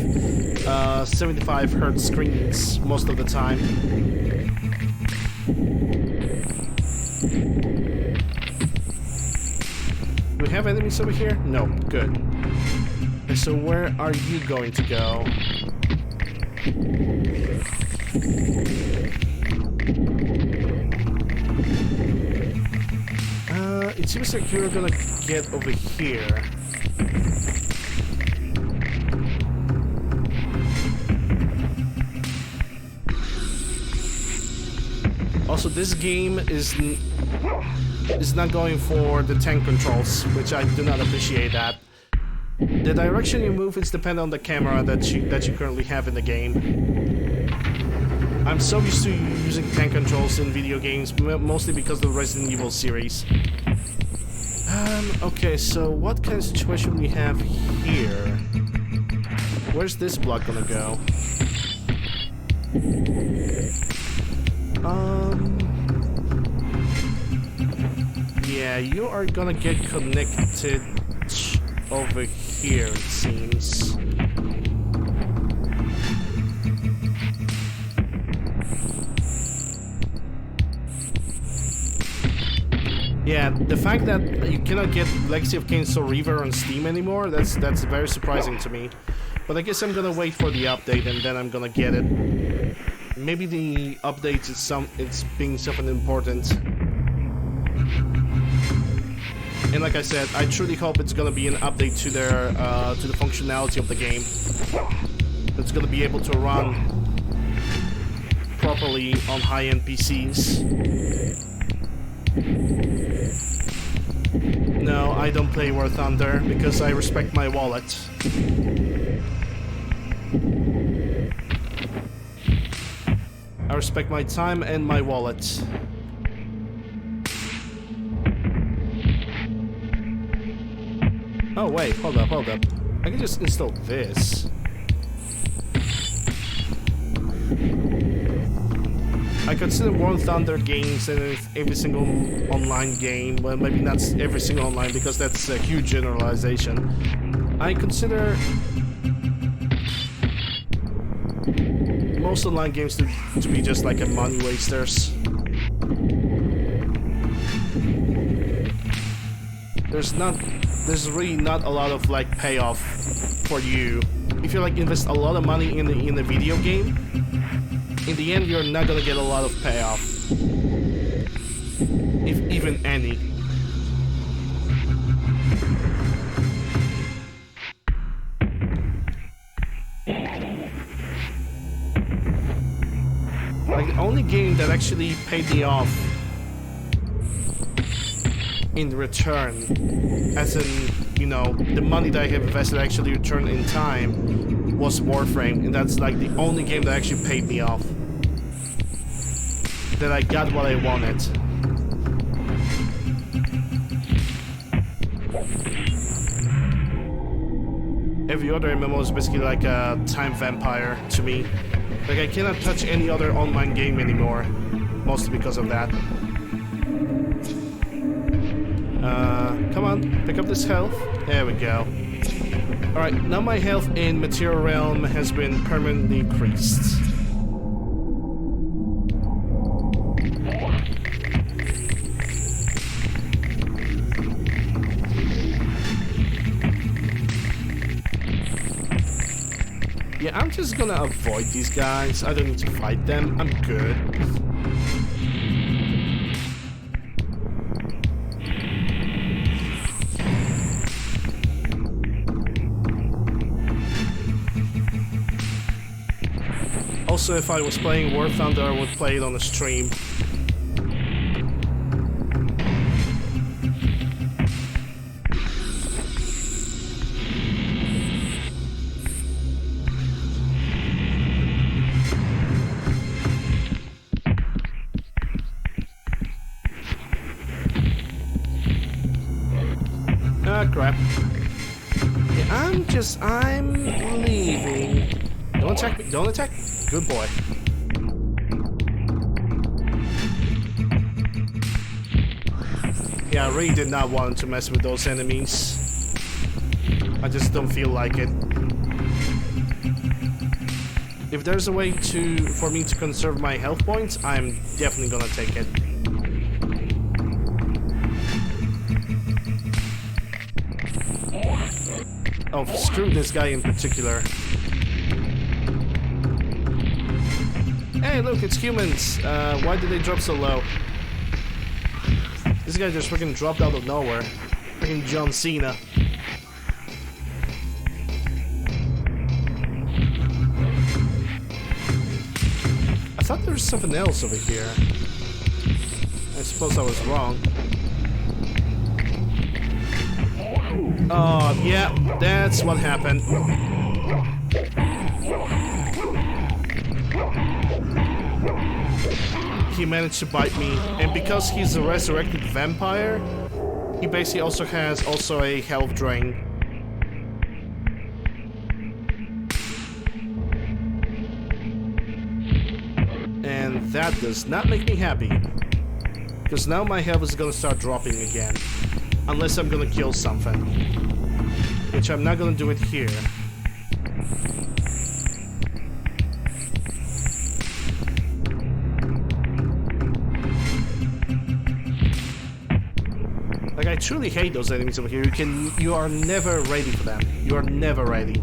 75 hertz screens most of the time. Do we have enemies over here? No, good. Okay, so where are you going to go? It seems like you're gonna get over here. Also, this game is not going for the tank controls, which I do not appreciate that. The direction you move is dependent on the camera that you currently have in the game. I'm so used to using tank controls in video games, mostly because of the Resident Evil series. Okay, so what kind of situation we have here? Where's this block gonna go? Yeah, you are gonna get connected over here, it seems. Yeah, the fact that you cannot get Legacy of Kain so Reaver on Steam anymore, that's very surprising to me. But I guess I'm gonna wait for the update and then I'm gonna get it. Maybe the update is it's being something important. And like I said, I truly hope it's gonna be an update to their to the functionality of the game. It's gonna be able to run properly on high-end PCs. No, I don't play War Thunder because I respect my wallet. I respect my time and my wallet. Oh wait, hold up. I can just install this. I consider War Thunder games and every single online game, well maybe not every single online because that's a huge generalization. I consider most online games to be just like a money wasters. There's really not a lot of like payoff for you. If you like invest a lot of money in a video game, in the end you're not gonna get a lot of payoff. If even any. Like the only game that actually paid me off in return, as in, you know, the money that I have invested actually returned in time, was Warframe, and that's like the only game that actually paid me off. That I got what I wanted. Every other MMO is basically like a time vampire to me. Like I cannot touch any other online game anymore, mostly because of that. Come on, pick up this health. There we go. Alright, now my health in Material Realm has been permanently increased. Yeah, I'm just gonna avoid these guys. I don't need to fight them. I'm good. Also, if I was playing War Thunder, I would play it on the stream. Ah, crap. Yeah, I'm leaving. Don't attack me, don't attack me. Good boy. Yeah, I really did not want to mess with those enemies. I just don't feel like it. If there's a way for me to conserve my health points, I'm definitely gonna take it. Oh, screw this guy in particular. Hey, look, it's humans. Why did they drop so low? This guy just freaking dropped out of nowhere. Freaking John Cena. I thought there was something else over here. I suppose I was wrong. Oh, yeah, that's what happened. He managed to bite me, and because he's a resurrected vampire, he basically also has a health drain. And that does not make me happy, because now my health is gonna start dropping again, unless I'm gonna kill something, which I'm not gonna do it here. Like, I truly hate those enemies over here. You are never ready for them. You are never ready.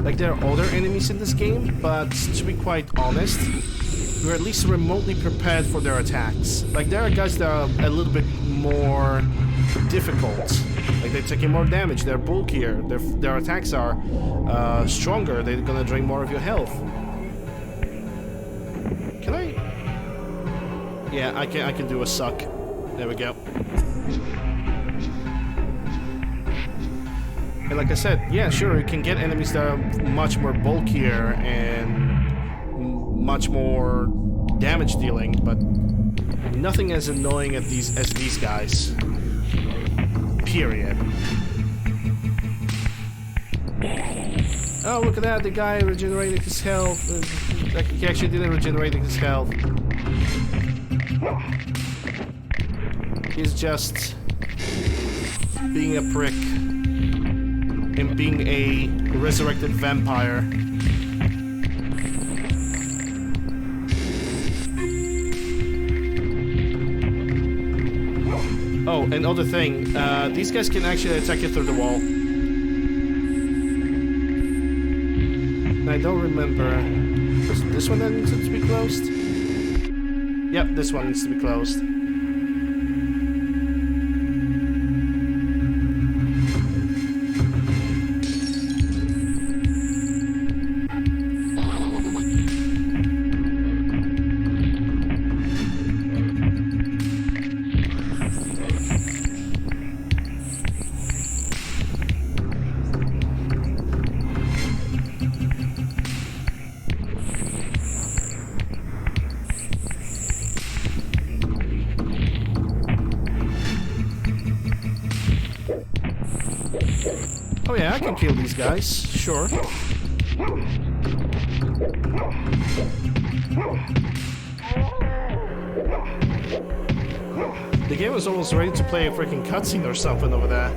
Like, there are other enemies in this game, but to be quite honest, you're at least remotely prepared for their attacks. Like, there are guys that are a little bit more difficult. Like, they're taking more damage, they're bulkier, their attacks are stronger, they're gonna drain more of your health. Can I? Yeah, I can do a suck. There we go. And like I said, yeah, sure, you can get enemies that are much more bulkier and much more damage dealing, but nothing as annoying as these guys. Period. Oh, look at that, the guy regenerated his health. Like, he actually didn't regenerate his health. He's just being a prick and being a resurrected vampire. Oh, another thing, these guys can actually attack you through the wall. I don't remember. Is this one that needs to be closed? Yep, this one needs to be closed. Oh yeah, I can kill these guys, sure. The game was almost ready to play a freaking cutscene or something over there.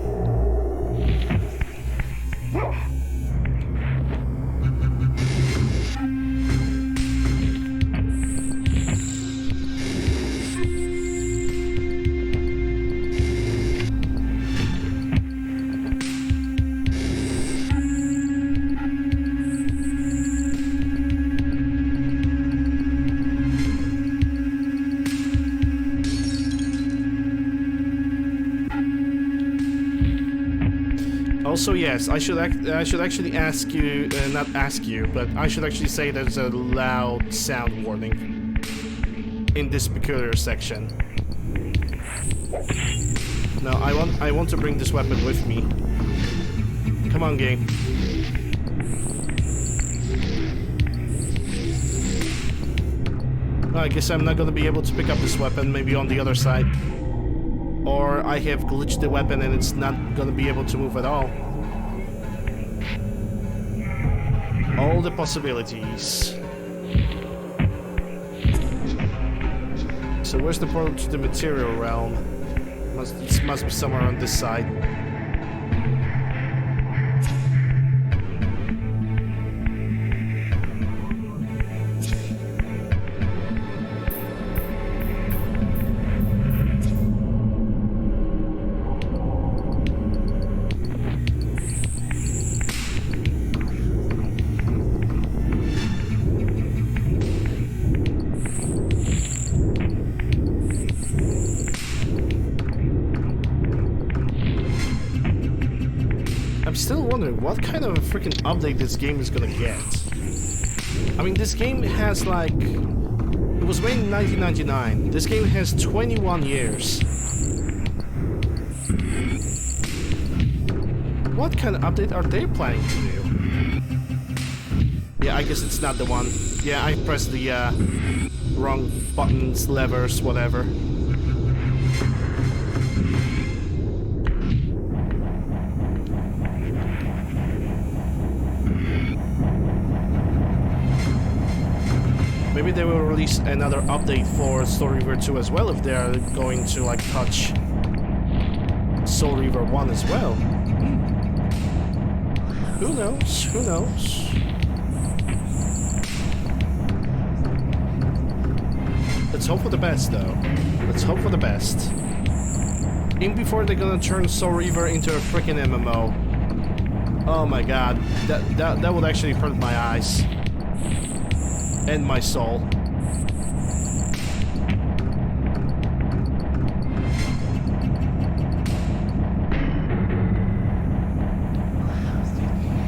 Also, yes, I should actually ask you, not ask you, but I should actually say there's a loud sound warning in this peculiar section. No, I want to bring this weapon with me. Come on, game. Well, I guess I'm not gonna be able to pick up this weapon, maybe on the other side. Or I have glitched the weapon and it's not gonna be able to move at all. All the possibilities. So where's the portal to the material realm? It must be somewhere on this side. still wondering what kind of a freaking update this game is gonna get. I mean, this game has like... It was made in 1999. This game has 21 years. What kind of update are they planning to do? Yeah, I guess it's not the one. Yeah, I pressed the wrong buttons, levers, whatever. Maybe they will release another update for Soul Reaver 2 as well if they are going to like touch Soul Reaver 1 as well. Who knows? Who knows? Let's hope for the best, though. Let's hope for the best. Even before they're gonna turn Soul Reaver into a freaking MMO. Oh my god, that would actually hurt my eyes and my soul.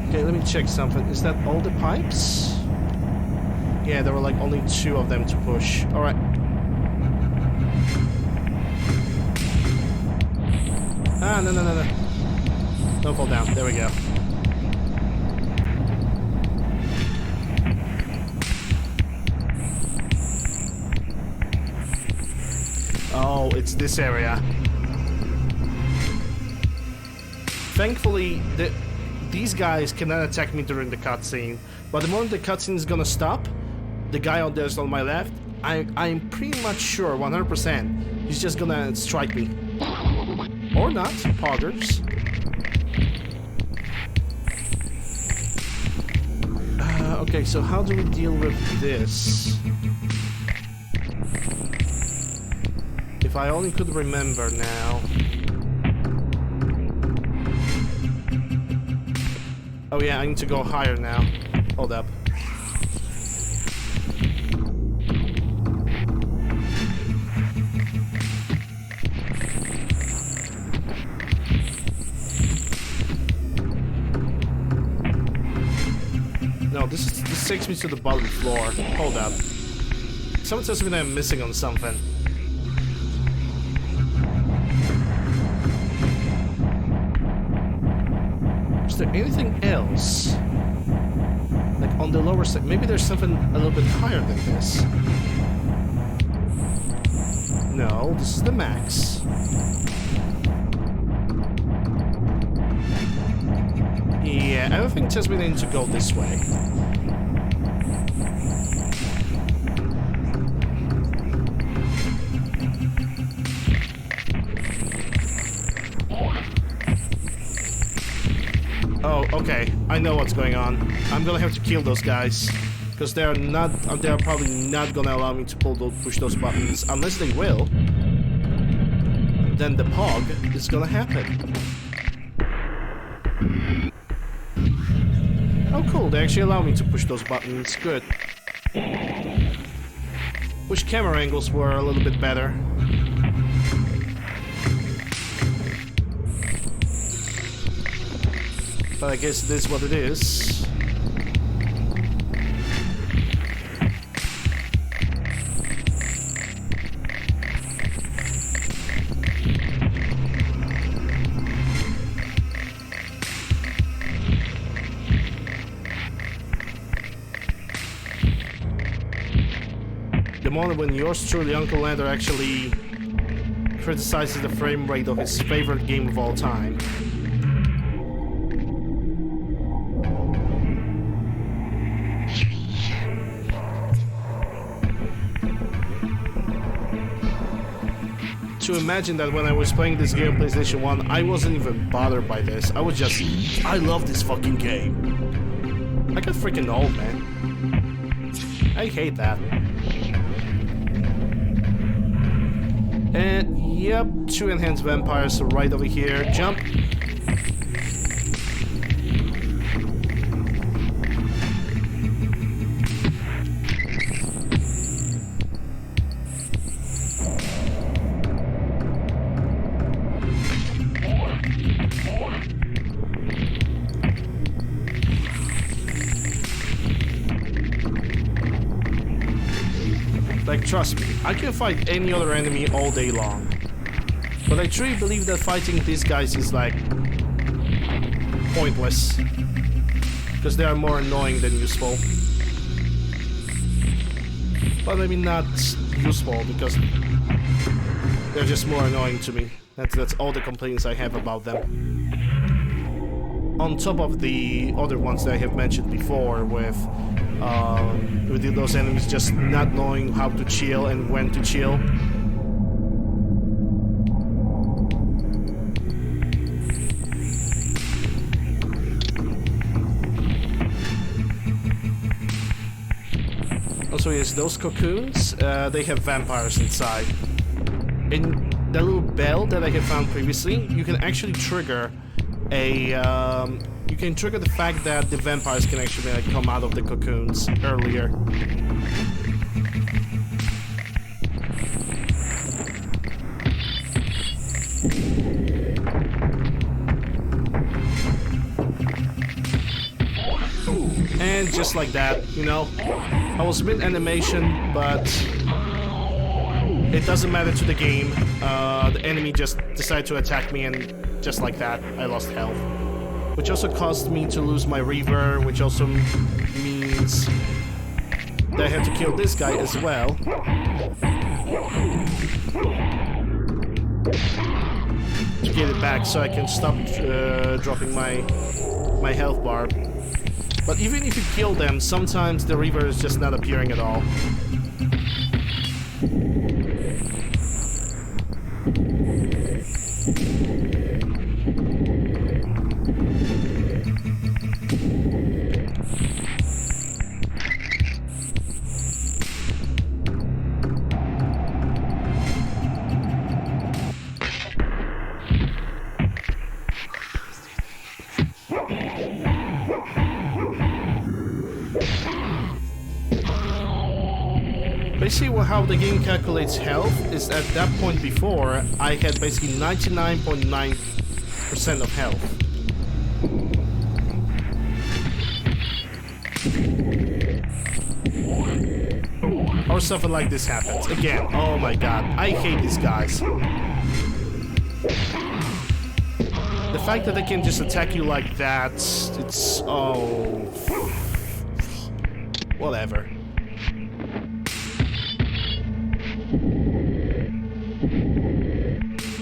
Okay, let me check something. Is that all the pipes? Yeah, there were like only 2 of them to push. Alright. Ah, no. Don't fall down. There we go. Oh, it's this area. Thankfully, these guys cannot attack me during the cutscene. But the moment the cutscene is gonna stop, the guy out there on my left, I'm pretty much sure, 100%, he's just gonna strike me. Or not, poggers. Okay, so how do we deal with this? If I only could remember now. Oh yeah, I need to go higher now. Hold up. No, this takes me to the bottom floor. Hold up. Someone tells me that I'm missing on something. Is there anything else? Like on the lower side? Maybe there's something a little bit higher than this. No, this is the max. Yeah, everything tells me they need to go this way. Oh, okay. I know what's going on. I'm gonna have to kill those guys. Because they're probably not gonna allow me to push those buttons. Unless they will. Then the pog is gonna happen. Oh cool, they actually allow me to push those buttons. Good. Wish camera angles were a little bit better. But I guess this is what it is. The moment when yours truly, UncleLander, actually criticizes the frame rate of his favorite game of all time. To imagine that when I was playing this game on PlayStation 1, I wasn't even bothered by this. I was just, I love this fucking game. I got freaking old, man. I hate that. And yep, 2 enhanced vampires right over here. Jump. Trust me, I can fight any other enemy all day long. But I truly believe that fighting these guys is like pointless. Because they are more annoying than useful. But maybe not useful because they're just more annoying to me. That's all the complaints I have about them. On top of the other ones that I have mentioned before with those enemies just not knowing how to chill and when to chill. Also, yes, those cocoons, they have vampires inside. In the little bell that I have found previously, you can actually trigger you can trigger the fact that the vampires can actually like, come out of the cocoons earlier. And just like that, you know, I was mid-animation, but it doesn't matter to the game. The enemy just decided to attack me, and just like that, I lost health. Which also caused me to lose my Reaver, which also means that I have to kill this guy as well. To get it back so I can stop dropping my health bar. But even if you kill them, sometimes the Reaver is just not appearing at all. Basically, how the game calculates health is at that point before, I had basically 99.9% of health. Or something like this happens. Again, oh my god, I hate these guys. The fact that they can just attack you like that, it's... oh... whatever.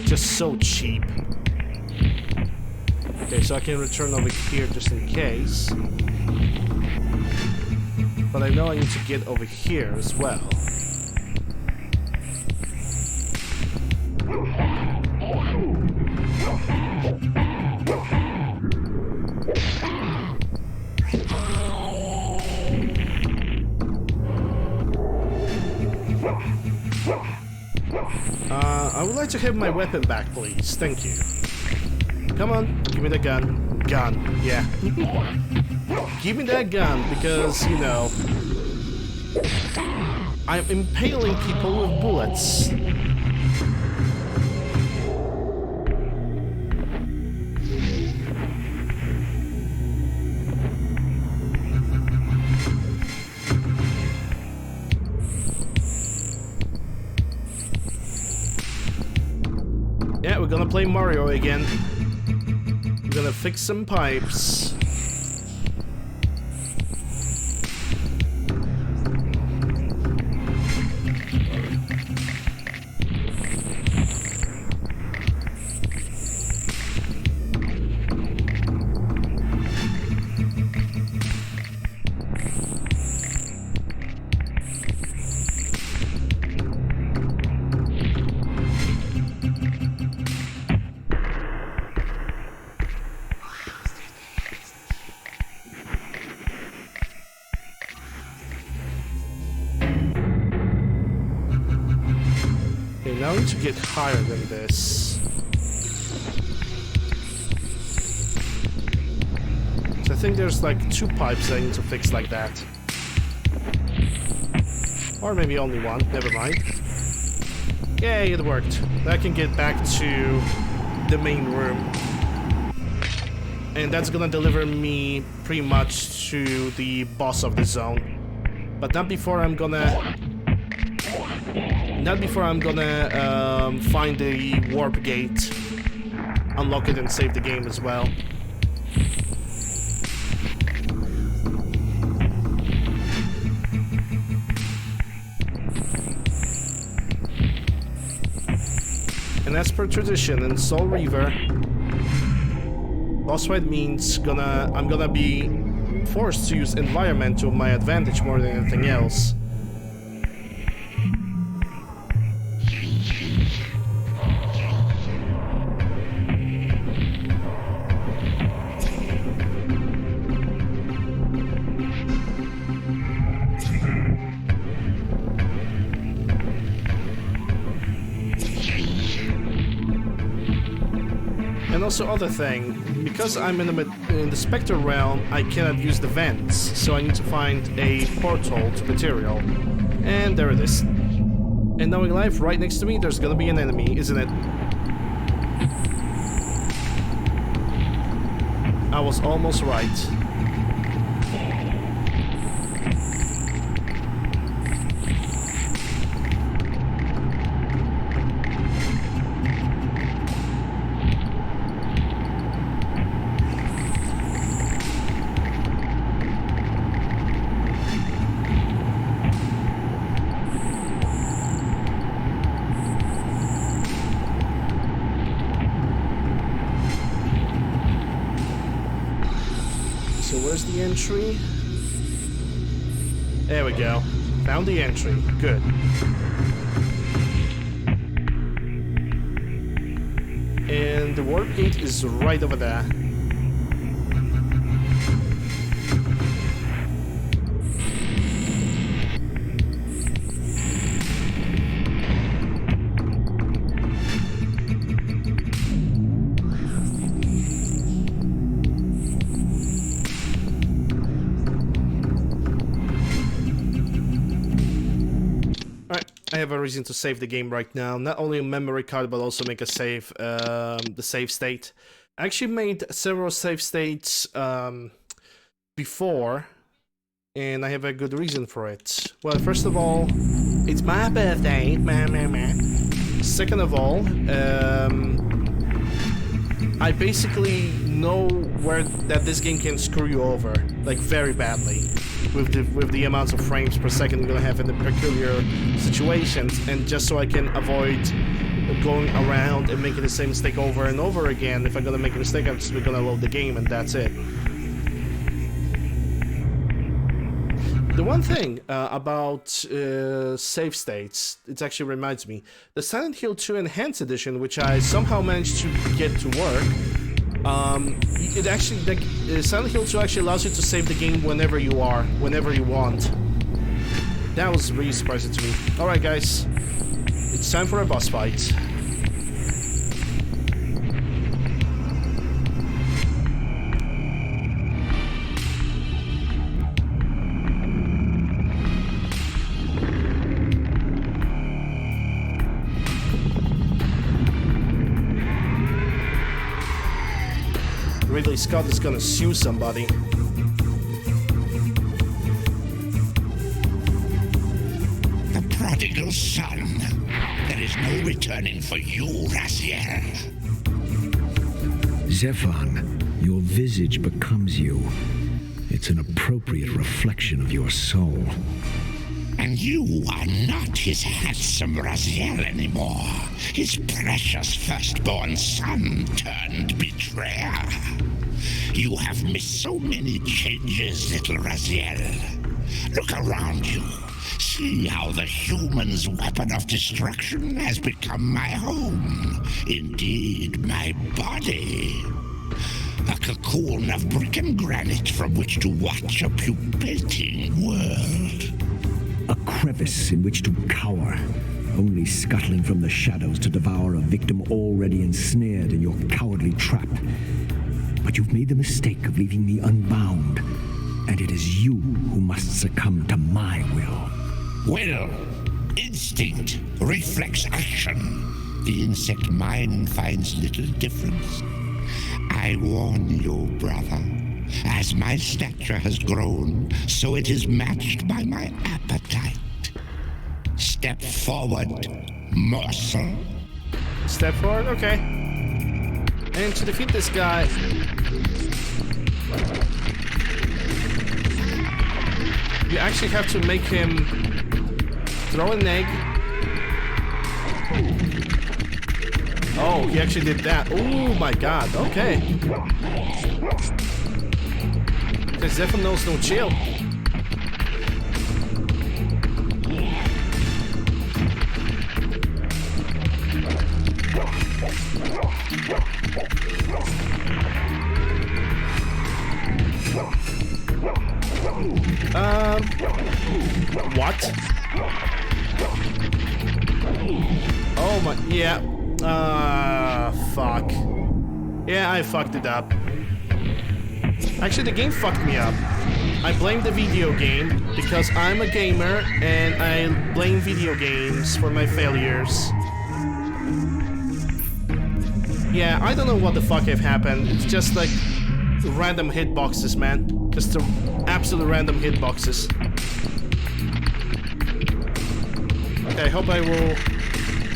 Just so cheap. Okay, so I can return over here just in case. But I know I need to get over here as well. I would like to have my weapon back, please. Thank you. Come on, give me the gun. Gun, yeah. Give me that gun, because, you know, I'm impaling people with bullets. Yeah, we're gonna play Mario again. We're gonna fix some pipes. Now I need to get higher than this. So I think there's like 2 pipes I need to fix like that. Or maybe only one, never mind. Yay, it worked. I can get back to the main room. And that's gonna deliver me pretty much to the boss of the zone. But not before I'm gonna Not before I'm gonna find the warp gate, unlock it, and save the game as well. And as per tradition in Soul Reaver, boss fight means I'm gonna be forced to use environment to my advantage more than anything else. And also other thing, because I'm in the Spectre realm, I cannot use the vents, so I need to find a portal to material. And there it is. And knowing life, right next to me, there's gonna be an enemy, isn't it? I was almost right. So where's the entry? There we go. Found the entry. Good. And the warp gate is right over there. I have a reason to save the game right now. Not only a memory card, but also make a save, the save state. I actually made several save states before, and I have a good reason for it. Well, first of all, it's my birthday. Second of all, I basically know that this game can screw you over, like very badly, with the amounts of frames per second you're gonna have in the peculiar situations, and just so I can avoid going around and making the same mistake over and over again. If I'm gonna make a mistake, I'm just gonna load the game and that's it. The one thing about save states, it actually reminds me, the Silent Hill 2 Enhanced Edition, which I somehow managed to get to work, it actually, Silent Hill 2 actually allows you to save the game whenever you want. That was really surprising to me. Alright guys, it's time for a boss fight. Ridley Scott is gonna sue somebody. The prodigal son. There is no returning for you, Raziel. Zephon, your visage becomes you. It's an appropriate reflection of your soul. And you are not his handsome Raziel anymore. His precious firstborn son turned betrayer. You have missed so many changes, little Raziel. Look around you. See how the human's weapon of destruction has become my home. Indeed, my body. A cocoon of brick and granite from which to watch a pupating world. A crevice in which to cower, only scuttling from the shadows to devour a victim already ensnared in your cowardly trap. But you've made the mistake of leaving me unbound, and it is you who must succumb to my will. Will, instinct, reflex action. The insect mind finds little difference. I warn you, brother. As my stature has grown, so it is matched by my appetite. Step forward, morsel. Step forward, okay. And to defeat this guy, you actually have to make him throw an egg. Oh, he actually did that. Oh my god, okay. Because Zephyr knows no chill. What? Oh my, yeah. Fuck. Yeah, I fucked it up. Actually, the game fucked me up. I blame the video game because I'm a gamer and I blame video games for my failures. Yeah, I don't know what the fuck have happened. It's just like random hitboxes, man. Just the absolute random hitboxes. Okay, I hope I will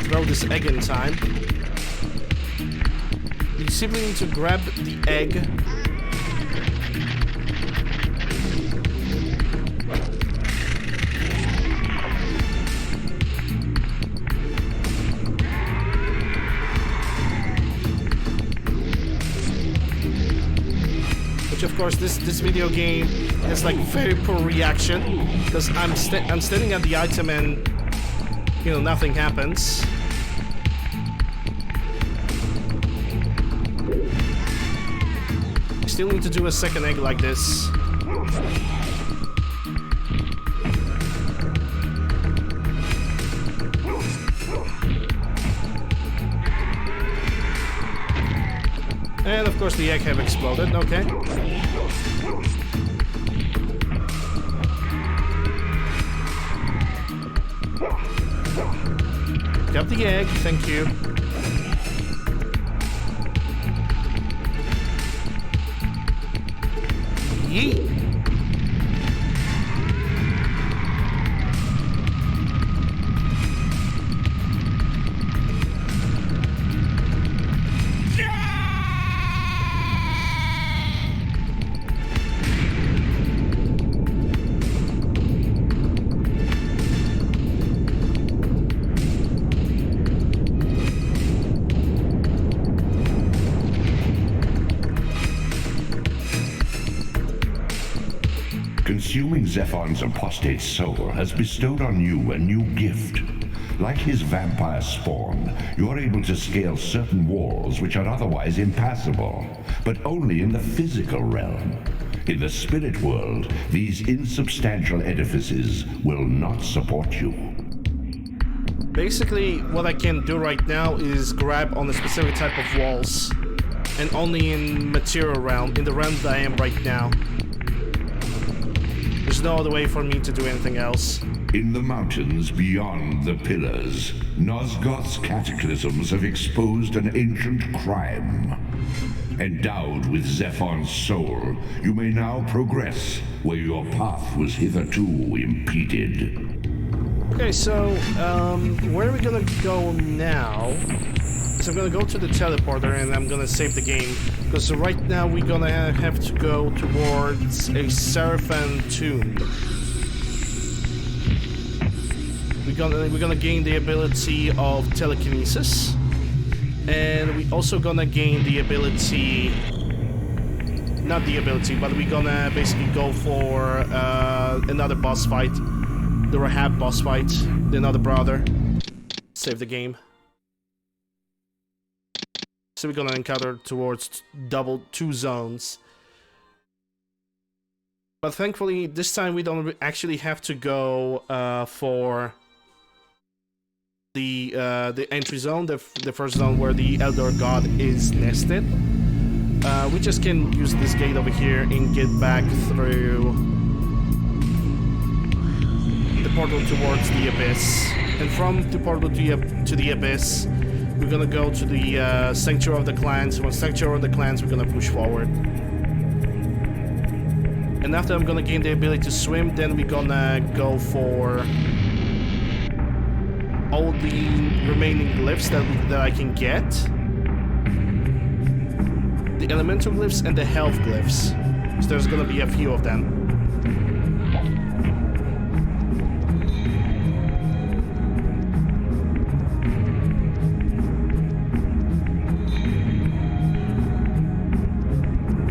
throw this egg in time. You simply need to grab the egg. Which, of course, this video game has like very poor reaction because I'm standing at the item and, you know, nothing happens. Still need to do a second egg like this. And of course the egg have exploded, okay. Got the egg, thank you. Yeet. Consuming Zephon's apostate soul has bestowed on you a new gift. Like his vampire spawn, you are able to scale certain walls which are otherwise impassable, but only in the physical realm. In the spirit world, these insubstantial edifices will not support you. Basically, what I can do right now is grab on a specific type of walls, and only in material realm, in the realm that I am right now. There's no other way for me to do anything else. In the mountains beyond the pillars, Nosgoth's cataclysms have exposed an ancient crime. Endowed with Zephon's soul, you may now progress where your path was hitherto impeded. Okay, so, where are we gonna go now? So I'm gonna go to the teleporter and I'm gonna save the game. Because right now we're gonna have to go towards a Seraphim tomb. We're gonna gain the ability of telekinesis. And we're also gonna gain the ability... Not the ability, but we're gonna basically go for another boss fight. The Rahab boss fight. The another brother. Save the game. So we're gonna encounter towards two zones. But thankfully, this time we don't actually have to go for the entry zone, the first zone where the Elder God is nested. We just can use this gate over here and get back through the portal towards the Abyss. And from the portal to the Abyss, we're gonna go to the Sanctuary of the Clans. From Sanctuary of the Clans, we're gonna push forward. And after I'm gonna gain the ability to swim, then we're gonna go for all the remaining glyphs that I can get. The elemental glyphs and the health glyphs. So there's gonna be a few of them.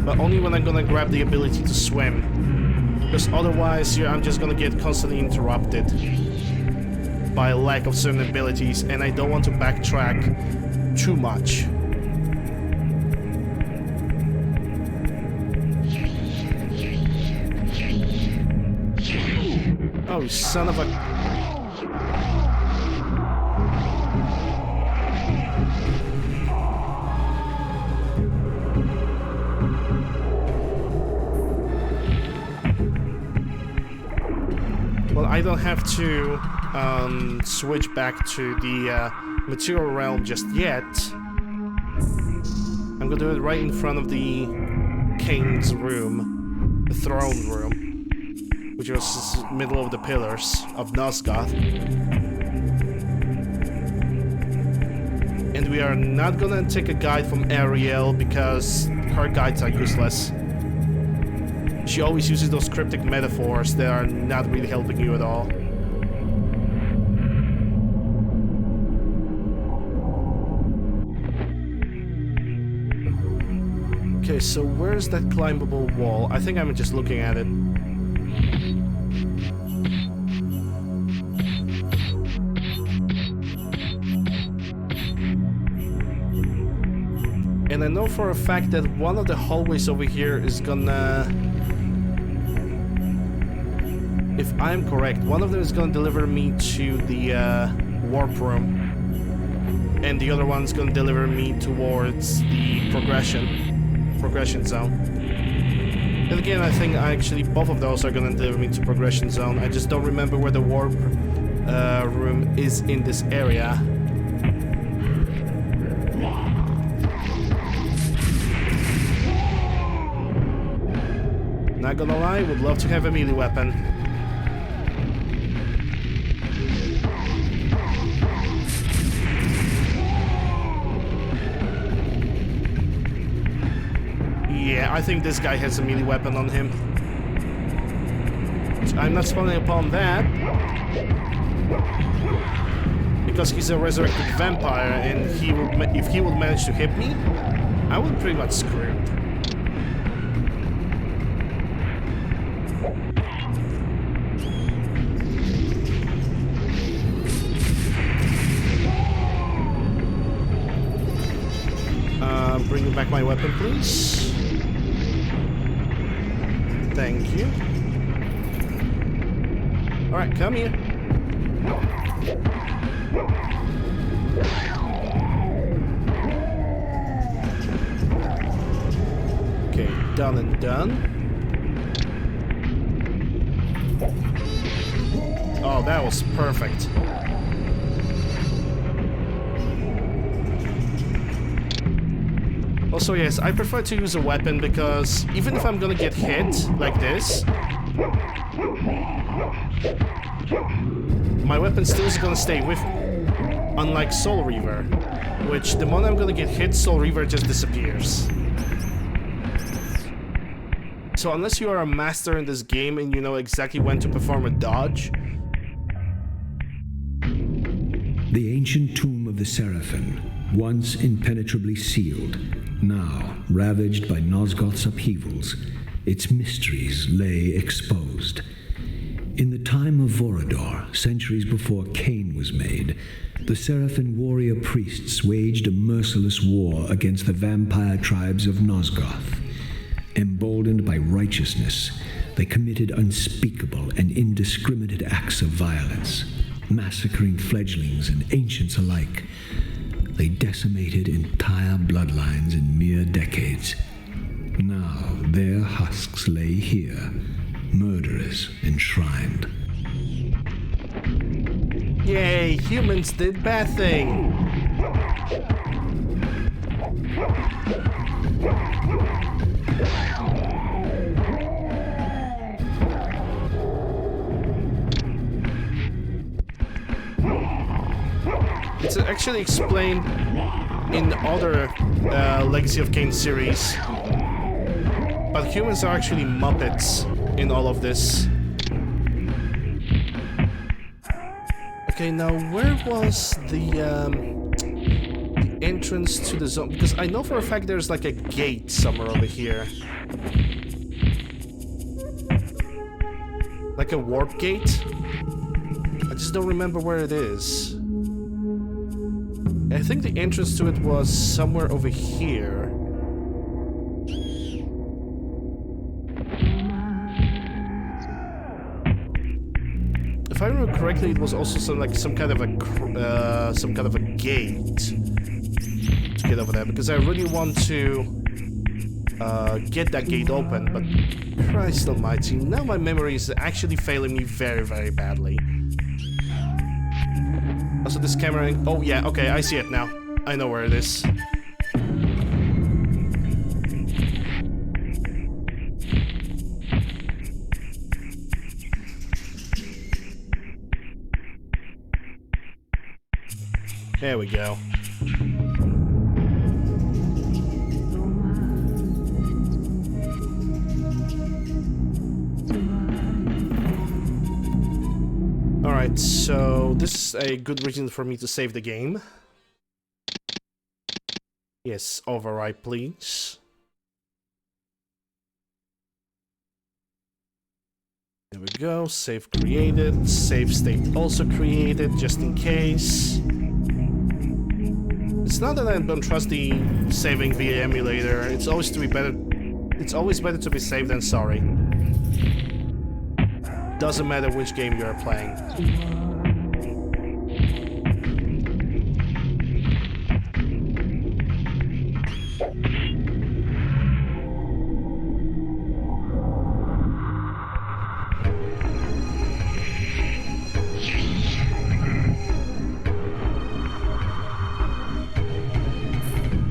But only when I'm gonna grab the ability to swim. Because otherwise, I'm just gonna get constantly interrupted by lack of certain abilities, and I don't want to backtrack too much. Oh, son of a... Well, I don't have to switch back to the material realm just yet. I'm gonna do it right in front of the Kain's room, the throne room, which was middle of the pillars of Nosgoth. And we are not gonna take a guide from Ariel because her guides are useless. She always uses those cryptic metaphors that are not really helping you at all. Okay, so where's that climbable wall? I think I'm just looking at it. And I know for a fact that one of the hallways over here is gonna... If I'm correct, one of them is gonna deliver me to the warp room. And the other one's gonna deliver me towards the progression zone. And again, I think actually both of those are gonna deliver me to progression zone. I just don't remember where the warp room is in this area. Not gonna lie, would love to have a melee weapon. Yeah, I think this guy has a melee weapon on him. I'm not spawning upon that. Because he's a resurrected vampire, and if he would manage to hit me, I would pretty much screwed. Bring back my weapon, please. Thank you. Alright, come here. Okay, done and done. Oh, that was perfect. Also, yes, I prefer to use a weapon because even if I'm gonna get hit like this, my weapon still is gonna stay with me. Unlike Soul Reaver, which the moment I'm gonna get hit, Soul Reaver just disappears. So unless you are a master in this game and you know exactly when to perform a dodge... The ancient tomb of the Seraphim, once impenetrably sealed, now ravaged by Nosgoth's upheavals, its mysteries lay exposed. In the time of Vorador, centuries before Kain was made, the Seraphim warrior priests waged a merciless war against the vampire tribes of Nosgoth. Emboldened by righteousness, they committed unspeakable and indiscriminate acts of violence, massacring fledglings and ancients alike. They decimated entire bloodlines in mere decades. Now their husks lay here, murderers enshrined. Yay, humans did bad thing. it's actually explained in other Legacy of Kain series. But humans are actually Muppets in all of this. Okay, now where was the entrance to the zone? Because I know for a fact there's like a gate somewhere over here. Like a warp gate? I just don't remember where it is. I think the entrance to it was somewhere over here. If I remember correctly, it was also some kind of a gate to get over there, because I really want to get that gate open. But Christ Almighty, now my memory is actually failing me very, very badly. Also, this camera. Oh yeah, okay, I see it now. I know where it is. There we go. Alright, so this is a good reason for me to save the game. Yes, override please. There we go, save created, save state also created, just in case. It's not that I don't trust the saving via emulator. It's always better to be safe than sorry. Doesn't matter which game you are playing.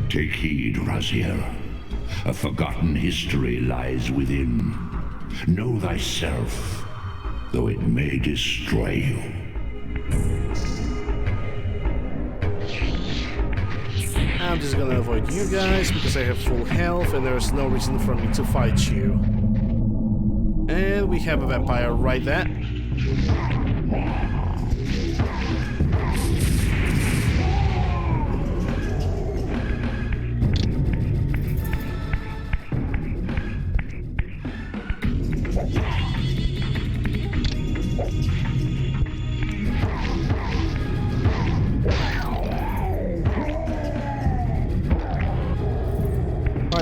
Take heed, Raziel. A forgotten history lies within. Know thyself, though it may destroy you. I'm just gonna avoid you guys because I have full health and there's no reason for me to fight you. And we have a vampire right there.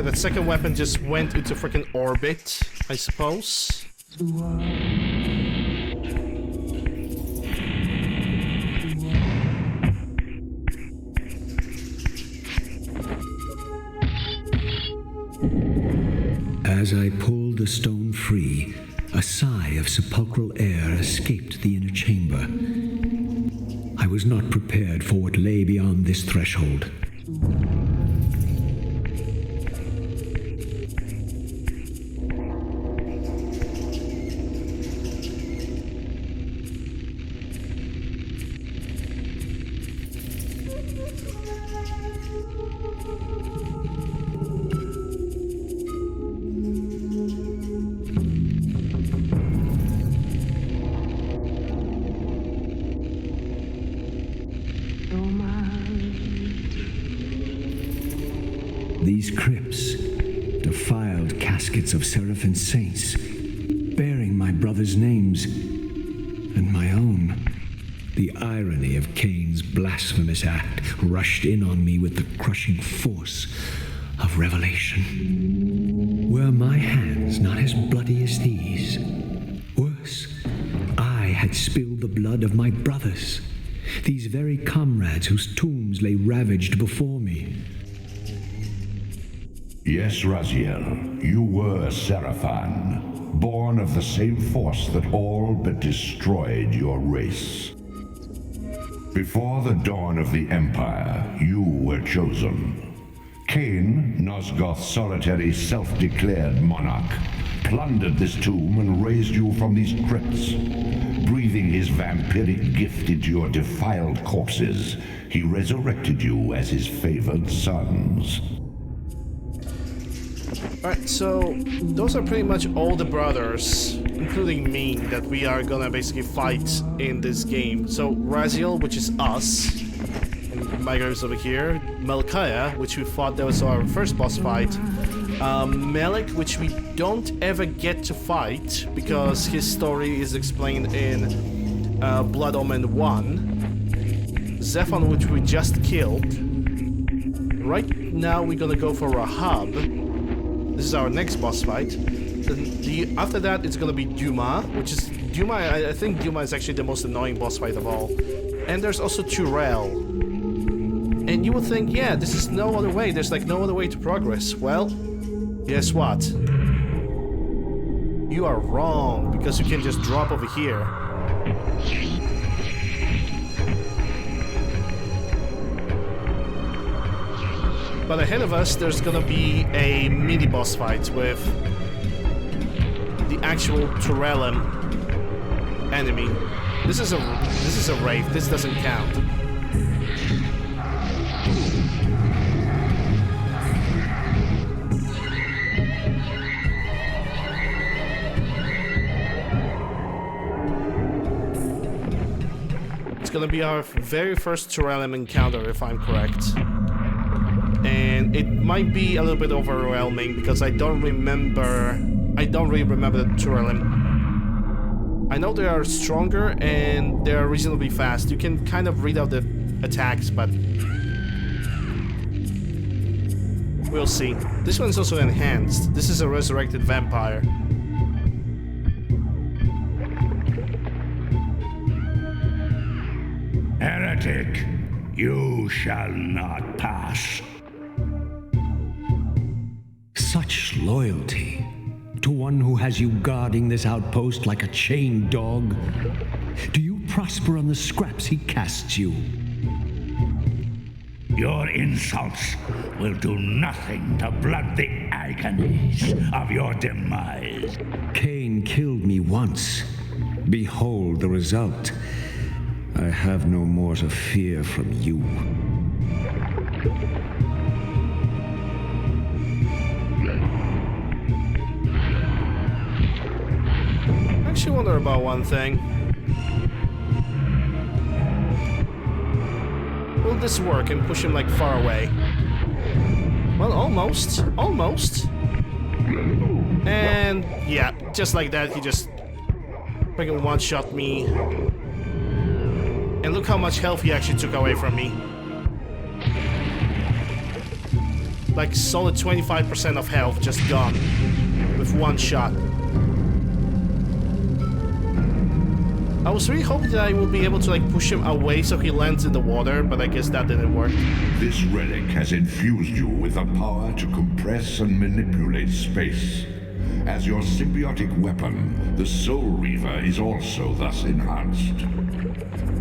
That second weapon just went into freaking orbit, I suppose. As I pulled the stone free, a sigh of sepulchral air escaped the inner chamber. I was not prepared for what lay beyond this threshold. These crypts, defiled caskets of Seraphim saints, bearing my brothers' names and my own. The irony of Kain's blasphemous act rushed in on me with the crushing force of revelation. Were my hands not as bloody as these? Worse, I had spilled the blood of my brothers, these very comrades whose tombs lay ravaged before me. Yes, Raziel, you were Seraphim, born of the same force that all but destroyed your race. Before the dawn of the Empire, you were chosen. Kain, Nosgoth's solitary self-declared monarch, plundered this tomb and raised you from these crypts, breathing Breathing his vampiric gift into your defiled corpses, he resurrected you as his favored sons. Alright, so those are pretty much all the brothers, including me, that we are gonna basically fight in this game. So Raziel, which is us, and Migraves over here. Melchiah, which we fought, that was our first boss fight. Melik, which we don't ever get to fight, because his story is explained in Blood Omen 1. Zephon, which we just killed. Right now we're gonna go for Rahab. This is our next boss fight. After that, it's gonna be Duma, which is... I think Duma is actually the most annoying boss fight of all. And there's also Turel. And you would think, yeah, this is no other way. There's like no other way to progress. Well, guess what? You are wrong, because you can just drop over here. But ahead of us, there's gonna be a mini boss fight with the actual Turelem enemy. This is a wraith. This doesn't count. It's gonna be our very first Turelem encounter, if I'm correct. And it might be a little bit overwhelming because I don't really remember the Turelem. I know they are stronger and they are reasonably fast. You can kind of read out the attacks, but we'll see. This one's also enhanced. This is a resurrected vampire. Heretic, you shall not pass. Such loyalty to one who has you guarding this outpost like a chained dog. Do you prosper on the scraps he casts you? Your insults will do nothing to blunt the agonies of your demise. Kain killed me once. Behold the result. I have no more to fear from you. I actually wonder about one thing. Will this work and push him like far away? Well, almost. Almost. And yeah, just like that, he just freaking one-shot me. And look how much health he actually took away from me. Like solid 25% of health just gone with one shot. I was really hoping that I will be able to like push him away so he lands in the water, but I guess that didn't work. This relic has infused you with the power to compress and manipulate space. As your symbiotic weapon, the Soul Reaver is also thus enhanced.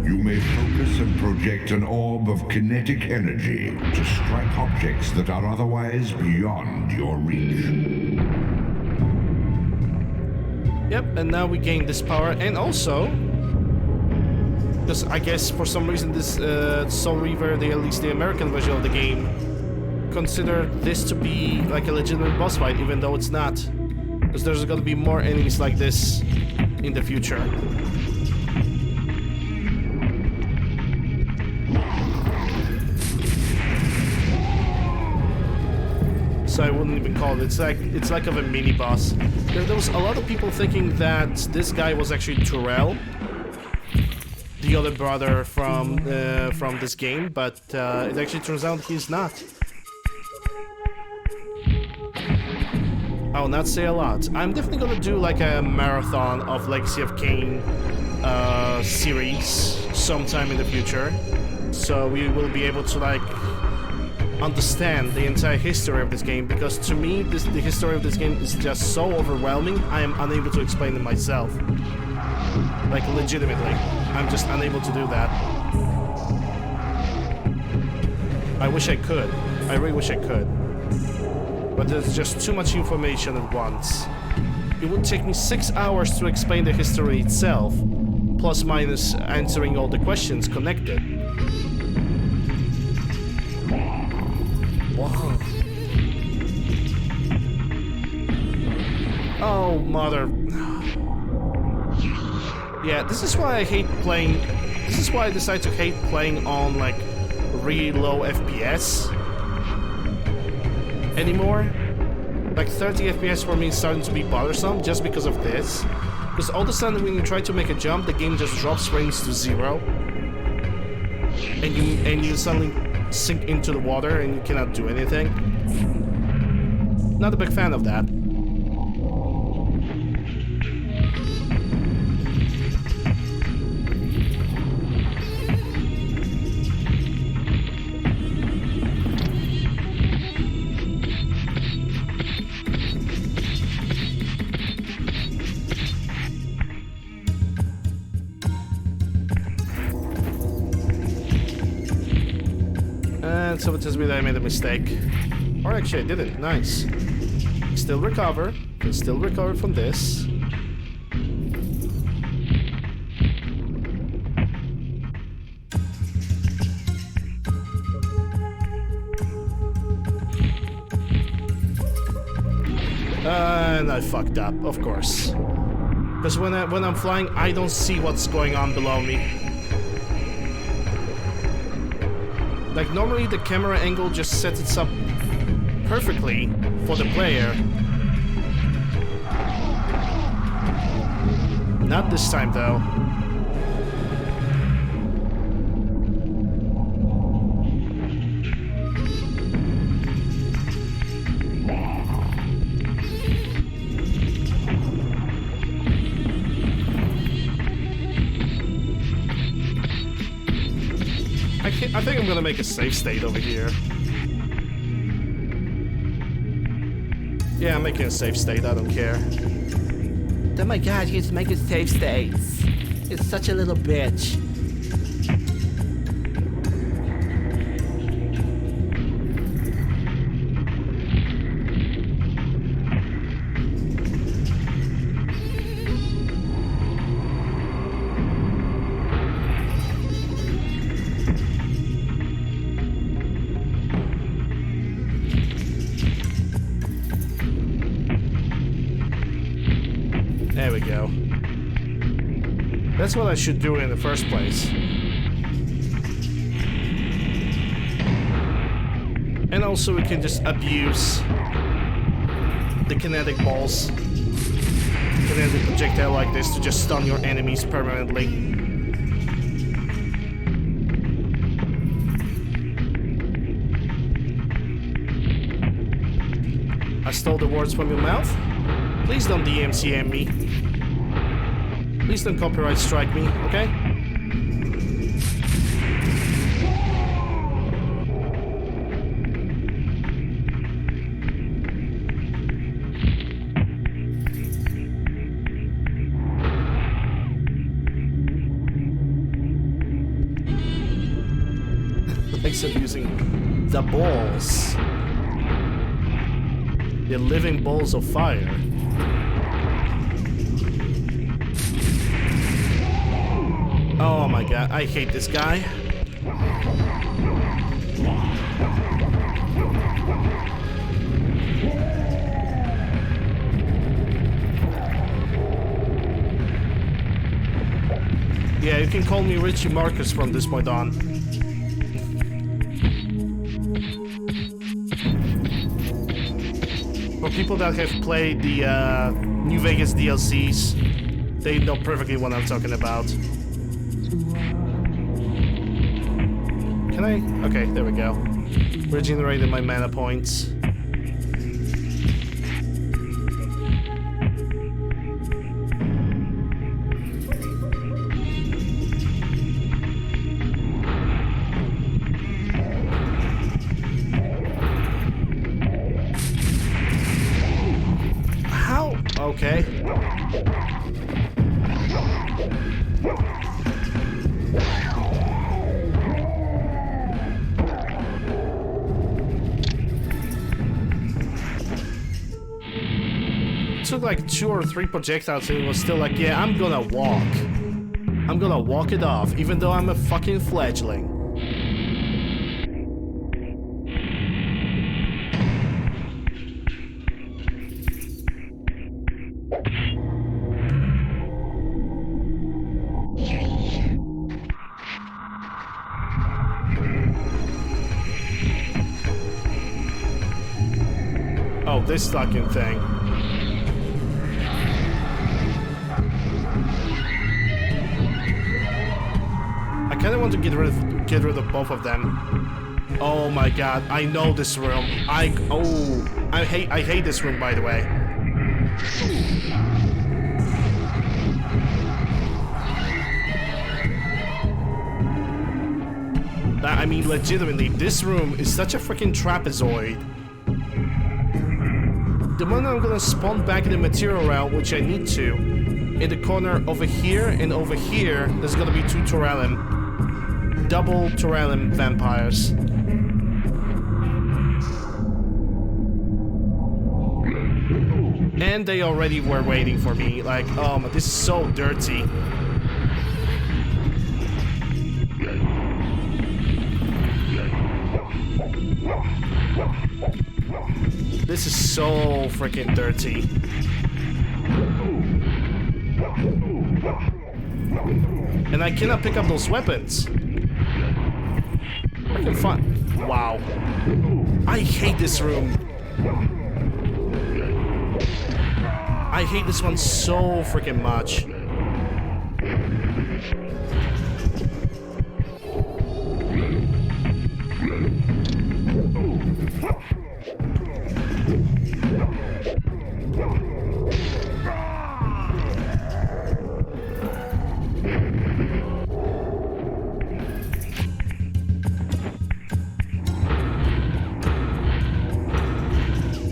You may focus and project an orb of kinetic energy to strike objects that are otherwise beyond your reach. Yep, and now we gain this power, and also, because I guess for some reason this Soul Reaver, at least the American version of the game, consider this to be like a legitimate boss fight, even though it's not. Because there's gonna be more enemies like this in the future. So I wouldn't even call it. It's like of a mini boss. There was a lot of people thinking that this guy was actually Turel, the other brother from this game, but it actually turns out he's not. I will not say a lot. I'm definitely gonna do like a marathon of Legacy of Kain series sometime in the future, so we will be able to like understand the entire history of this game, because to me the history of this game is just so overwhelming I am unable to explain it myself. Like legitimately, I'm just unable to do that. I wish I could. I really wish I could. But there's just too much information at once. It would take me 6 hours to explain the history itself, plus minus answering all the questions connected. Wow. Oh, mother. Yeah, this is why I hate playing. This is why I decided to hate playing on like really low FPS anymore. Like 30 FPS for me is starting to be bothersome just because of this. Because all of a sudden when you try to make a jump, the game just drops frames to 0. And you suddenly sink into the water and you cannot do anything. Not a big fan of that. And someone tells me that I made a mistake. Or actually I didn't. Nice. Still recover. Can still recover from this. And I fucked up, of course. Because when I'm flying, I don't see what's going on below me. Like, normally the camera angle just sets it up perfectly for the player. Not this time, though. I think I'm gonna make a save state over here. Yeah, I'm making a save state, I don't care. Oh my god, he's making save states. It's such a little bitch. There we go. That's what I should do in the first place. And also we can just abuse the kinetic balls. Kinetic projectile like this to just stun your enemies permanently. I stole the words from your mouth. Please don't DMCA me. Please don't copyright strike me, okay? Thanks for using the balls. The living balls of fire. Oh my god, I hate this guy. Yeah, you can call me Richie Marcus from this point on. For people that have played the New Vegas DLCs, they know perfectly what I'm talking about. Can I? Okay, there we go. Regenerated my mana points. How? Okay. Took like 2 or 3 projectiles and it was still like, yeah, I'm gonna walk. I'm gonna walk it off, even though I'm a fucking fledgling. Oh, this fucking thing. I kind of want to get rid of both of them. Oh my god, I know this room. I hate this room, by the way. I mean, legitimately, this room is such a freaking trapezoid. The moment I'm gonna spawn back in the material realm, which I need to, in the corner over here and over here, there's gonna be two Turalim. Double Turalim vampires. And they already were waiting for me. Like, oh, this is so dirty. This is so freaking dirty. And I cannot pick up those weapons. Freaking fun. Wow. I hate this room. I hate this one so freaking much.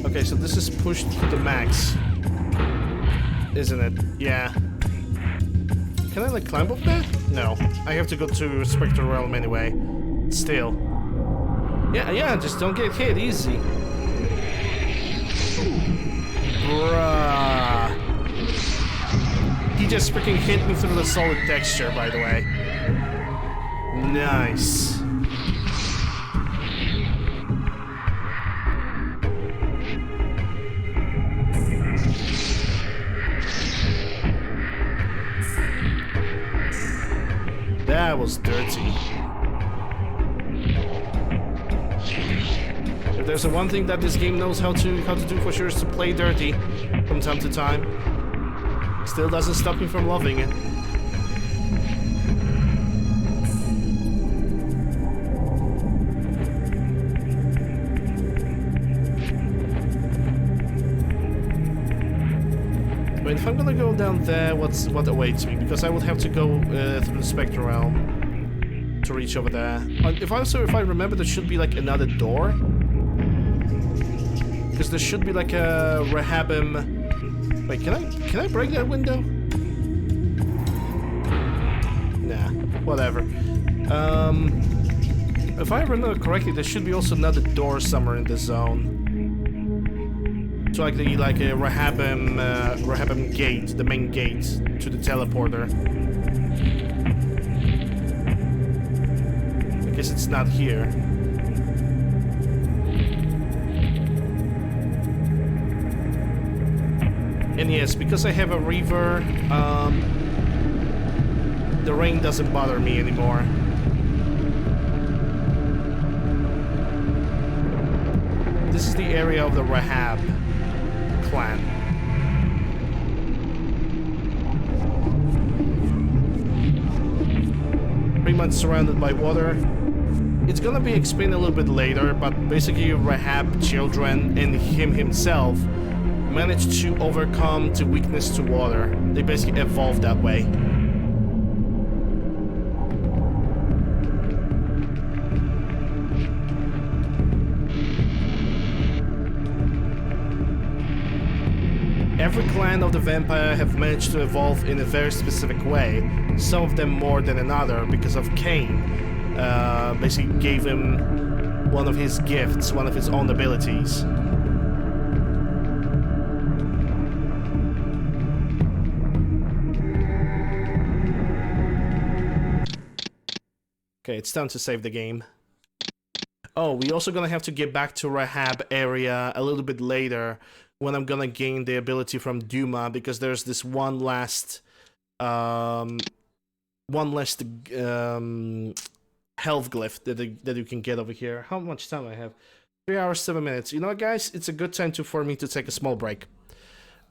Okay, so this is pushed to the max, isn't it? Yeah. Can I like climb up there? No. I have to go to Spectral Realm anyway. Still. Yeah, just don't get hit easy. Bruh. He just freaking hit me through the solid texture, by the way. Nice. That was dirty. If there's one thing that this game knows how to do for sure is to play dirty from time to time. Still doesn't stop me from loving it. But if I'm gonna go down there, what awaits me? Because I would have to go through the Spectral Realm to reach over there. If I remember, there should be like another door. Because there should be like a Rehabim. Wait, can I break that window? Nah, whatever. If I remember correctly, there should be also another door somewhere in the zone. So like a Rehabim gate, the main gate to the teleporter. I guess it's not here. And yes, because I have a Reaver, the rain doesn't bother me anymore. This is the area of the Rahab clan. Pretty much surrounded by water. It's gonna be explained a little bit later, but basically Rahab children and him himself managed to overcome the weakness to water. They basically evolved that way. Every clan of the vampire have managed to evolve in a very specific way, some of them more than another because of Kain. Basically gave him one of his gifts, one of his own abilities. Okay, it's time to save the game. Oh, we also gonna have to get back to Rahab area a little bit later when I'm gonna gain the ability from Duma, because there's this one last health glyph that you can get over here. How much time I have? 3 hours 7 minutes. You know what, guys? It's a good time for me to take a small break.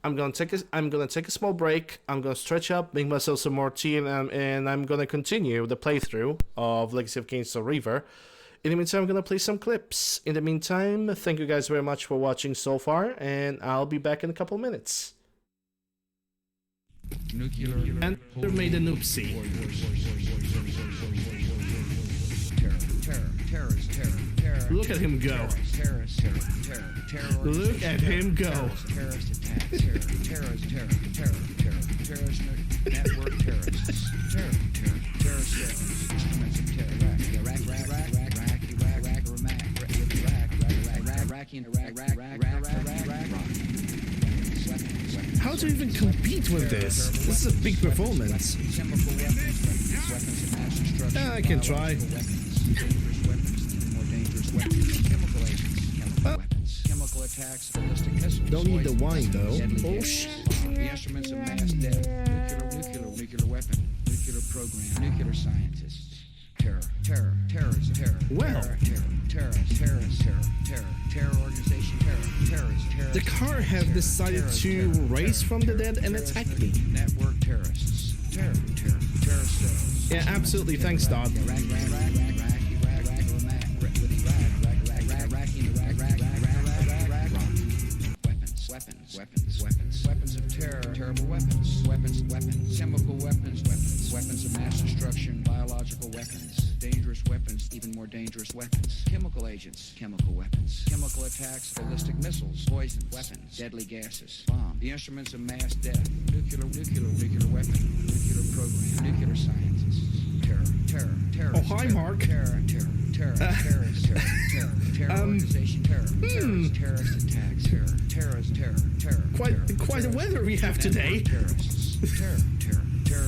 I'm gonna take a small break. I'm gonna stretch up, make myself some more tea, and I'm gonna continue the playthrough of Legacy of Kain Reaver. In the meantime, I'm gonna play some clips. In the meantime, thank you guys very much for watching so far, and I'll be back in a couple minutes. And made an oopsie. Look at him go. Look at him go. How to even compete with this? This is a big performance. I can try. Chemical attacks, ballistic missiles. Don't need the wine though. Oh shit. The instruments of mass death. Nuclear weapon. Nuclear program. Nuclear scientists. Terrorism. Well. Terror organization. Terrorism. The car have decided to race from the dead and attack me. Network terrorists. Terror cells. Yeah, absolutely. Thanks, Dodd. Weapons of terror, terrible weapons, chemical weapons of mass destruction, biological weapons, dangerous weapons, even more dangerous weapons, chemical agents, chemical weapons, chemical attacks, ballistic missiles, poison weapons, deadly gases, bomb, the instruments of mass death, nuclear weapon, nuclear program, nuclear scientists, terror. Oh, hi, Mark. Terror organization, terrorist attacks, terrorism, Quite a weather we have today. Terror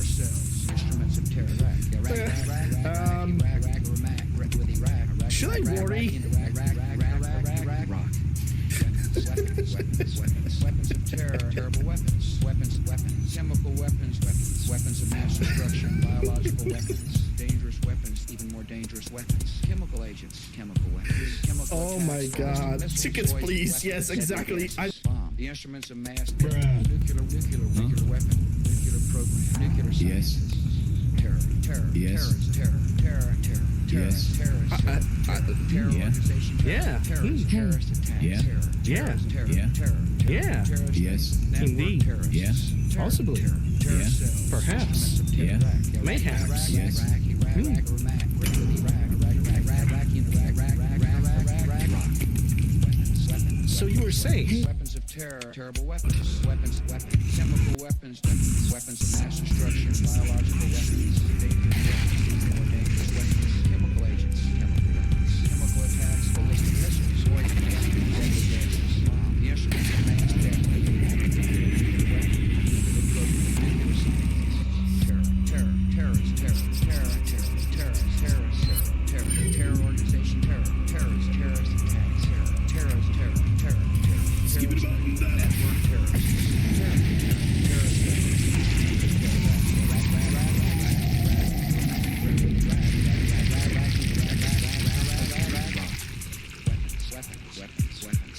cells, instruments of terror. Should I worry? Weapons of terror, terrible weapons, chemical weapons of mass destruction, biological weapons, dangerous weapons, even more dangerous weapons, chemical agents, chemical weapons, chemical Oh my god. Tickets, please. Yes, exactly. The instruments of mass death, nuclear weapon, nuclear program, nuclear science. Terror. Yes. Yeah. Terrorist attacks. Yeah. Yes. Indeed. Yeah. Possibly. Yeah. Perhaps. Yeah. Mayhaps. Yes. So you were saying? Weapons of terror, terrible weapons, chemical weapons of mass destruction, biological weapons, dangerous weapons, chemical agents, chemical attacks, ballistic missiles, poison gases, bomb, the instruments of mass death, terror organization, terrorist attacks,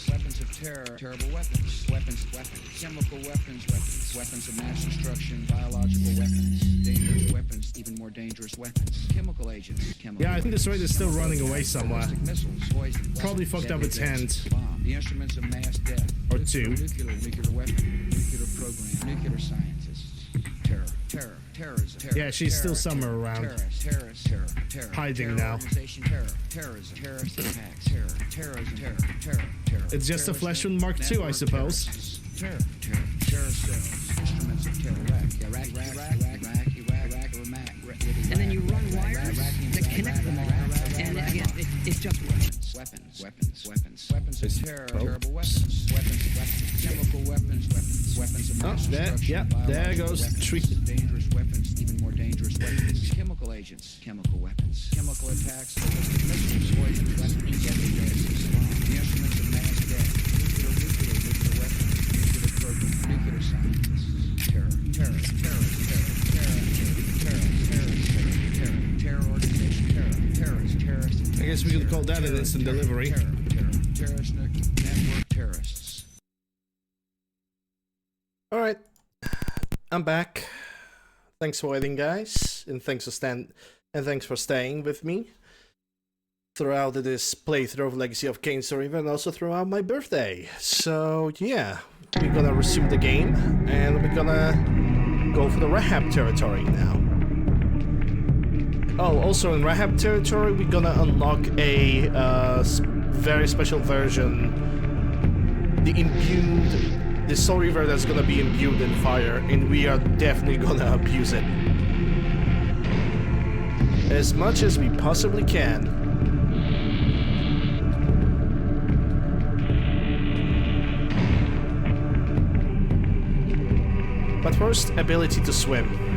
weapons of terror, terrible weapons, chemical weapons of mass destruction, biological weapons, dangerous weapons, even more dangerous weapons, chemical agents, Yeah, I think this raid is still running away somewhere. missiles, poison, Probably fucked up its hand. bomb, the instruments of mass death, Or two. nuclear weapon, nuclear program, nuclear scientists, terrorism. Yeah, she's still somewhere around. Terrorist, Hiding now. Organization, terrorism, terrorist attacks, terrorism, It's just a flesh wound Mark II, I suppose. Terror cells, instruments of terror. And then you run wires to connect them all. And again, it's just Weapons of terror, terrible weapons, chemical weapons of mass there, destruction, yep, there biological goes weapons, tree. dangerous weapons, even more dangerous weapons, chemical agents, chemical weapons, chemical attacks, missiles, poison, weapons, deadly gases, the instruments of mass death, nuclear weapons, nuclear program, nuclear science, terror, terrorist. I guess we could call that an instant delivery. Terrorist network terrorists. All right, I'm back. Thanks for waiting, guys, and thanks for staying with me throughout this playthrough of Legacy of Kain story, and also throughout my birthday. So yeah, we're gonna resume the game, and we're gonna go for the Rahab territory now. Oh, also in Rahab territory, we're gonna unlock a very special version, the Soul Reaver that's gonna be imbued in fire, and we are definitely gonna abuse it as much as we possibly can. But first, ability to swim.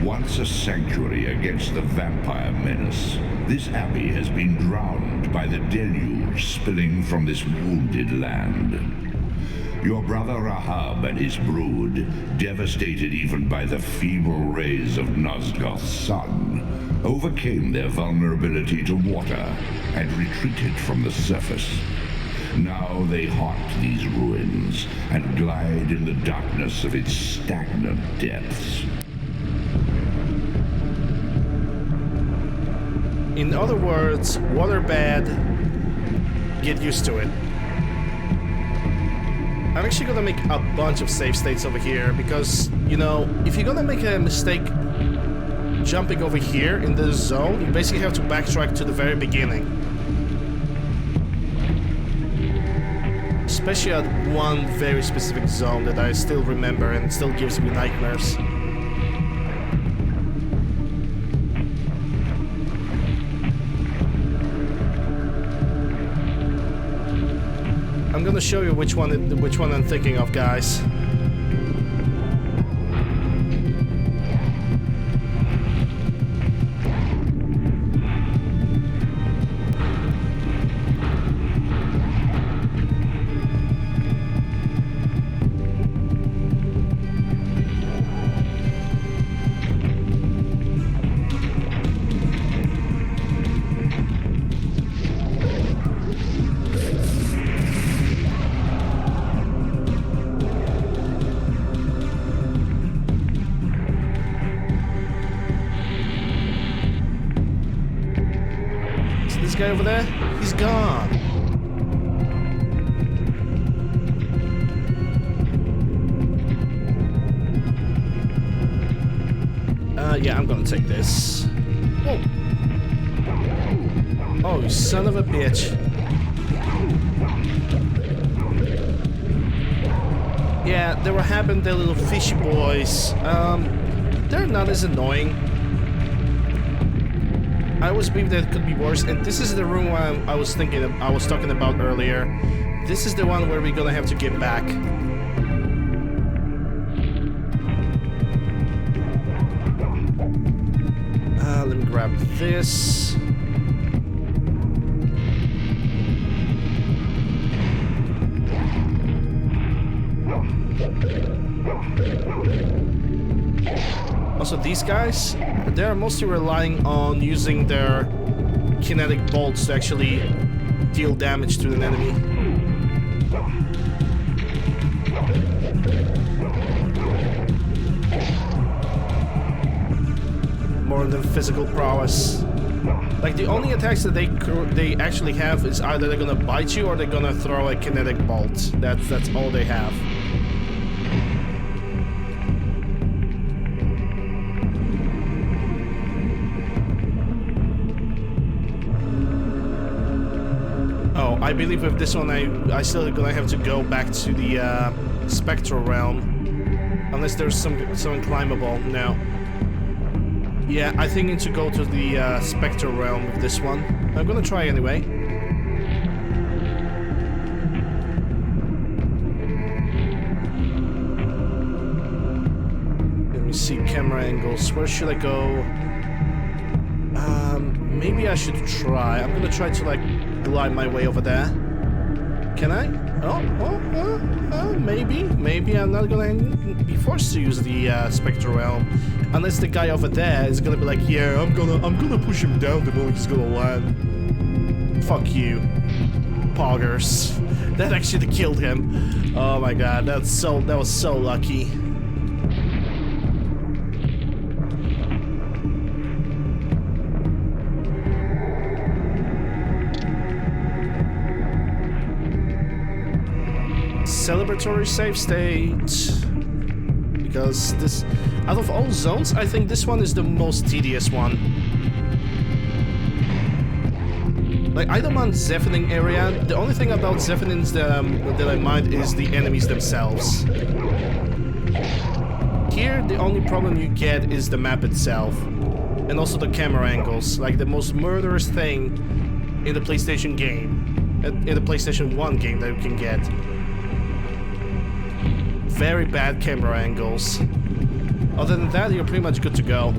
Once a sanctuary against the vampire menace, this abbey has been drowned by the deluge spilling from this wounded land. Your brother Rahab and his brood, devastated even by the feeble rays of Nosgoth's sun, overcame their vulnerability to water and retreated from the surface. Now they haunt these ruins and glide in the darkness of its stagnant depths. In other words, water bad, get used to it. I'm actually gonna make a bunch of save states over here because, you know, if you're gonna make a mistake jumping over here in this zone, you basically have to backtrack to the very beginning. Especially at one very specific zone that I still remember and still gives me nightmares. I'm gonna show you which one I'm thinking of, guys. Guy over there, he's gone. Yeah, I'm gonna take this. Whoa. Oh, you son of a bitch. Yeah, they were having their little fishy boys. They're not as annoying. I always believe that it could be worse, and this is the room I was talking about earlier. This is the one where we're gonna have to get back. Let me grab this. Also, these guys, they're mostly relying on using their kinetic bolts to actually deal damage to an enemy. More than physical prowess. Like, the only attacks that they actually have is either they're gonna bite you or they're gonna throw a kinetic bolt. That's all they have. I believe with this one, I still gonna have to go back to the spectral realm, unless there's something climbable. No. Yeah, I think I need to go to the Spectre realm with this one. I'm gonna try anyway. Let me see camera angles. Where should I go? Maybe I should try. I'm gonna try to like glide my way over there. Can I? Maybe I'm not gonna be forced to use the Spectre realm, unless the guy over there is gonna be like, yeah, I'm gonna push him down the moment he's gonna land. Fuck you, poggers. That actually killed him. Oh my god, that was so lucky. Celebratory save state, because this, out of all zones, I think this one is the most tedious one. Like, I don't mind Zephyrin area. The only thing about Zephyrins that I mind is the enemies themselves. Here, the only problem you get is the map itself, and also the camera angles. Like the most murderous thing in the PlayStation game, in the PlayStation 1 game that you can get. Very bad camera angles. Other than that, you're pretty much good to go.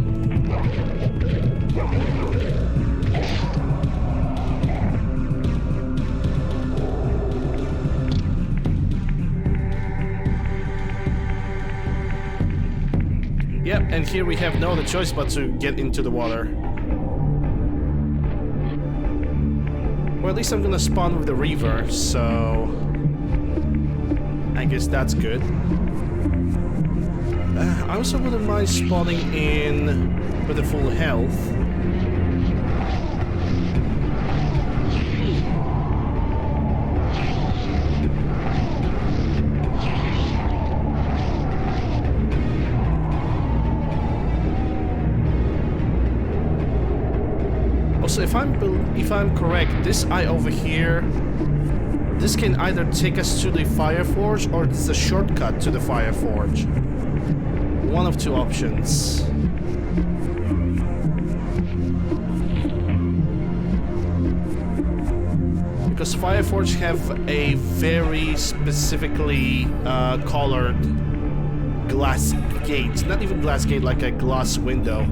Yep, and here we have no other choice but to get into the water. Or at least I'm gonna spawn with the Reaver, so I guess that's good. I also wouldn't mind spawning in with a full health. Also, if I'm correct, this eye over here, this can either take us to the Fire Forge or it's a shortcut to the Fire Forge. One of two options. Because Fire Forge have a very specifically colored glass gate. Not even glass gate, like a glass window.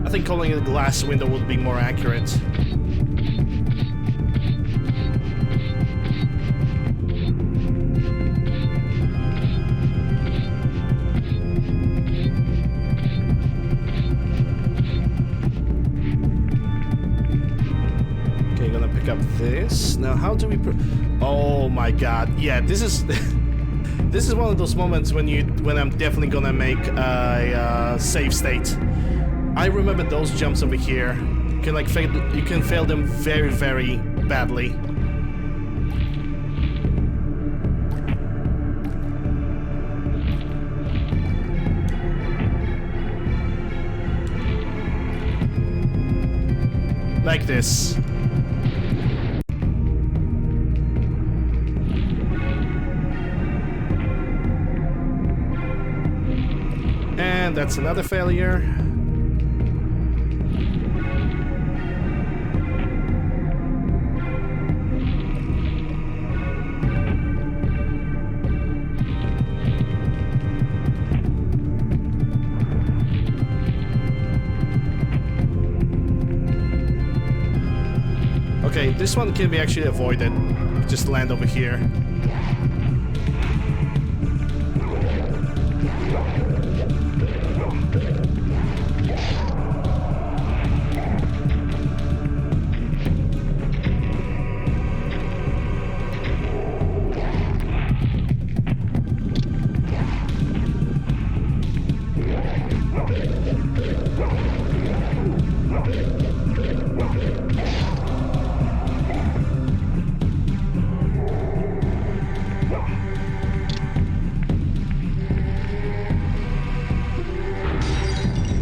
I think calling it a glass window would be more accurate. Okay, gonna pick up this. Now, how do we oh my god. Yeah, this is this is one of those moments when I'm definitely gonna make a save state. I remember those jumps over here. You can fail them very, very badly. Like this. And that's another failure. Okay, this one can be actually avoided. Just land over here.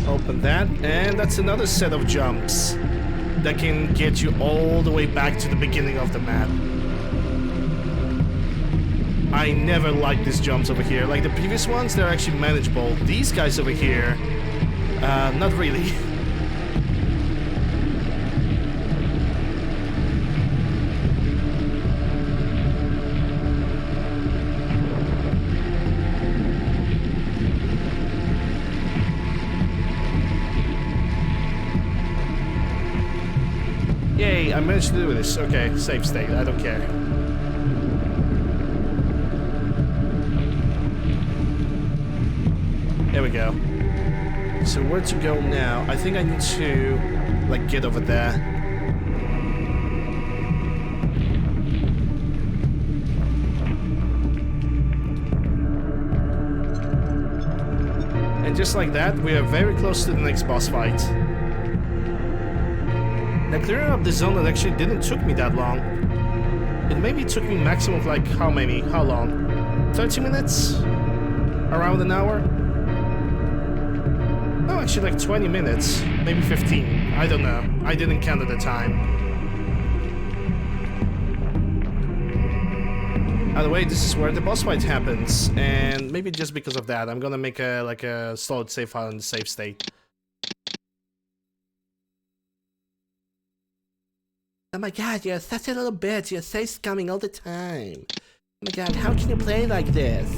Open that, and that's another set of jumps that can get you all the way back to the beginning of the map. I never like these jumps over here. Like the previous ones, they're actually manageable. These guys over here, not really. Yay, I managed to do this. Okay, save state, I don't care. There we go. So where to go now? I think I need to, like, get over there. And just like that, we are very close to the next boss fight. Now, clearing up the zone that actually didn't took me that long. It maybe took me maximum of like, how long? 30 minutes? Around an hour? No, actually like 20 minutes. Maybe 15. I don't know. I didn't count at the time. By the way, this is where the boss fight happens. And maybe just because of that, I'm gonna make a solid save file in the save state. Oh my god, you're such a little bitch. You're so scumming all the time. Oh my god, how can you play like this?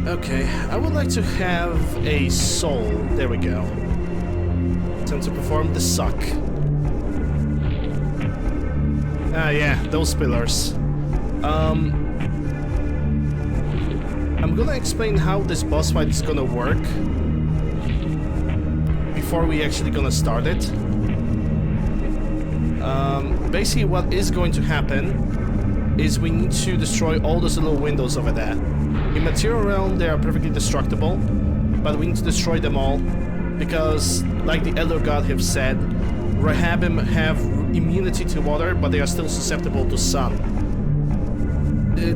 Okay, I would like to have a soul. There we go. Time to perform the suck. Ah, yeah, those pillars. I'm gonna explain how this boss fight is gonna work before we actually gonna start it. Basically what is going to happen is we need to destroy all those little windows over there. In Material Realm, they are perfectly destructible, but we need to destroy them all because, like the Elder God have said, Rahabim have immunity to water, but they are still susceptible to sun.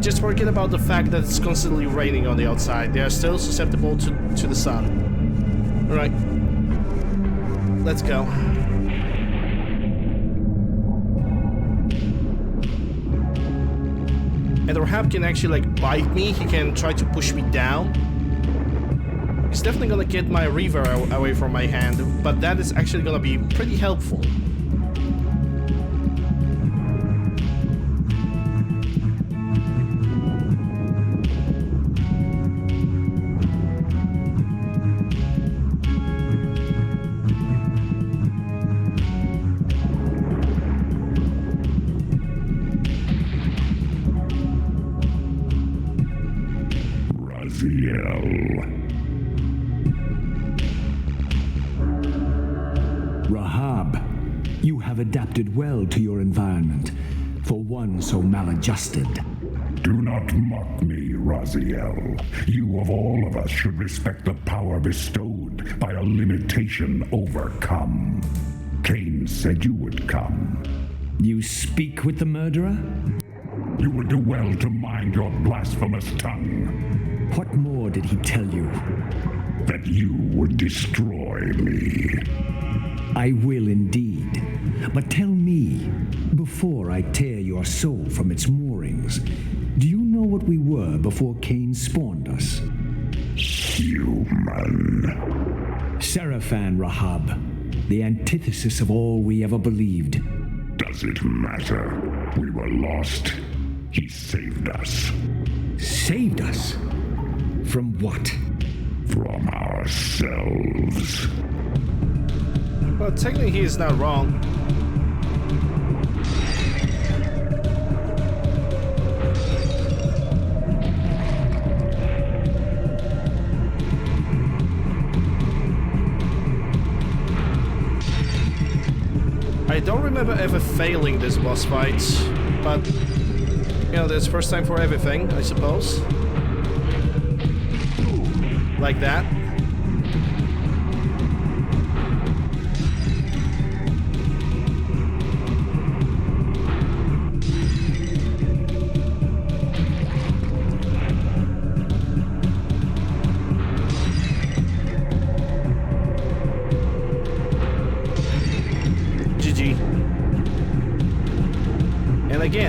Just forget about the fact that it's constantly raining on the outside. They are still susceptible to the sun. Alright. Let's go. And Rahab can actually like bite me. He can try to push me down. He's definitely gonna get my Reaver away from my hand, but that is actually gonna be pretty helpful. Rahab, you have adapted well to your environment, for one so maladjusted. Do not mock me, Raziel. You of all of us should respect the power bestowed by a limitation overcome. Kain said you would come. You speak with the murderer? You would do well to mind your blasphemous tongue. What more did he tell you? That you would destroy me. I will indeed. But tell me, before I tear your soul from its moorings, do you know what we were before Kain spawned us? Human. Seraphan, Rahab, the antithesis of all we ever believed. Does it matter? We were lost. He saved us. Saved us? From what? From ourselves. Well, technically he is not wrong. I don't remember ever failing this boss fight, but you know, there's first time for everything, I suppose. Like that.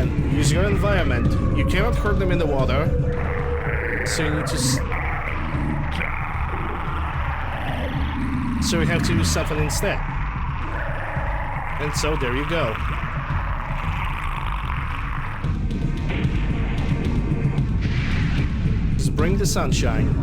again, use your environment. You cannot hurt them in the water, so you need to... So we have to use something instead. And so there you go. Just bring the sunshine.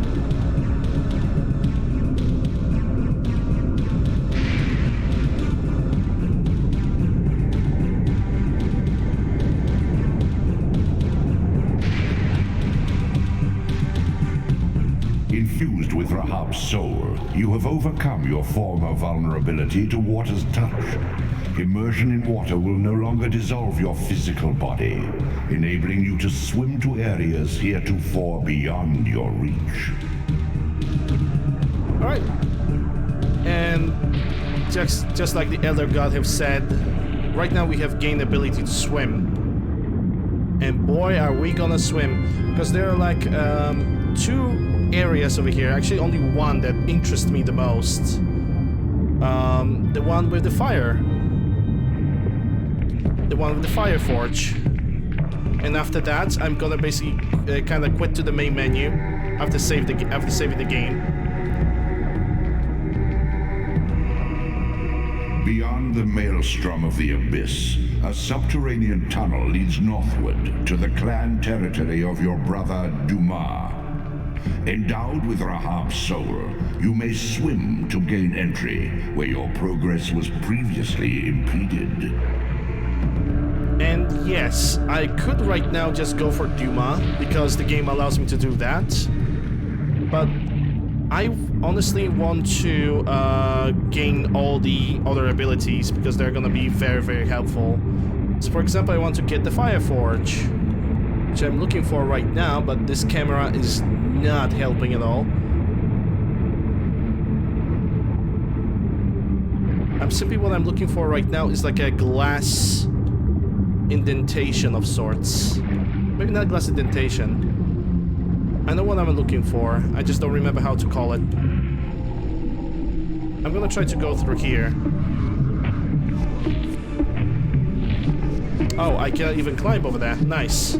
Infused with Rahab's soul, you have overcome your former vulnerability to water's touch. Immersion in water will no longer dissolve your physical body, enabling you to swim to areas heretofore beyond your reach. Alright. And just like the Elder God have said, right now we have gained ability to swim. And boy, are we gonna swim. Because there are like 2 areas over here, actually only one that interests me the most. The one with the fire. The one with the fire forge. And after that, I'm gonna basically kind of quit to the main menu after saving the game. Beyond the maelstrom of the abyss, a subterranean tunnel leads northward to the clan territory of your brother Dumas. Endowed with Rahab's soul, you may swim to gain entry where your progress was previously impeded. And yes, I could right now just go for Dumas, because the game allows me to do that. But I honestly want to gain all the other abilities, because they're gonna be very, very helpful. So for example, I want to get the Fire Forge, which I'm looking for right now, but this camera is not helping at all. Simply what I'm looking for right now is like a glass indentation of sorts. Maybe not glass indentation. I know what I'm looking for, I just don't remember how to call it. I'm gonna try to go through here. Oh, I can't even climb over there. Nice.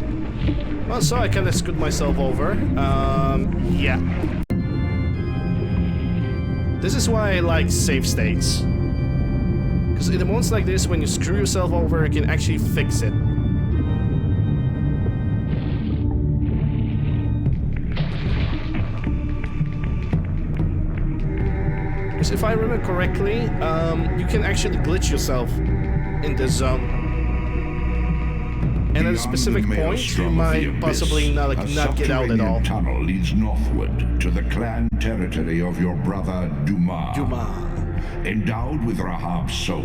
Well, so I can scoot myself over. Yeah. This is why I like save states. Because in the moments like this, when you screw yourself over, you can actually fix it. Because if I remember correctly, you can actually glitch yourself in this zone. And at a specific point, you might possibly not get out at all. A tunnel leads northward to the clan territory of your brother Dumas. Endowed with Rahab's soul,